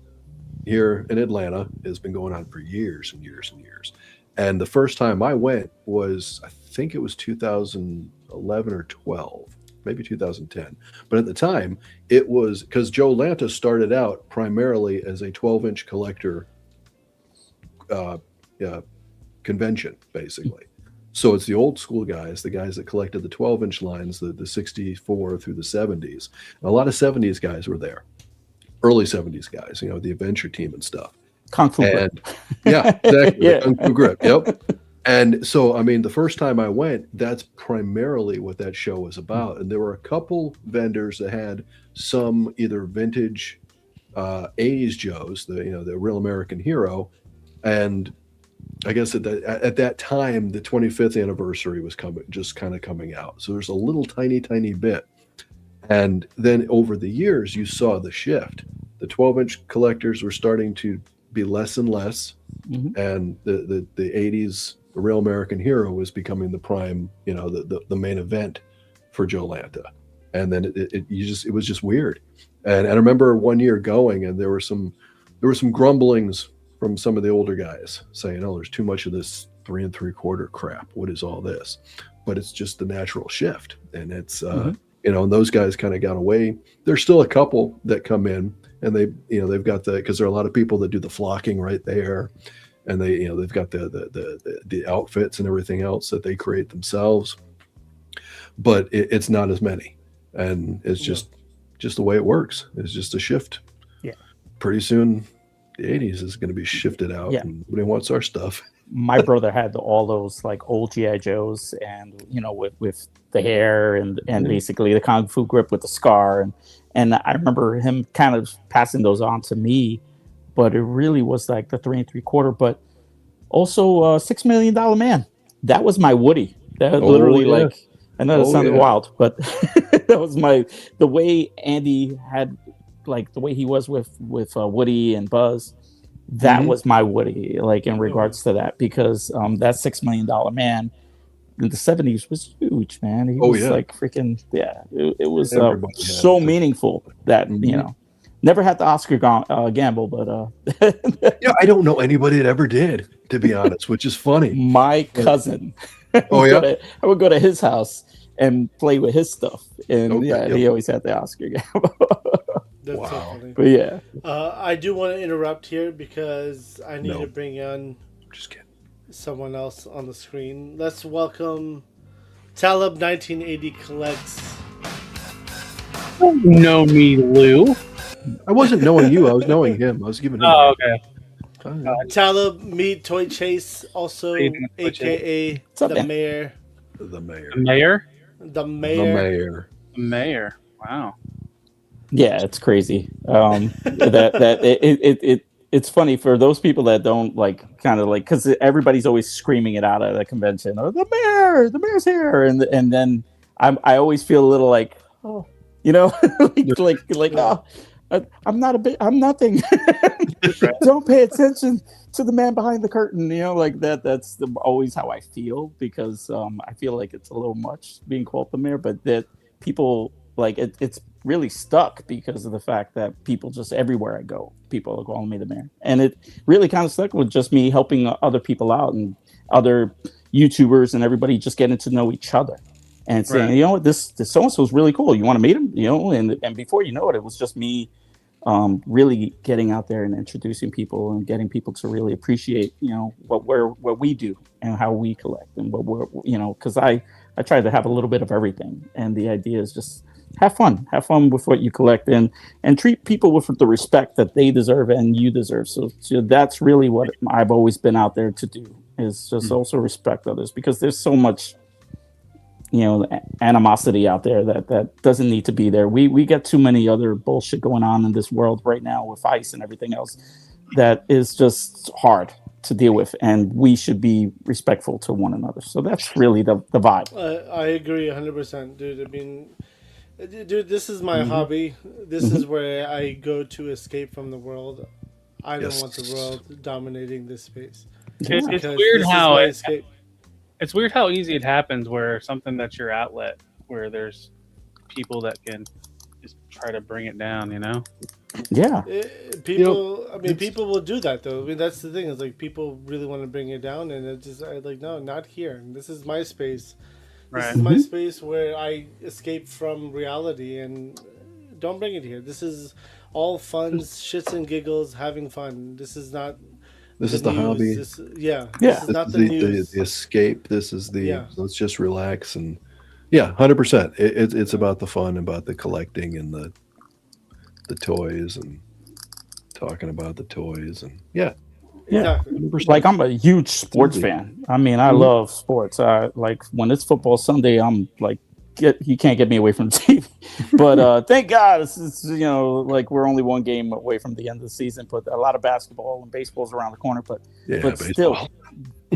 here in Atlanta has been going on for years and years and years. And the first time I went was, I think it was 2000. 2011 or 12, maybe 2010. But at the time, it was because Joe Lanta started out primarily as a 12-inch collector convention, basically. So it's the old school guys, the guys that collected the 12-inch lines, the 64 through the 70s. And a lot of 70s guys were there, early 70s guys, the Adventure Team and stuff. Kung Fu Grip. Yeah, exactly. Yeah. Kung Fu Grip. Yep. And so, I mean, the first time I went, that's primarily what that show was about. And there were a couple vendors that had some either vintage 80s Joes, the Real American Hero, and I guess at that time, the 25th anniversary was coming out. So there's a little tiny bit. And then over the years, you saw the shift. The 12-inch collectors were starting to be less and less, and the 80s Real American Hero was becoming the prime, the main event for Joe Lanta. And then it was just weird. And I remember one year going, and there were some grumblings from some of the older guys saying, "Oh, there's too much of this 3 3/4 crap. What is all this?" But it's just the natural shift, and it's and those guys kind of got away. There's still a couple that come in, and they've got because there are a lot of people that do the flocking right there, and they've got the outfits and everything else that they create themselves. But it's not as many, and it's just the way it works. It's just a shift. Yeah. Pretty soon, the 80s is going to be shifted out, and nobody wants our stuff. My brother had all those like old GI Joes, and with the hair and basically the Kung Fu Grip with the scar, and I remember him kind of passing those on to me, but it really was like the 3 3/4, but also $6 Million Man. That was my Woody. That literally like, I know that sounded wild, but that was the way Andy had, like the way he was with Woody and Buzz. That was my Woody, like in regards to that, because that $6 Million Man in the 70s was huge, man. He was like freaking, it was so meaningful that, never had the Oscar gamble, but I don't know anybody that ever did, to be honest, which is funny. My cousin, I would go to his house and play with his stuff, and he always had the Oscar gamble. That's so funny. But yeah, I do want to interrupt here because I need to bring on someone else on the screen. Let's welcome Talib 1980 Collects. Don't know me, Lou. I wasn't knowing you. I was knowing him. I was giving him. Oh, okay. Talib, meet Toy Chase, also AKA the Mayor. The Mayor. The Mayor? The Mayor. The Mayor. The Mayor. Wow. Yeah, it's crazy. It's funny for those people that don't because everybody's always screaming it out at a convention. Oh, the mayor's here, and then I always feel a little like, oh, oh, I'm nothing. Don't pay attention to the man behind the curtain. Like that. That's always how I feel, because I feel like it's a little much being called the mayor, but that people like it's really stuck because of the fact that people just everywhere I go, people are calling me the mayor, and it really kind of stuck with just me helping other people out and other YouTubers and everybody just getting to know each other and saying, what, this so-and-so is really cool. You want to meet him? And before you know it, it was just me really getting out there and introducing people and getting people to really appreciate, what we do and how we collect and what we're, because I try to have a little bit of everything. And the idea is just have fun with what you collect and treat people with the respect that they deserve and you deserve. So that's really what I've always been out there to do, is just also respect others, because there's so much, animosity out there that doesn't need to be there. We get too many other bullshit going on in this world right now with ICE and everything else that is just hard to deal with, and we should be respectful to one another. So that's really the vibe. I agree 100%, dude. I mean, dude, this is my hobby. This is where I go to escape from the world. I don't want the world dominating this space. It's weird how it's weird how easy it happens, where something that's your outlet, where there's people that can just try to bring it down, Yeah. People will do that, though. I mean, that's the thing, is like people really want to bring it down, and it's just like, no, not here. This is my space. This is my space where I escape from reality, and don't bring it here. This is all fun, shits and giggles, having fun. This is not. This is the hobby. This is not the news. The escape. This is the let's just relax and 100%. It's about the fun, about the collecting and the toys and talking about the toys and Exactly. 100%. Like I'm a huge sports fan. I mean, I love sports. Like when it's football Sunday, I'm like, you can't get me away from the TV. But thank God, it's like we're only one game away from the end of the season. But a lot of basketball and baseball's around the corner. But still,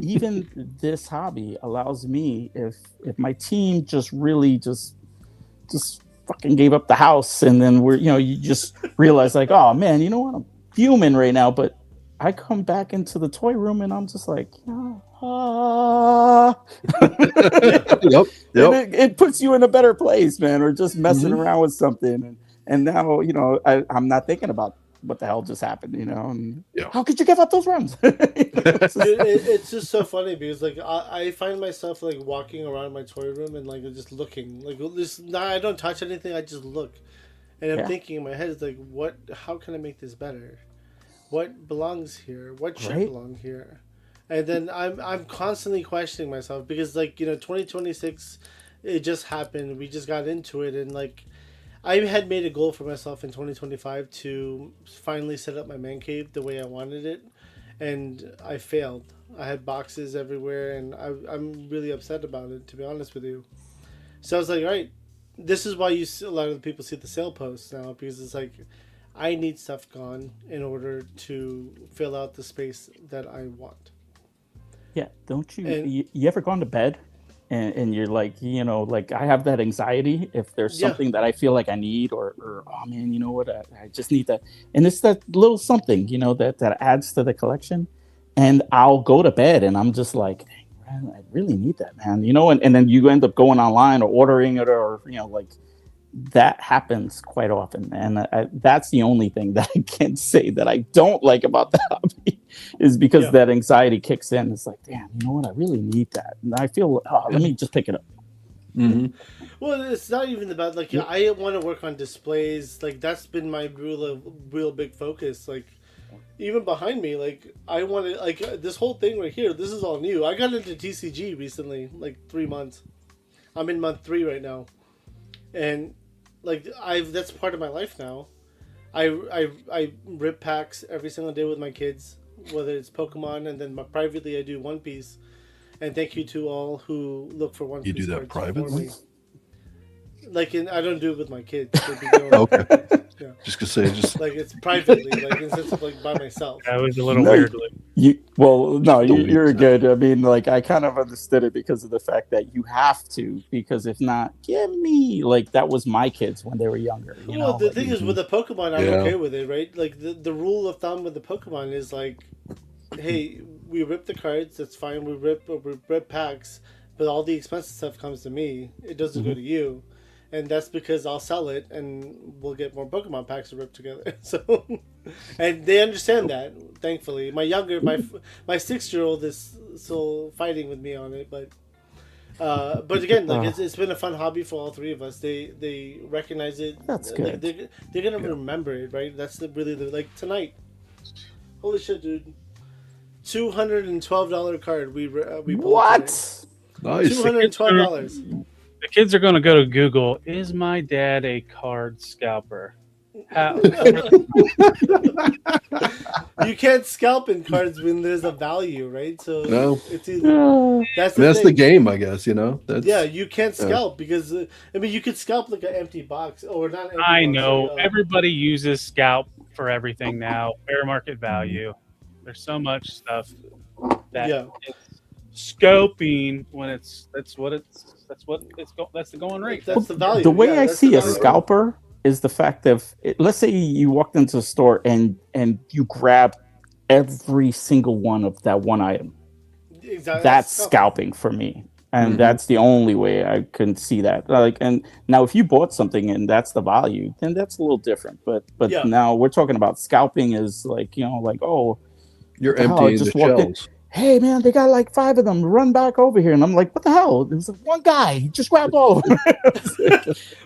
even this hobby allows me, if my team just really just fucking gave up the house, and then you just realize like, oh man, you know what, I'm fuming right now, but I come back into the toy room and I'm just like, Yep. It puts you in a better place, man, or just messing around with something. And now, I'm not thinking about what the hell just happened, and how could you give up those runs? It's just so funny because like I find myself like walking around my toy room and like just looking like this. I don't touch anything. I just look, and I'm thinking in my head, it's like, how can I make this better? What belongs here? What should belong here? And then I'm constantly questioning myself because 2026, it just happened. We just got into it, and like I had made a goal for myself in 2025 to finally set up my man cave the way I wanted it, and I failed. I had boxes everywhere, and I'm really upset about it, to be honest with you. So I was like, all right, this is why a lot of the people see the sale posts now, because it's like, I need stuff gone in order to fill out the space that I want. Yeah, don't you ever gone to bed and you're like, like I have that anxiety if there's something that I feel like I need or oh man, you know what, I just need that. And it's that little something, that adds to the collection. And I'll go to bed and I'm just like, man, I really need that, man. And then you end up going online or ordering it or, like, that happens quite often, and that's the only thing that I can say that I don't like about the hobby is because that anxiety kicks in. It's like, damn, you know what? I really need that, and I feel, let me just pick it up. Mm-hmm. Well, it's not even about like I want to work on displays. Like that's been my real big focus. Like even behind me, like I want to like this whole thing right here. This is all new. I got into TCG recently, like 3 months. I'm in month 3 right now, and like that's part of my life now. I rip packs every single day with my kids, whether it's Pokemon, and then privately I do One Piece. And thank you to all who look for One Piece. You do that privately? Like I don't do it with my kids. Okay. Yeah. Just to say, like it's privately, like instead of like by myself. That was a little weird. You're good. I mean, like I kind of understood it because of the fact that you have to, because if not, give me like that was my kids when they were younger. Well, the thing is with the Pokemon, I'm okay with it, right? Like the rule of thumb with the Pokemon is like, hey, we rip the cards, that's fine. We rip packs, but all the expensive stuff comes to me. It doesn't go to you. And that's because I'll sell it, and we'll get more Pokemon packs to rip together. So, and they understand that. Thankfully, my 6-year-old is still fighting with me on it, but again, like it's been a fun hobby for all 3 of us. They recognize it. That's good. Like, they're gonna remember it, right? That's like tonight. Holy shit, dude! $212 card. We pulled what? Today. Nice. $212. The kids are going to go to Google. Is my dad a card scalper? You can't scalp in cards when there's a value, right? So no, it's either, that's the game, I guess. That's, you can't scalp because I mean you could scalp like an empty box or not. I know everybody uses scalp for everything now. Fair market value. There's so much stuff that it's scalping when that's the going rate. That's the value. The way I see a scalper is the fact of, let's say you walked into a store and you grab every single one of that one item. Exactly. That's scalping for me, and that's the only way I can see that. Like, and now if you bought something and that's the value, then that's a little different. But now we're talking about scalping is like, like, oh, you're emptying the shelves. hey man, they got like 5 of them. Run back over here. And I'm like, what the hell? It was like one guy. He just grabbed all of them.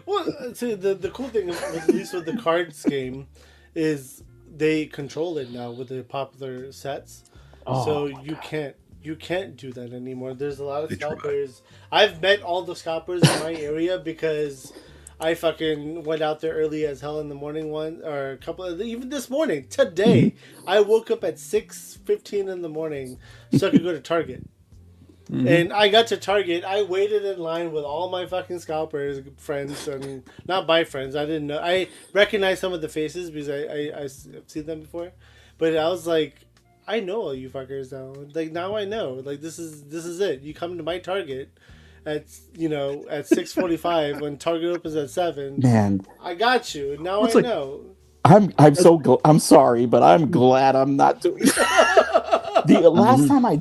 Well, see, the cool thing, at least with the cards game, is they control it now with the popular sets. So you can't do that anymore. There's a lot of scalpers. I've met all the scalpers in my area because I fucking went out there early as hell in the morning even this morning, today. I woke up at 6:15 in the morning so I could go to Target. And I got to Target. I waited in line with all my fucking scalpers friends, and not my friends. I didn't know. I recognized some of the faces because I've seen them before, but I was like, I know all you fuckers now. Like now I know. Like this is it. You come to my Target at 6:45 when Target opens at 7. Man, I got you. Now I know. I'm sorry, but I'm glad I'm not doing that. The last time I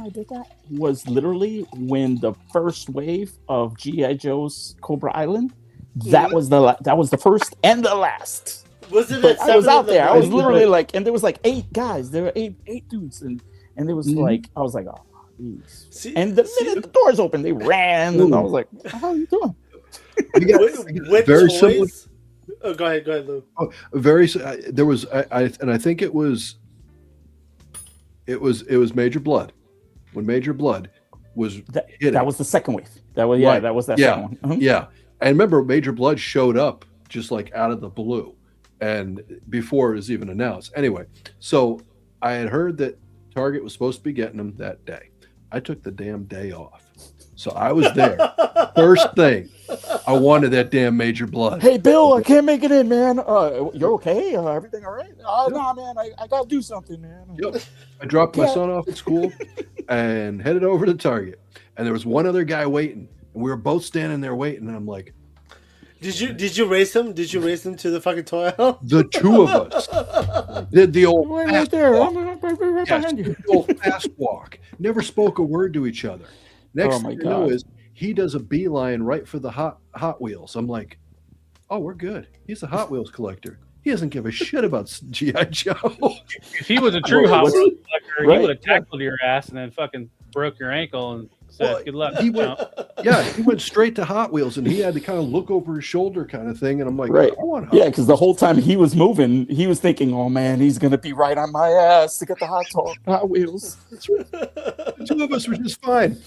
did that was literally when the first wave of G.I. Joe's Cobra Island. That was the first and the last. Was it? But I was out there. I was literally like, and there was like 8 guys. There were eight dudes, and there was like, I was like, oh, geez. And the minute the doors opened, they ran, and I was like, how are you doing? With very toys? similar. Oh, go ahead, Lou. Oh, there was and I think it was Major Blood. When Major Blood was that was the second wave. That was that was that second one. Uh-huh. Yeah. I remember Major Blood showed up just like out of the blue, and before it was even announced. Anyway, so I had heard that Target was supposed to be getting them that day. I took the damn day off. So I was there. First thing, I wanted that damn Major Blood. Hey, Bill, I can't make it in, man. You're okay? Everything all right? Oh, no, man, I got to do something, man. Yep. I dropped my son off at school and headed over to Target. And there was one other guy waiting. And we were both standing there waiting. And I'm like, Did you race him? Did you race him to the fucking toy aisle? The two of us did the old right there. I'm right behind you. The old fast walk. Never spoke a word to each other. Next thing you know is he does a beeline right for the Hot Wheels. I'm like, oh, we're good. He's a Hot Wheels collector. He doesn't give a shit about G.I. Joe. If he was a true Hot Wheels collector, he would have tackled your ass and then fucking broke your ankle and said, good luck. He went straight to Hot Wheels, and he had to kind of look over his shoulder kind of thing. And I'm like, right. I want Hot Wheels. Because the whole time he was moving, he was thinking, oh, man, he's going to be right on my ass to get the Hot Wheels. The two of us were just fine.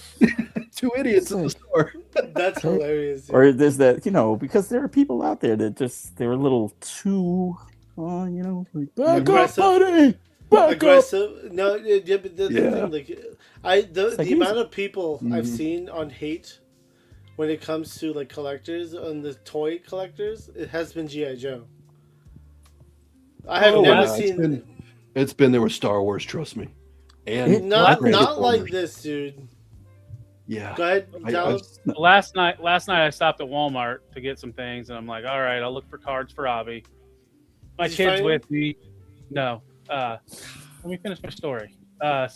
Two idiots in the store. That's hilarious. Or there's that, because there are people out there that they're a little too, like, back up, buddy. Aggressive. No, but the thing, like, the amount of people I've seen on hate when it comes to like collectors and the toy collectors, it has been G.I. Joe. I have never seen. It's been there with Star Wars. Trust me. And not like this, dude. Yeah. Go ahead. Last night I stopped at Walmart to get some things, and I'm like, all right, I'll look for cards for Abby. My kid's with me. No. Let me finish my story. I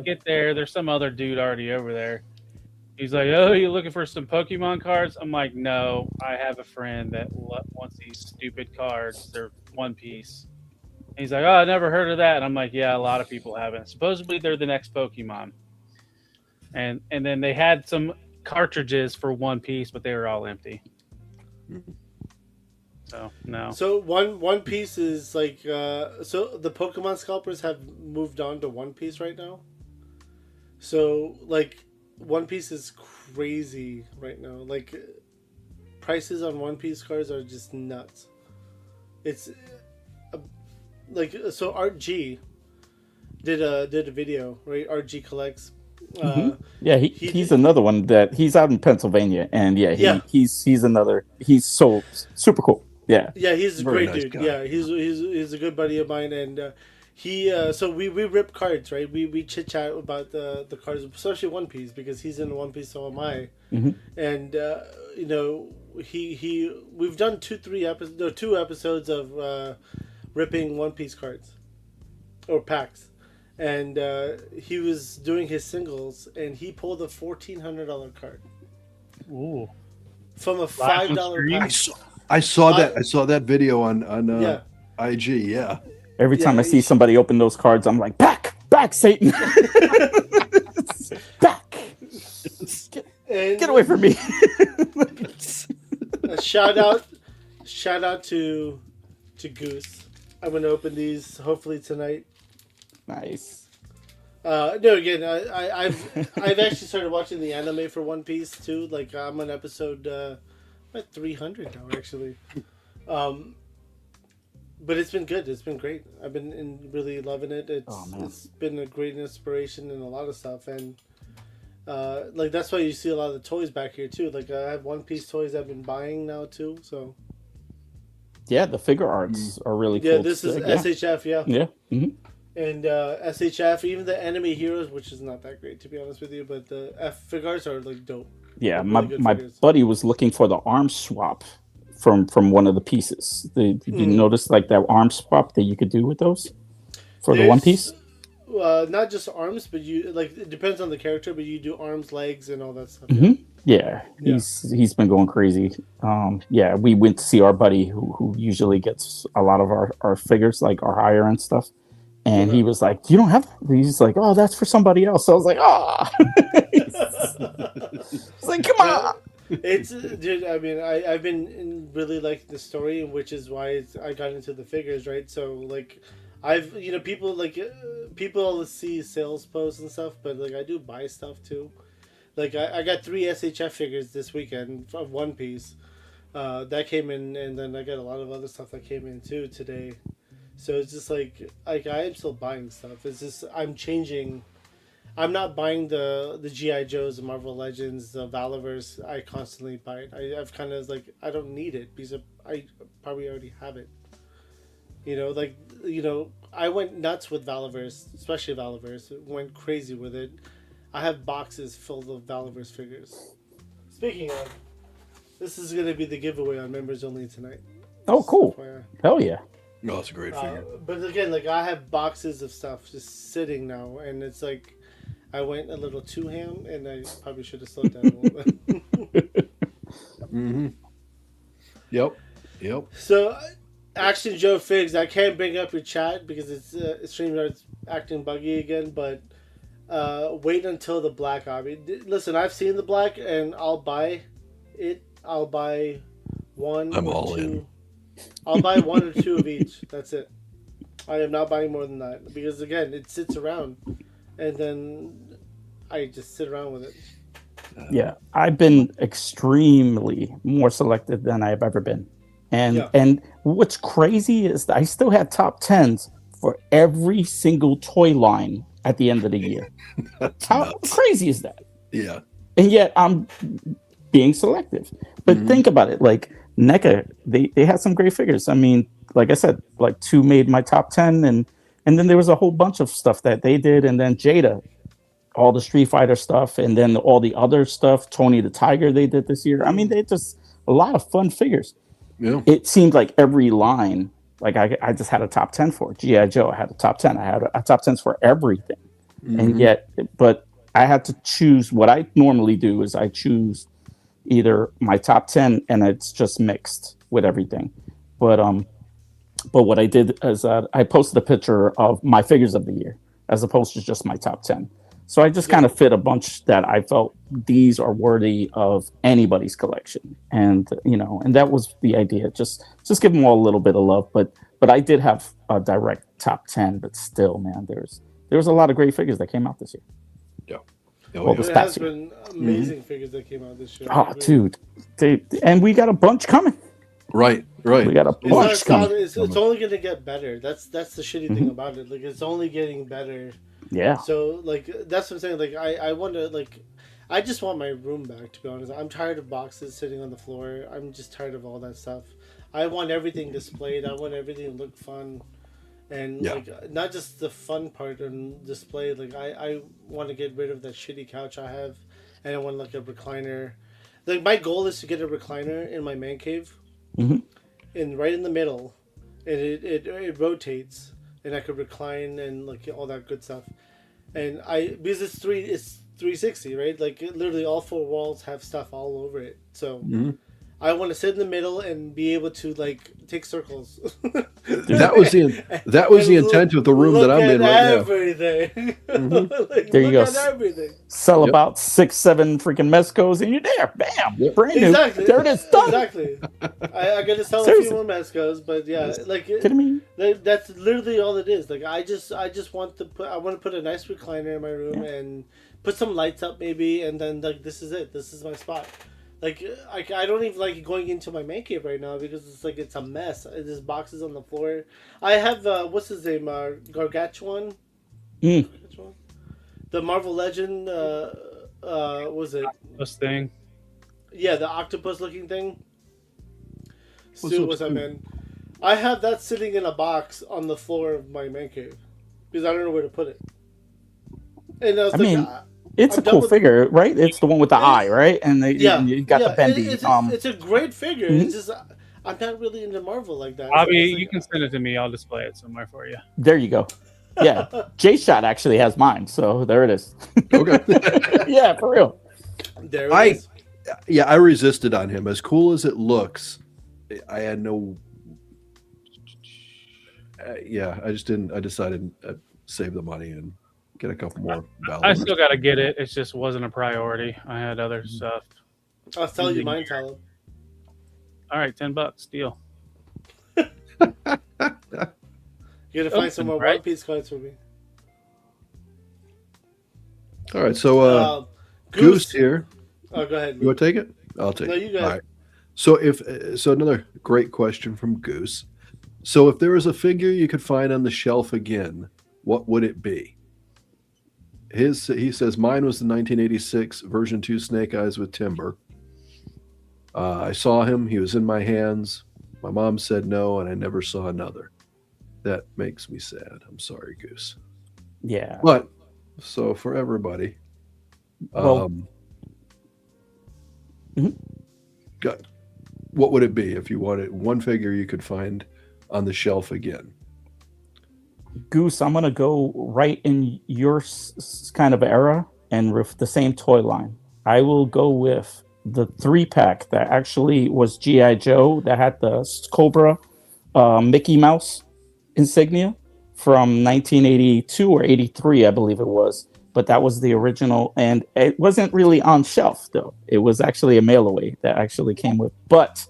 get there. There's some other dude already over there. He's like, oh, you looking for some Pokemon cards? I'm like, no, I have a friend that wants these stupid cards. They're One Piece. And he's like, oh, I never heard of that. And I'm like, yeah, a lot of people haven't. Supposedly they're the next Pokemon. And then they had some cartridges for One Piece, but they were all empty. So no. So One Piece is like so the Pokemon scalpers have moved on to One Piece right now. So like One Piece is crazy right now. Like prices on One Piece cards are just nuts. It's like so. Art G did a video, right? Art G collects. Yeah, he's another one that he's out in Pennsylvania, and he's another. He's so super cool. Yeah, he's a very great nice dude. guy. Yeah, he's a good buddy of mine, and he so we rip cards, right? We chit chat about the cards, especially One Piece, because he's in One Piece, so am I. And we've done 2 episodes of ripping One Piece cards or packs, and he was doing his singles, and he pulled a $1,400 card. Ooh. From a $5 pack. I saw that. I saw that video on IG. Yeah. Every time I see somebody open those cards, I'm like, pack. Back, Satan! Back! Get away from me! A shout out to Goose. I'm gonna open these hopefully tonight. Nice. No, again, I've actually started watching the anime for One Piece too. Like I'm on episode at 300 now, actually. But it's been good. It's been great. I've been really loving it. It's been a great inspiration in a lot of stuff, and like that's why you see a lot of the toys back here too. Like I have One Piece toys I've been buying now too. So yeah, the figure arts are really cool. Yeah, this is SHF. Yeah. Yeah. Mm-hmm. And SHF, even the Anime Heroes, which is not that great to be honest with you, but the F figure arts are like dope. Yeah, really my buddy was looking for the arm swap from one of the pieces. Did you notice like that arm swap that you could do with those for the One Piece? Not just arms, but you like it depends on the character, but you do arms, legs, and all that stuff. Mm-hmm. Yeah, he's been going crazy. Yeah, we went to see our buddy who usually gets a lot of our figures, like our higher end stuff. And he was like, "You don't have that?" He's like, "Oh, that's for somebody else." So I was like, "Ah." It's like, "Come on." It's dude. I mean, I've been really like the story, which is why I got into the figures, right? So like, I've people see sales posts and stuff, but like I do buy stuff too. Like I got 3 SHF figures this weekend of One Piece. That came in, and then I got a lot of other stuff that came in too today. So it's just like I am still buying stuff. It's just I'm changing. I'm not buying the G.I. Joes, the Marvel Legends, the Valorverse. I constantly buy it. I've kind of like I don't need it because I probably already have it. I went nuts with Valorverse, especially Valorverse. Went crazy with it. I have boxes filled of Valorverse figures. Speaking of, this is gonna be the giveaway on members only tonight. Oh, cool! Hell yeah! No, that's a great figure. But again, like I have boxes of stuff just sitting now, and it's like I went a little too ham, and I probably should have slowed down a little bit. Mm-hmm. Yep. So, Action Joe Figs, I can't bring up your chat because it's StreamYard's acting buggy again. But wait until the black hobby. Listen, I've seen the black, and I'll buy it. I'll buy one. I'm or all two. in. I'll buy 1 or 2 of each. That's it. I am not buying more than that because again, it sits around, and then I just sit around with it. Yeah, I've been extremely more selective than I've ever been, and what's crazy is that I still have top 10s for every single toy line at the end of the year. How crazy is that? Yeah, and yet I'm being selective. But think about it, like. NECA, they had some great figures. I mean, like I said, like 2 made my top 10, and then there was a whole bunch of stuff that they did, and then Jada, all the Street Fighter stuff, and then all the other stuff, Tony the Tiger they did this year. I mean, they just a lot of fun figures. Yeah. It seemed like every line, like I just had a top 10 for it. G.I. Joe, I had a top 10. I had a top 10s for everything. And yet, but I had to choose. What I normally do is I choose either my top 10 and it's just mixed with everything, but what I did is I posted a picture of my figures of the year as opposed to just my top 10. So I just kind of fit a bunch that I felt these are worthy of anybody's collection, and and that was the idea. Just give them all a little bit of love, but I did have a direct top 10, but still, man, there was a lot of great figures that came out this year. Yeah. Well, there has been amazing figures that came out this year. Oh, dude. And we got a bunch coming. Right. We got a bunch coming. It's only going to get better. That's the shitty thing about it. Like, it's only getting better. Yeah. So, like, that's what I'm saying. Like, I wonder, like, I just want my room back, to be honest. I'm tired of boxes sitting on the floor. I'm just tired of all that stuff. I want everything displayed. I want everything to look fun. And like not just the fun part and display. Like I want to get rid of that shitty couch I have, and I want like a recliner. Like my goal is to get a recliner in my man cave, and right in the middle, and it rotates, and I could recline and like all that good stuff. And because it's 360, right? Like literally all 4 walls have stuff all over it. So I want to sit in the middle and be able to like take circles. That was the intent of the room that I'm in right now. Everything. Mhm. Like, There you look go. at everything. Sell Yep. about 6-7 freaking Mezcos, and you're there. Bam, Yep. brand new. Exactly. There it is. Done. Exactly. I got to sell a Seriously. few more Mezcos, but yeah, like Kidding me? that's literally all it is. Like I just want to put a nice recliner in my room and put some lights up maybe, and then like this is it. This is my spot. Like I don't even like going into my man cave right now because it's like it's a mess. There's boxes on the floor. I have what's his name, Gargantuan. Gargantuan? The Marvel Legend. Was it? This thing. Yeah, the octopus looking thing. What's Stu, up, what's up, Stu? man? I have that sitting in a box on the floor of my man cave because I don't know where to put it. And I was I like, mean, it's I'm a done cool with- figure, right? It's the one with the eye, right? And yeah, you got the bendy. It's a great figure. It's just I'm not really into Marvel like that. Bobby, It's like- you can send it to me. I'll display it somewhere for you. There you go. Yeah, J-Shot actually has mine, so there it is. Okay. Yeah, for real. There it is. Yeah, I resisted on him. As cool as it looks, I had no. Yeah, I just didn't. I decided to save the money and get a couple more. I still got to get it. It just wasn't a priority. I had other stuff. I'll tell you mine, Talon. All right, $10 deal. You gotta find some more Right. One Piece cards for me. All right, so Goose here. Oh, go ahead. You want to take it? I'll take No, it. you go All ahead. right. So another great question from Goose. So if there was a figure you could find on the shelf again, what would it be? He says mine was the 1986 version 2 Snake Eyes with Timber. I saw him. He was in my hands. My mom said no, and I never saw another. That makes me sad. I'm sorry, Goose. Yeah. But so for everybody, Well- what would it be if you wanted one figure you could find on the shelf again? Goose, I'm gonna go right in your kind of era and with the same toy line. I will go with the 3-pack that actually was G.I. Joe that had the Cobra Mickey Mouse insignia from 1982 or 83, I believe it was. But that was the original, and it wasn't really on shelf though. It was actually a mail away that actually came with. But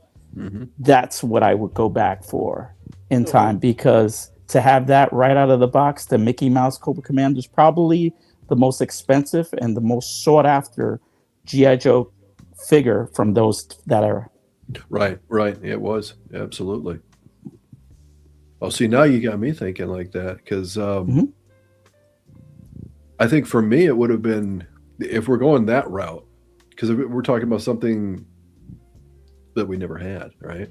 that's what I would go back for in time, because to have that right out of the box, the Mickey Mouse Cobra Commander is probably the most expensive and the most sought after G.I. Joe figure from that era. Right. It was absolutely. Oh, see, now you got me thinking like that because I think for me it would have been, if we're going that route, because we're talking about something that we never had, right?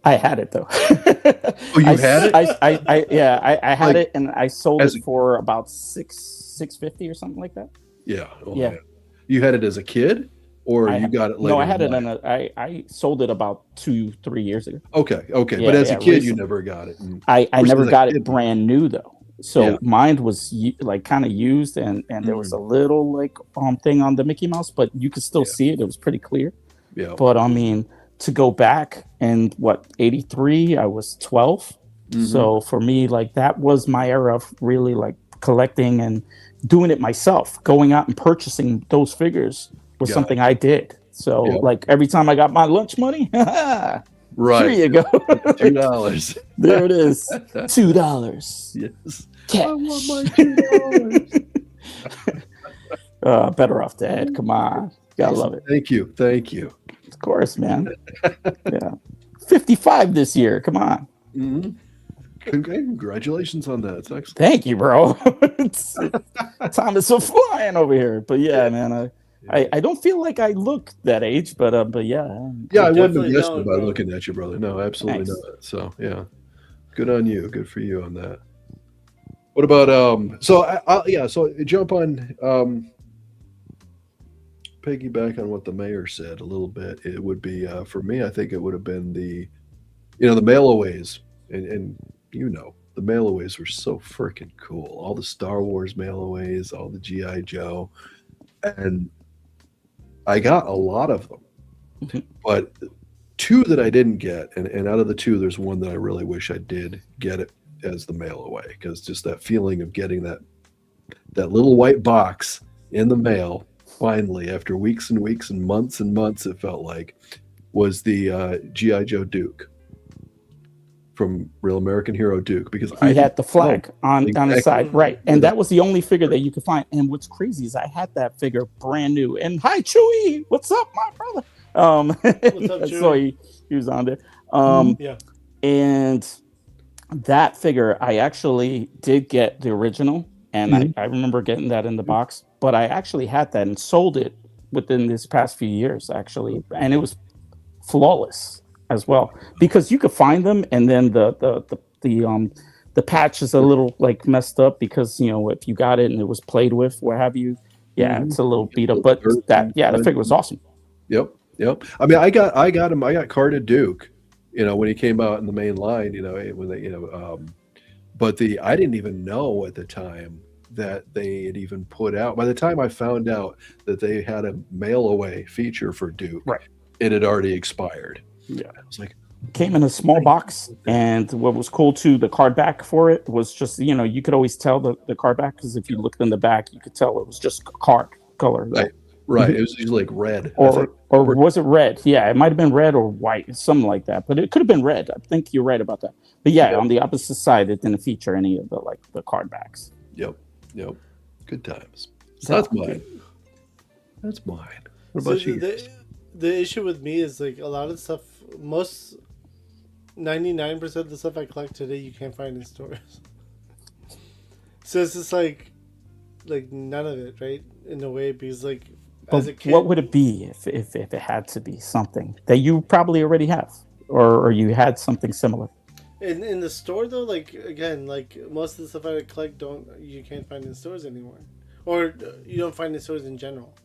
I had it though. Oh, you had it? I had Like, it, and I sold as it for about $650 or something like that. Yeah. Oh, Yeah. man. You had it as a kid, or you got it later? No, I had in it life? I sold it about 2-3 years ago. Okay. Yeah, But as a yeah, kid, you recently. never got it. And I versus never as a got kid- it brand new though. So Yeah. mine was like kind of used, and there was a little like thing on the Mickey Mouse, but you could still see it. It was pretty clear. Yeah. But I mean, to go back and 83, I was 12. So for me, like that was my era of really like collecting and doing it myself. Going out and purchasing those figures was Yeah. something I did. So Yeah. like every time I got my lunch money, here Right. you go. $2. There it is. $2. Yes. Cash. I want my $2. Better off dead. Come on. Gotta love it. Thank you. Of course, man. Yeah. 55 this year. Come on. Congratulations on that. It's excellent. Thank you, bro. Time is so flying over here. But yeah, man, I don't feel like I look that age, but yeah. Yeah, I wouldn't have definitely guessed don't, it by bro. looking at you, brother. No, absolutely Thanks. not. So yeah, good on you. Good for you on that. What about So jump on piggyback on what the mayor said a little bit. It would be for me. I think it would have been the mailaways, and the mailaways were so freaking cool. All the Star Wars mailaways, all the GI Joe, and I got a lot of them. But two that I didn't get, and out of the two, there's one that I really wish I did get it as the mail away, because just that feeling of getting that little white box in the mail finally after weeks and weeks and months, it felt like, was the G.I. Joe Duke from Real American Hero Duke, because I had the flag on exactly. the side, right? And that was the only figure that you could find. And what's crazy is I had that figure brand new. And hi, Chewy, what's up, my brother? What's up, Chewy? So he was on there. Yeah. And that figure, I actually did get the original, and I remember getting that in the box. But I actually had that and sold it within this past few years, actually, and it was flawless as well, because you could find them, and then the patch is a little like messed up because, you know, if you got it and it was played with, what have you, it's a little beat up. But the figure was awesome. Yep. I mean, I got him. I got carded Duke, you know, when he came out in the main line, you know, when they, you know, but I didn't even know at the time that they had even put out. By the time I found out that they had a mail away feature for Duke, right, it had already expired. Yeah, I was like, came in a small box, and what was cool too, the card back for it was just, you know, you could always tell the card back, because if you looked in the back, you could tell it was just card color. Right. It was usually like red, or was it red? Yeah, it might have been red or white, something like that. But it could have been red. I think you're right about that. But yeah, on the opposite side, it didn't feature any of the card backs. Yep. Good times. So that's mine. What about you? The issue with me is like a lot of stuff, 99% of the stuff I collect today you can't find in stores. So it's just like none of it, right? In a way, because like as a kid, what would it be if it had to be something that you probably already have, or you had something similar? In the store though, like again, like most of the stuff I collect you can't find in stores anymore, or you don't find in stores in general.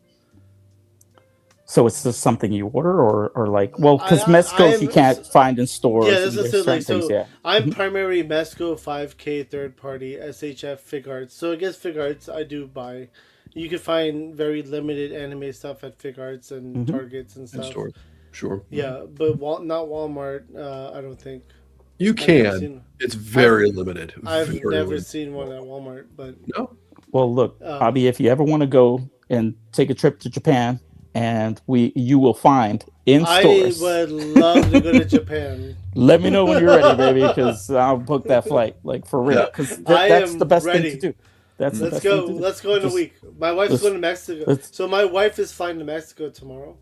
So it's just something you order, or like, well, because Mezco's you can't find in stores. Yeah, that's just like so. Things, I'm primary Mezco 5K third party SHF Fig Arts. So I guess Fig Arts I do buy. You can find very limited anime stuff at Fig Arts and Targets and stuff. Stores. Sure. Yeah, but not Walmart. I don't think. You can. It's very limited. I've never seen one at Walmart, but no. Well, look, Bobby, if you ever want to go and take a trip to Japan, and you will find in stores. I would love to go to Japan. Let me know when you're ready, baby, because I'll book that flight, like for real. Because that's the best thing to do. Let's go. Let's go in a week. My wife's going to Mexico, so my wife is flying to Mexico tomorrow.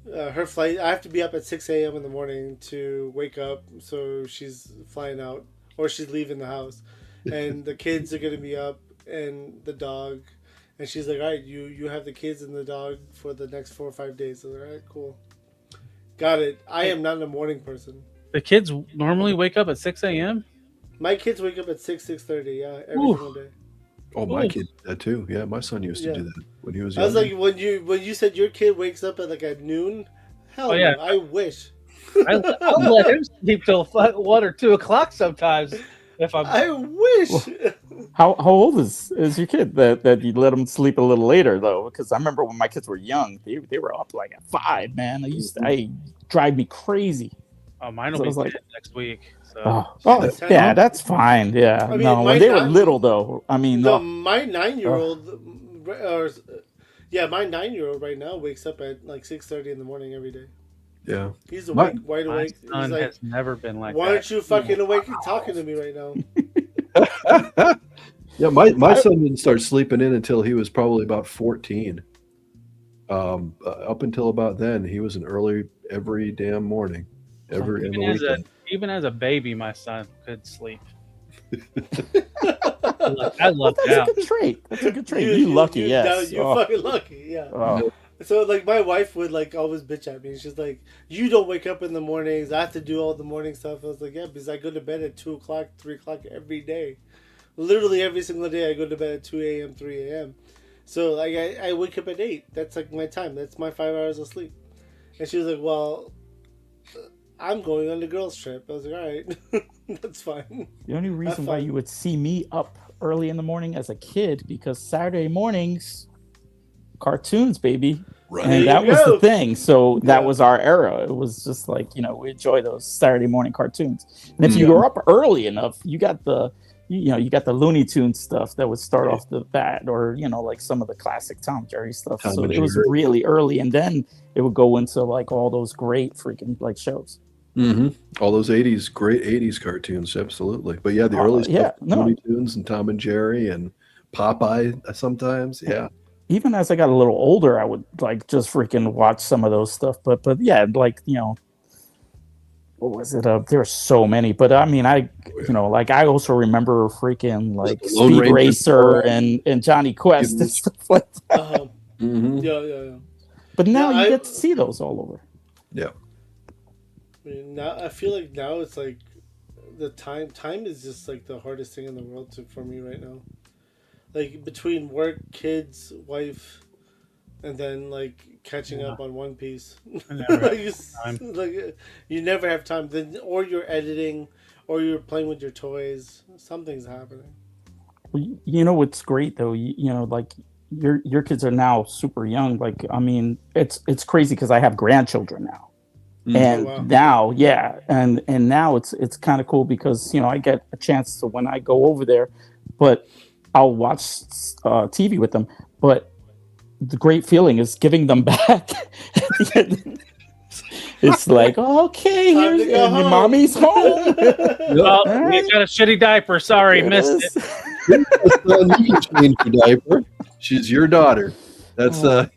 Her flight. I have to be up at 6 a.m. in the morning to wake up, so she's flying out, or she's leaving the house, and the kids are going to be up, and the dog. And she's like, all right, you have the kids and the dog for the next 4 or 5 days. I was like, all right, cool. Got it. I am not a morning person. The kids normally wake up at 6 a.m.? My kids wake up at 6:30, yeah, every single day. Oh, my kid did that too. Yeah, my son used to do that when he was young. I was like, when you said your kid wakes up at noon, hell yeah. I wish. I'll let him sleep till 1 or 2 o'clock sometimes. I wish. How old is your kid that you let them sleep a little later though? Because I remember when my kids were young, they were up like at 5. Man, I drive me crazy. Oh, mine will be next week. So. Yeah, that's fine. Yeah, I mean, when they were little though. I mean, my 9-year-old, my 9-year-old right now wakes up at like 6:30 in the morning every day. Yeah, he's awake, wide awake. My son has never been like why aren't you fucking awake and talking to me right now? Yeah, my son didn't start sleeping in until he was probably about 14. Up until about then, he was an early every damn morning. Even as a baby, my son could sleep. I love that. That's a good trait. That's a good trait. You lucky, yes. You're fucking lucky, yeah. Oh. So like my wife would like always bitch at me. She's like, "You don't wake up in the mornings. I have to do all the morning stuff." I was like, "Yeah, because I go to bed at 2 o'clock, 3 o'clock every day. Literally every single day, I go to bed at 2 a.m., 3 a.m. So like I wake up at 8. That's like my time. That's my 5 hours of sleep." And she was like, "Well, I'm going on the girls' trip." I was like, "All right, that's fine." The only reason why you would see me up early in the morning as a kid, because Saturday mornings, cartoons, baby. Right. And There that you was the go. thing. So that Yeah. was our era. It was just like, we enjoy those Saturday morning cartoons. And if you Yeah. were up early enough, you got the Looney Tunes stuff that would start off the bat, or like some of the classic Tom and Jerry stuff. Tom So and it was Jerry. really early, and then it would go into like all those great freaking like shows. Mm-hmm. All those great '80s cartoons, absolutely. But yeah, the early Yeah, stuff, no. Looney Tunes and Tom and Jerry and Popeye sometimes. Yeah. Even as I got a little older, I would like just freaking watch some of those stuff. But yeah, like what was it? There were so many, but I mean, I I also remember freaking like The Lone Speed Ranger Racer Power and Johnny Quest and stuff like that. Mm-hmm. Yeah. But now Yeah, you get to see those all over. Yeah. I mean, now I feel like now it's like the time is just like the hardest thing in the world for me right now. Like between work, kids, wife, and then like catching up on One Piece. Like you never have time. Then or you're editing, or you're playing with your toys. Something's happening. Well, you know what's great though? Like your kids are now super young. Like I mean, it's crazy because I have grandchildren now. And wow. now, yeah, and now it's kind of cool because I get a chance to, when I go over there, but I'll watch TV with them. But the great feeling is giving them back. It's like, okay, Time to go home. mommy's home. Well, you got a shitty diaper. Sorry, missed it. You can change your diaper. She's your daughter. That's yeah.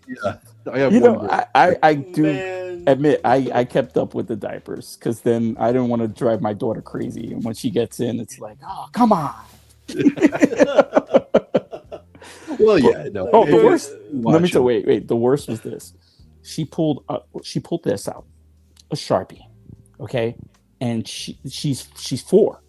I have one girl. I do Man. admit I kept up with the diapers because then I didn't want to drive my daughter crazy, and when she gets in, it's like, oh, come on. Well, yeah, no. Oh, the worst. Watch Let me tell. it. Wait. The worst was this. She pulled this out, a Sharpie, okay, and she's 4,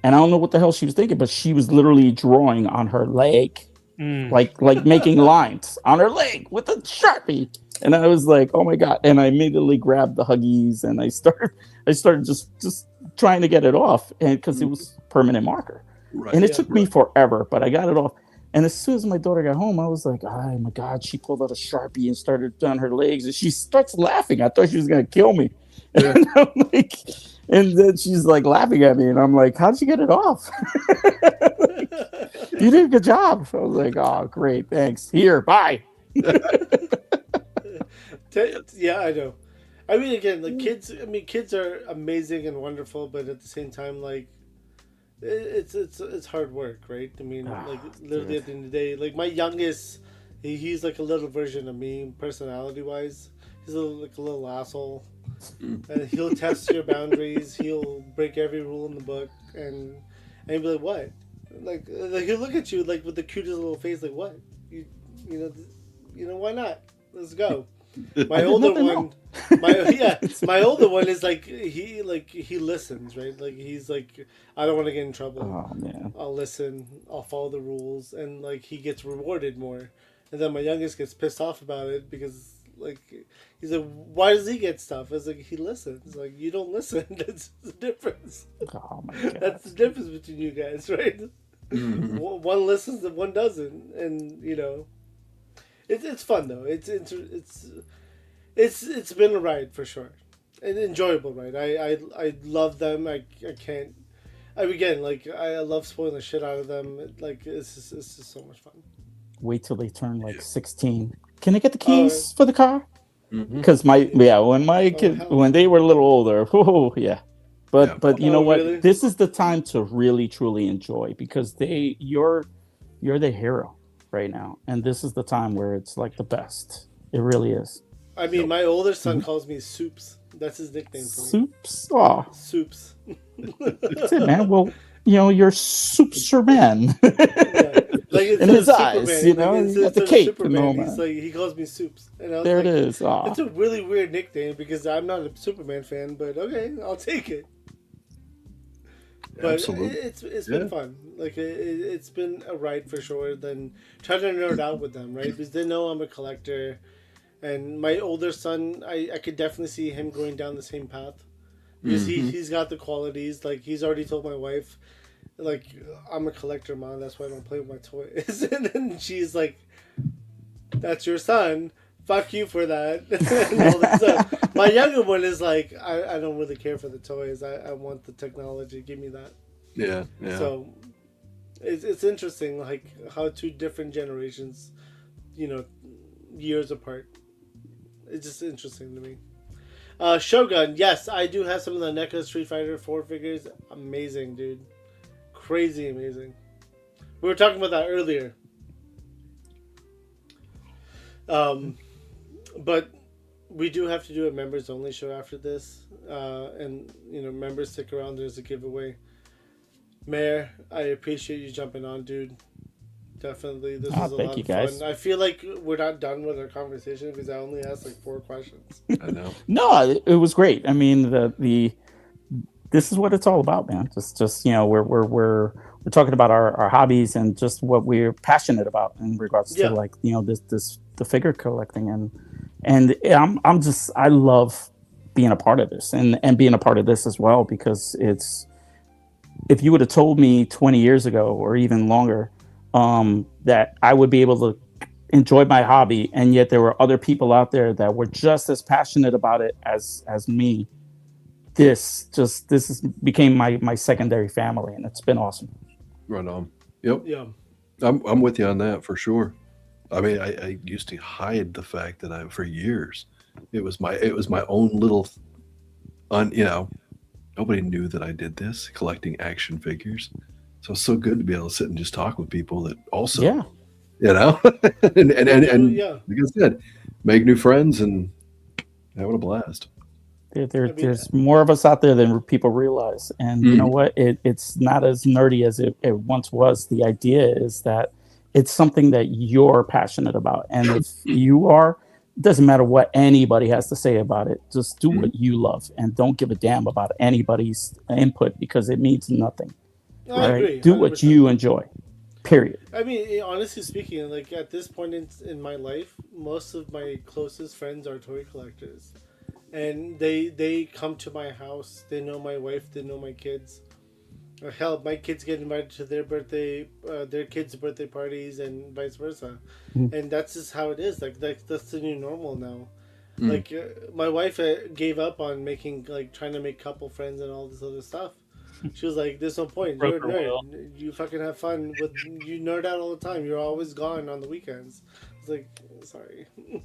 and I don't know what the hell she was thinking, but she was literally drawing on her leg, like making lines on her leg with a Sharpie, and I was like, oh my god! And I immediately grabbed the Huggies and I started just trying to get it off, and because it was permanent marker, Right. and it took me forever, but I got it off. And as soon as my daughter got home, I was like, oh my God, she pulled out a Sharpie and started on her legs, and she starts laughing. I thought she was going to kill me. Yeah. And I'm like, and then she's like laughing at me, and I'm like, how'd you get it off? Like, you did a good job. I was like, oh, great. Thanks. Here, bye. Yeah, I know. I mean, again, like kids are amazing and wonderful, but at the same time, like, it's hard work, right? I mean, like literally at the end of the day, like my youngest, he's like a little version of me, personality wise. He's like a little asshole, and he'll test your boundaries. He'll break every rule in the book, and be like, "What?" Like he'll look at you like with the cutest little face, like, "What? You know why not? Let's go." My older one, my older one is like he listens, right? Like he's like, I don't want to get in trouble. Oh man, I'll listen. I'll follow the rules, and like he gets rewarded more. And then my youngest gets pissed off about it because like he's like, why does he get stuff? It's like he listens. Like you don't listen. That's the difference. Oh my God, that's the difference between you guys, right? Mm-hmm. One listens and one doesn't, and It's fun though. It's been a ride for sure, an enjoyable ride. I love them. I can't. Again, like I love spoiling the shit out of them. Like it's just so much fun. Wait till they turn like 16. Can I get the keys for the car? Because when they were a little older, yeah. But you know what? Really? This is the time to really truly enjoy because you're the hero right now, and this is the time where it's like the best. It really is. I mean, my older son calls me Soups. That's his nickname for me. Soups. Oh, Soups. That's it, man. Well, you're Superman. Yeah. Like in his Superman. eyes, you got the cape Superman. and all He's that. like he calls me Soups, and I was there like, it is. Oh. It's a really weird nickname because I'm not a Superman fan, but okay, I'll take it. But Absolutely. It's been fun. Like it's been a ride for sure. Then trying to nerd out with them, right? Because they know I'm a collector, and my older son, I could definitely see him going down the same path because he's got the qualities. Like he's already told my wife, like I'm a collector, Mom. That's why I don't play with my toys. And then she's like, "That's your son. fuck you for that. And all that stuff. My younger one is like, I don't really care for the toys. I want the technology. Give me that. Yeah. So it's interesting, like how two different generations, years apart. It's just interesting to me. Shogun, yes, I do have some of the NECA Street Fighter 4 figures. Amazing, dude. Crazy amazing. We were talking about that earlier. But we do have to do a members only show after this. And members stick around, there's a giveaway. Mayor, I appreciate you jumping on, dude. Definitely. This was a lot of fun. I feel like we're not done with our conversation because I only asked like 4 questions. I know. No, it was great. I mean, this is what it's all about, man. Just we're talking about our hobbies and just what we're passionate about in regards to the figure collecting and I love being a part of this and being a part of this as well, because if you would have told me 20 years ago or even longer that I would be able to enjoy my hobby, and yet there were other people out there that were just as passionate about it as me, this became my secondary family, and it's been awesome. Right on. Yep. Yeah. I'm with you on that for sure. I mean, I used to hide the fact that for years, it was my own little, nobody knew that I did this, collecting action figures. So it's so good to be able to sit and just talk with people that also, and like I said, make new friends and having a blast. There's more of us out there than people realize, and you know what? It's not as nerdy as it once was. The idea is that it's something that you're passionate about, and if you are, it doesn't matter what anybody has to say about it. Just do what you love, and don't give a damn about anybody's input, because it means nothing. No, I agree. Do what you enjoy. Period. I mean, honestly speaking, like at this point in my life, most of my closest friends are toy collectors. And they come to my house. They know my wife. They know my kids. Hell, my kids get invited to their kids' birthday parties, and vice versa. And that's just how it is. Like that's the new normal now. Like my wife gave up on trying to make couple friends and all this other stuff. She was like, "There's no point. You're a nerd. You fucking have fun. You nerd out all the time. You're always gone on the weekends." I was like, "Sorry." I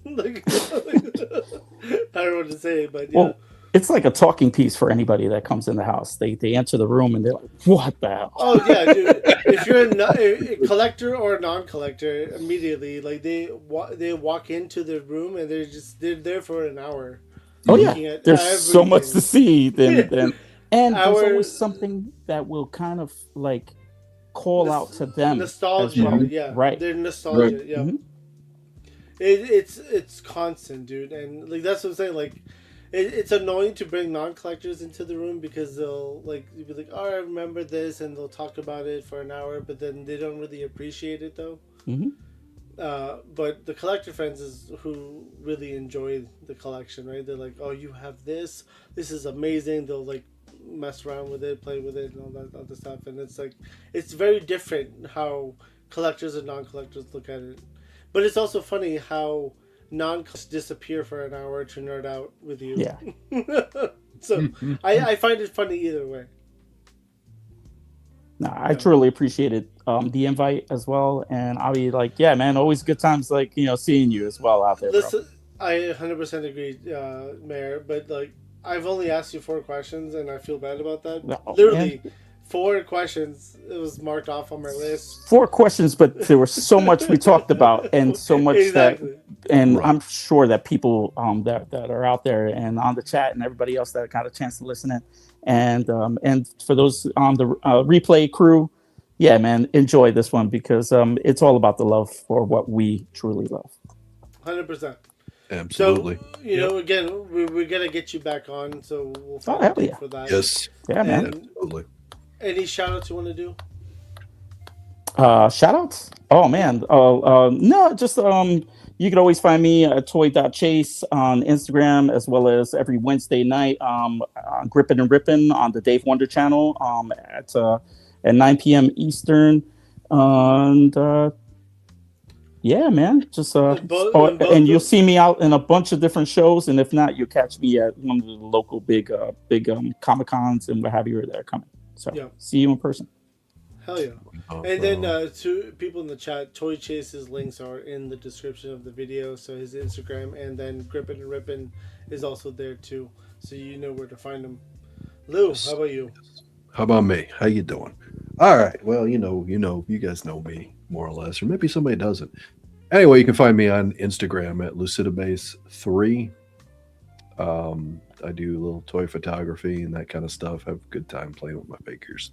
don't know what to say, but well, it's like a talking piece for anybody that comes in the house. They enter the room and they're like, "What the hell?" Oh yeah, dude. If you're a collector or a non-collector, immediately they walk into the room and they're there for an hour. Oh yeah, there's so much to see. And there's always something that will kind of like call out to them. Nostalgia, well. Yeah. Right. They're nostalgia, right. Yeah. Mm-hmm. It's constant, dude. And like that's what I'm saying, like it's annoying to bring non-collectors into the room because they'll you'll be like, "Oh, I remember this," and they'll talk about it for an hour, but then they don't really appreciate it though. But the collector friends is who really enjoy the collection, right? They're like, "Oh, you have this. This is amazing." They'll mess around with it, play with it, and all that other stuff. And it's very different how collectors and non-collectors look at it. But it's also funny how non-collectors disappear for an hour to nerd out with you. Yeah. So I find it funny either way. No, I truly appreciated the invite as well, and I'll be like, yeah, man, always good times seeing you as well out there. Listen, bro. I 100% agree, Mayor, but I've only asked you 4 questions, and I feel bad about that. No, literally, man. 4 questions. It was marked off on my list. 4 questions, but there was so much we talked about, and so much exactly. right. I'm sure that people that are out there and on the chat and everybody else that got a chance to listen in, and for those on the replay crew, yeah, man, enjoy this one because it's all about the love for what we truly love. 100%. Absolutely. So, again, we're going to get you back on, so we'll find a date for that. Yes. Yeah, man. Absolutely. Any shout-outs you want to do? Shout-outs? Oh, man. No, just you can always find me at toy.chase on Instagram, as well as every Wednesday night, Grippin' and Rippin' on the Dave Wonder channel at 9 p.m. Eastern. And Yeah, man. Just both and you'll see me out in a bunch of different shows, and if not, you'll catch me at one of the local big Comic Cons and what have you that are coming. So Yeah. see you in person. Hell yeah. And then to people in the chat, Toy Chase's links are in the description of the video. So his Instagram and then Grippin' and Rippin' is also there too. So you know where to find him. Lou, how about you? How about me? How you doing? All right. Well, you guys know me more or less, or maybe somebody doesn't. Anyway, you can find me on Instagram at lucidabase3. I do a little toy photography and that kind of stuff. Have a good time playing with my figures.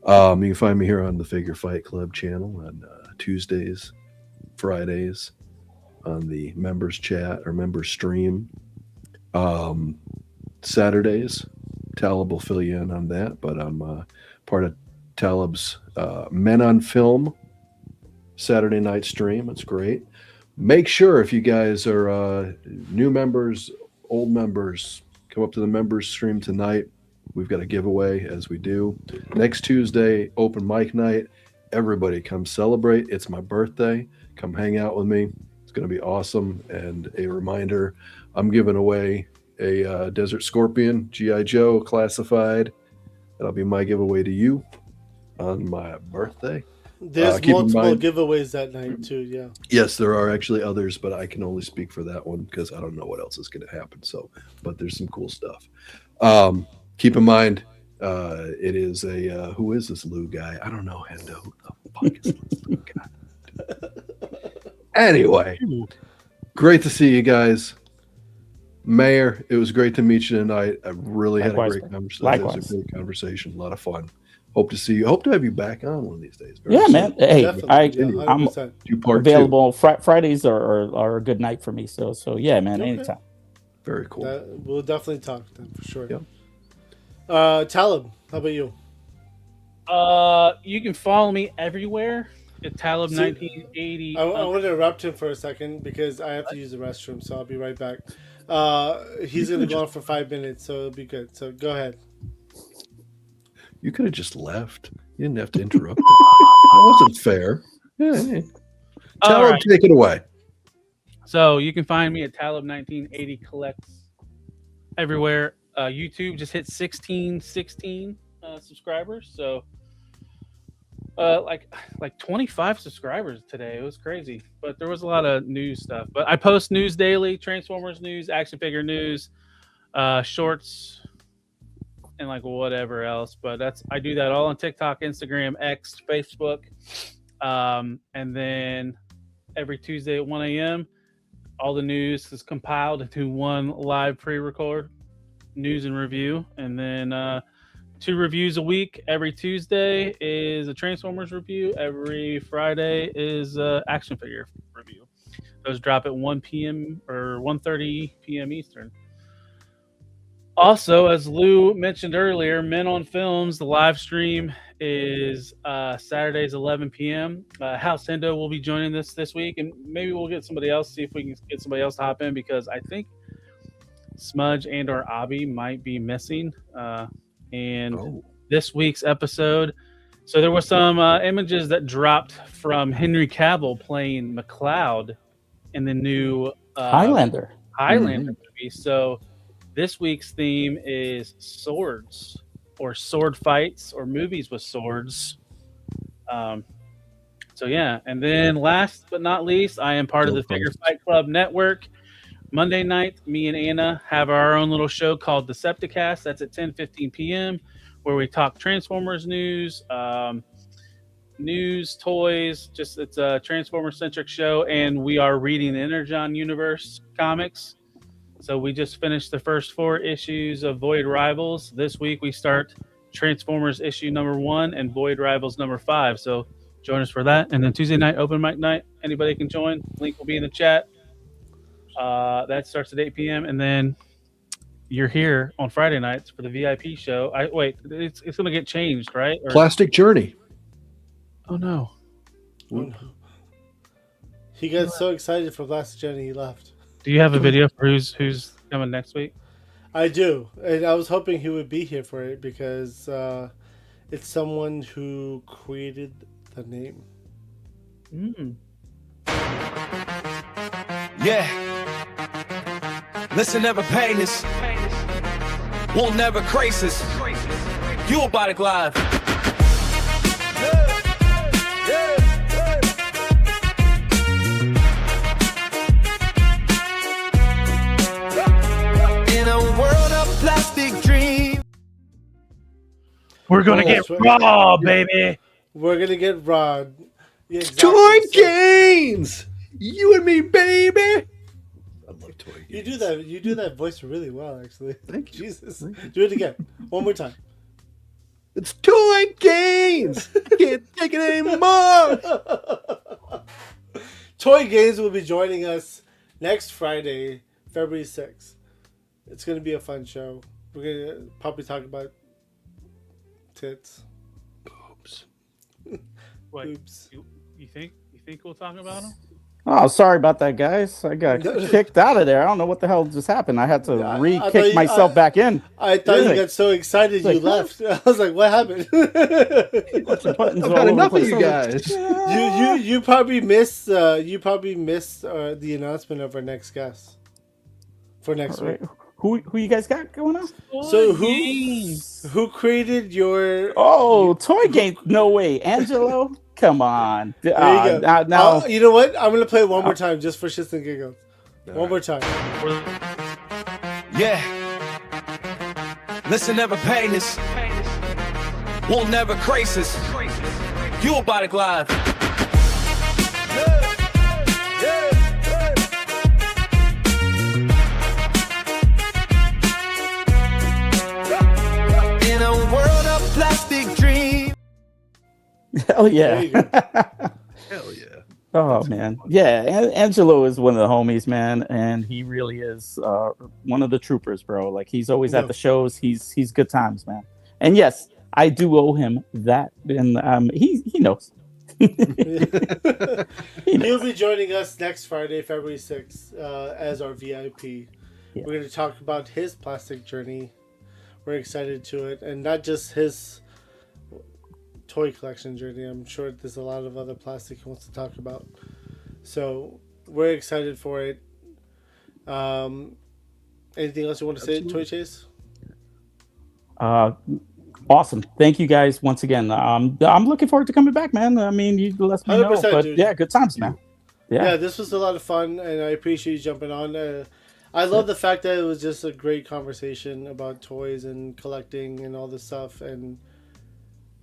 You can find me here on the Figure Fight Club channel on Tuesdays, Fridays, on the members chat or members stream. Saturdays, Talib will fill you in on that, but I'm part of Talib's Men on Film Saturday night stream. It's great. Make sure if you guys are new members, old members, come up to the members stream tonight. We've got a giveaway as we do. Next Tuesday, open mic night. Everybody come celebrate. It's my birthday. Come hang out with me. It's going to be awesome. And a reminder, I'm giving away a Desert Scorpion G.I. Joe classified. That'll be my giveaway to you on my birthday. There's multiple giveaways that night too, yeah. Yes, there are actually others, but I can only speak for that one because I don't know what else is going to happen. So, but there's some cool stuff. Keep in mind, it is a who is this Lou guy? I don't know, Hendo. Who the fuck is this Lou guy? Anyway, great to see you guys. Mayor, it was great to meet you tonight. I really had a great conversation. It was a great conversation, a lot of fun. Hope to see you. Hope to have you back on one of these days. Yeah, soon. Man. Hey, I'm available. Fridays are a good night for me. So yeah, man. Okay. Anytime. Very cool. We'll definitely talk then for sure. Yep. Talib, how about you? You can follow me everywhere at Talib 1980. I want to interrupt him for a second because I have to use the restroom, so I'll be right back. He's going to go on for 5 minutes, so it'll be good. So go ahead. You could have just left. You didn't have to interrupt. That wasn't fair. Yeah. Talib, right. Take it away. So you can find me at Talib1980 Collects everywhere. YouTube just hit 16 subscribers. So like 25 subscribers today. It was crazy. But there was a lot of news stuff. But I post news daily, Transformers news, action figure news, shorts, and like whatever else. But I do that all on TikTok, Instagram, X, Facebook. And then every Tuesday at 1 a.m., all the news is compiled into one live pre-record news and review. And then 2 reviews a week. Every Tuesday is a Transformers review. Every Friday is action figure review. Those drop at 1 p.m. or 1:30 p.m. Eastern. Also, as Lou mentioned earlier, Men on Films, the live stream is Saturdays 11 p.m. House Hendo will be joining this week, and maybe we'll get somebody else, see if we can get somebody else to hop in, because I think Smudge and or Abby might be missing. This week's episode, so there were some images that dropped from Henry Cavill playing McCloud in the new Highlander movie. So this week's theme is swords, or sword fights, or movies with swords. So yeah, and then last but not least, I am part of the Figure Fight Club Network. Monday night, me and Anna have our own little show called Decepticast. That's at 10:15 p.m., where we talk Transformers news, toys. It's a Transformer-centric show, and we are reading the Energon Universe comics. So we just finished the first 4 issues of Void Rivals. This week we start Transformers issue number 1 and Void Rivals number 5. So join us for that. And then Tuesday night, open mic night. Anybody can join. Link will be in the chat. That starts at 8 p.m. And then you're here on Friday nights for the VIP show. It's going to get changed, right? Plastic Journey. Oh, no. He got so excited for Plastic Journey, he left. Do you have a video for who's coming next week? I do, and I was hoping he would be here for it because it's someone who created the name. Yeah. Listen, never pain this. Won't never crisis. You about to glide. In a world of plastic dreams. We're gonna get that's right. raw, baby. We're gonna get raw. Yeah, Toy games. You and me, baby. I love toy games. You do that voice really well, actually. Thank you. Jesus. Do it again. One more time. It's toy games. I can't take it anymore. Toy Games will be joining us next Friday, February 6th. It's going to be a fun show. We're going to probably talk about tits. Boobs. What? Boobs. You think we'll talk about them? Oh, sorry about that, guys. I got kicked out of there. I don't know what the hell just happened. I had to re-kick myself back in. I thought you got so excited you left. I was like, what happened? I've had enough of you guys. You probably missed the announcement of our next guest for next week. Who you guys got going on? So who created your? Toy Game? No way, Angelo. Come on. There you go. Now, you know what? I'm gonna play it one more time just for shits and giggles. One more time. Yeah. Listen, never pain this. Won't never crisis. You about to glide. In a world of plastic dreams. hell yeah. Hell yeah. Oh man, yeah. Angelo is one of the homies, man, and he really is one of the troopers, bro. Like he's always at the shows. He's good times, man. And yes, I do owe him that, and he knows. He'll be joining us next Friday, February 6th, as our VIP. Yeah. We're going to talk about his plastic journey. We're excited to it, and not just his toy collection journey. I'm sure there's a lot of other plastic he wants to talk about. So we're excited for it. Anything else you want to say, Toy Chase? Awesome. Thank you guys once again. I'm looking forward to coming back, man. I mean, you let me know, but dude. Yeah, good times, man. Yeah, this was a lot of fun, and I appreciate you jumping on. I love the fact that it was just a great conversation about toys and collecting and all this stuff, and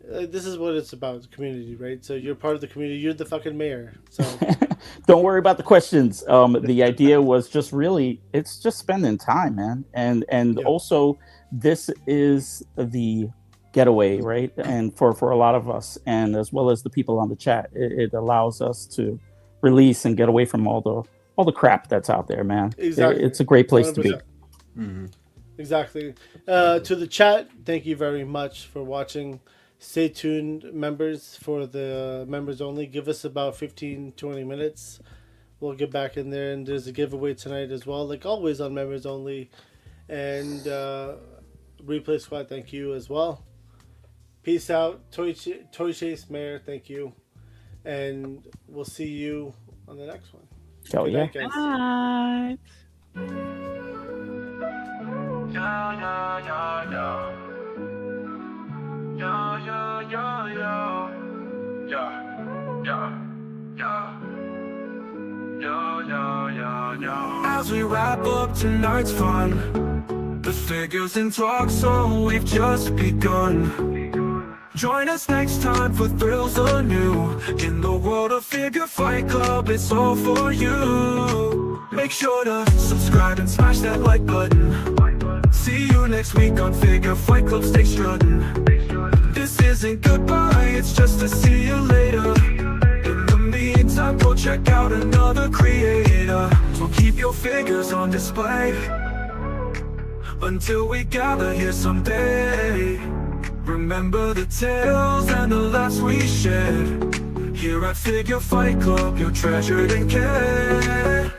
this is what it's about, community, right? So you're part of the community. You're the fucking mayor. So don't worry about the questions. The idea was just really, it's just spending time, man. And also, this is the getaway, right? And for a lot of us, and as well as the people on the chat, it allows us to release and get away from all the crap that's out there, man. Exactly. It's a great place 100%. To be. Mm-hmm. Exactly. To the chat, thank you very much for watching. Stay tuned, members, for the members only. Give us about 15-20 minutes. We'll get back in there, and there's a giveaway tonight as well, like always on members only. And Replay Squad, thank you as well. Peace out. Toy Chase Mayor, thank you. And we'll see you on the next one. Hell yeah. Bye. As we wrap up tonight's fun, the figures and talk, so we've just begun. Join us next time for thrills anew. In the world of Figure Fight Club, it's all for you. Make sure to subscribe and smash that like button. See you next week on Figure Fight Club, stay strutting. This isn't goodbye, it's just to see you later. In the meantime, go check out another creator. So keep your figures on display until we gather here someday. Remember the tales and the laughs we shared. Here at Figure Fight Club, you're treasured and cared.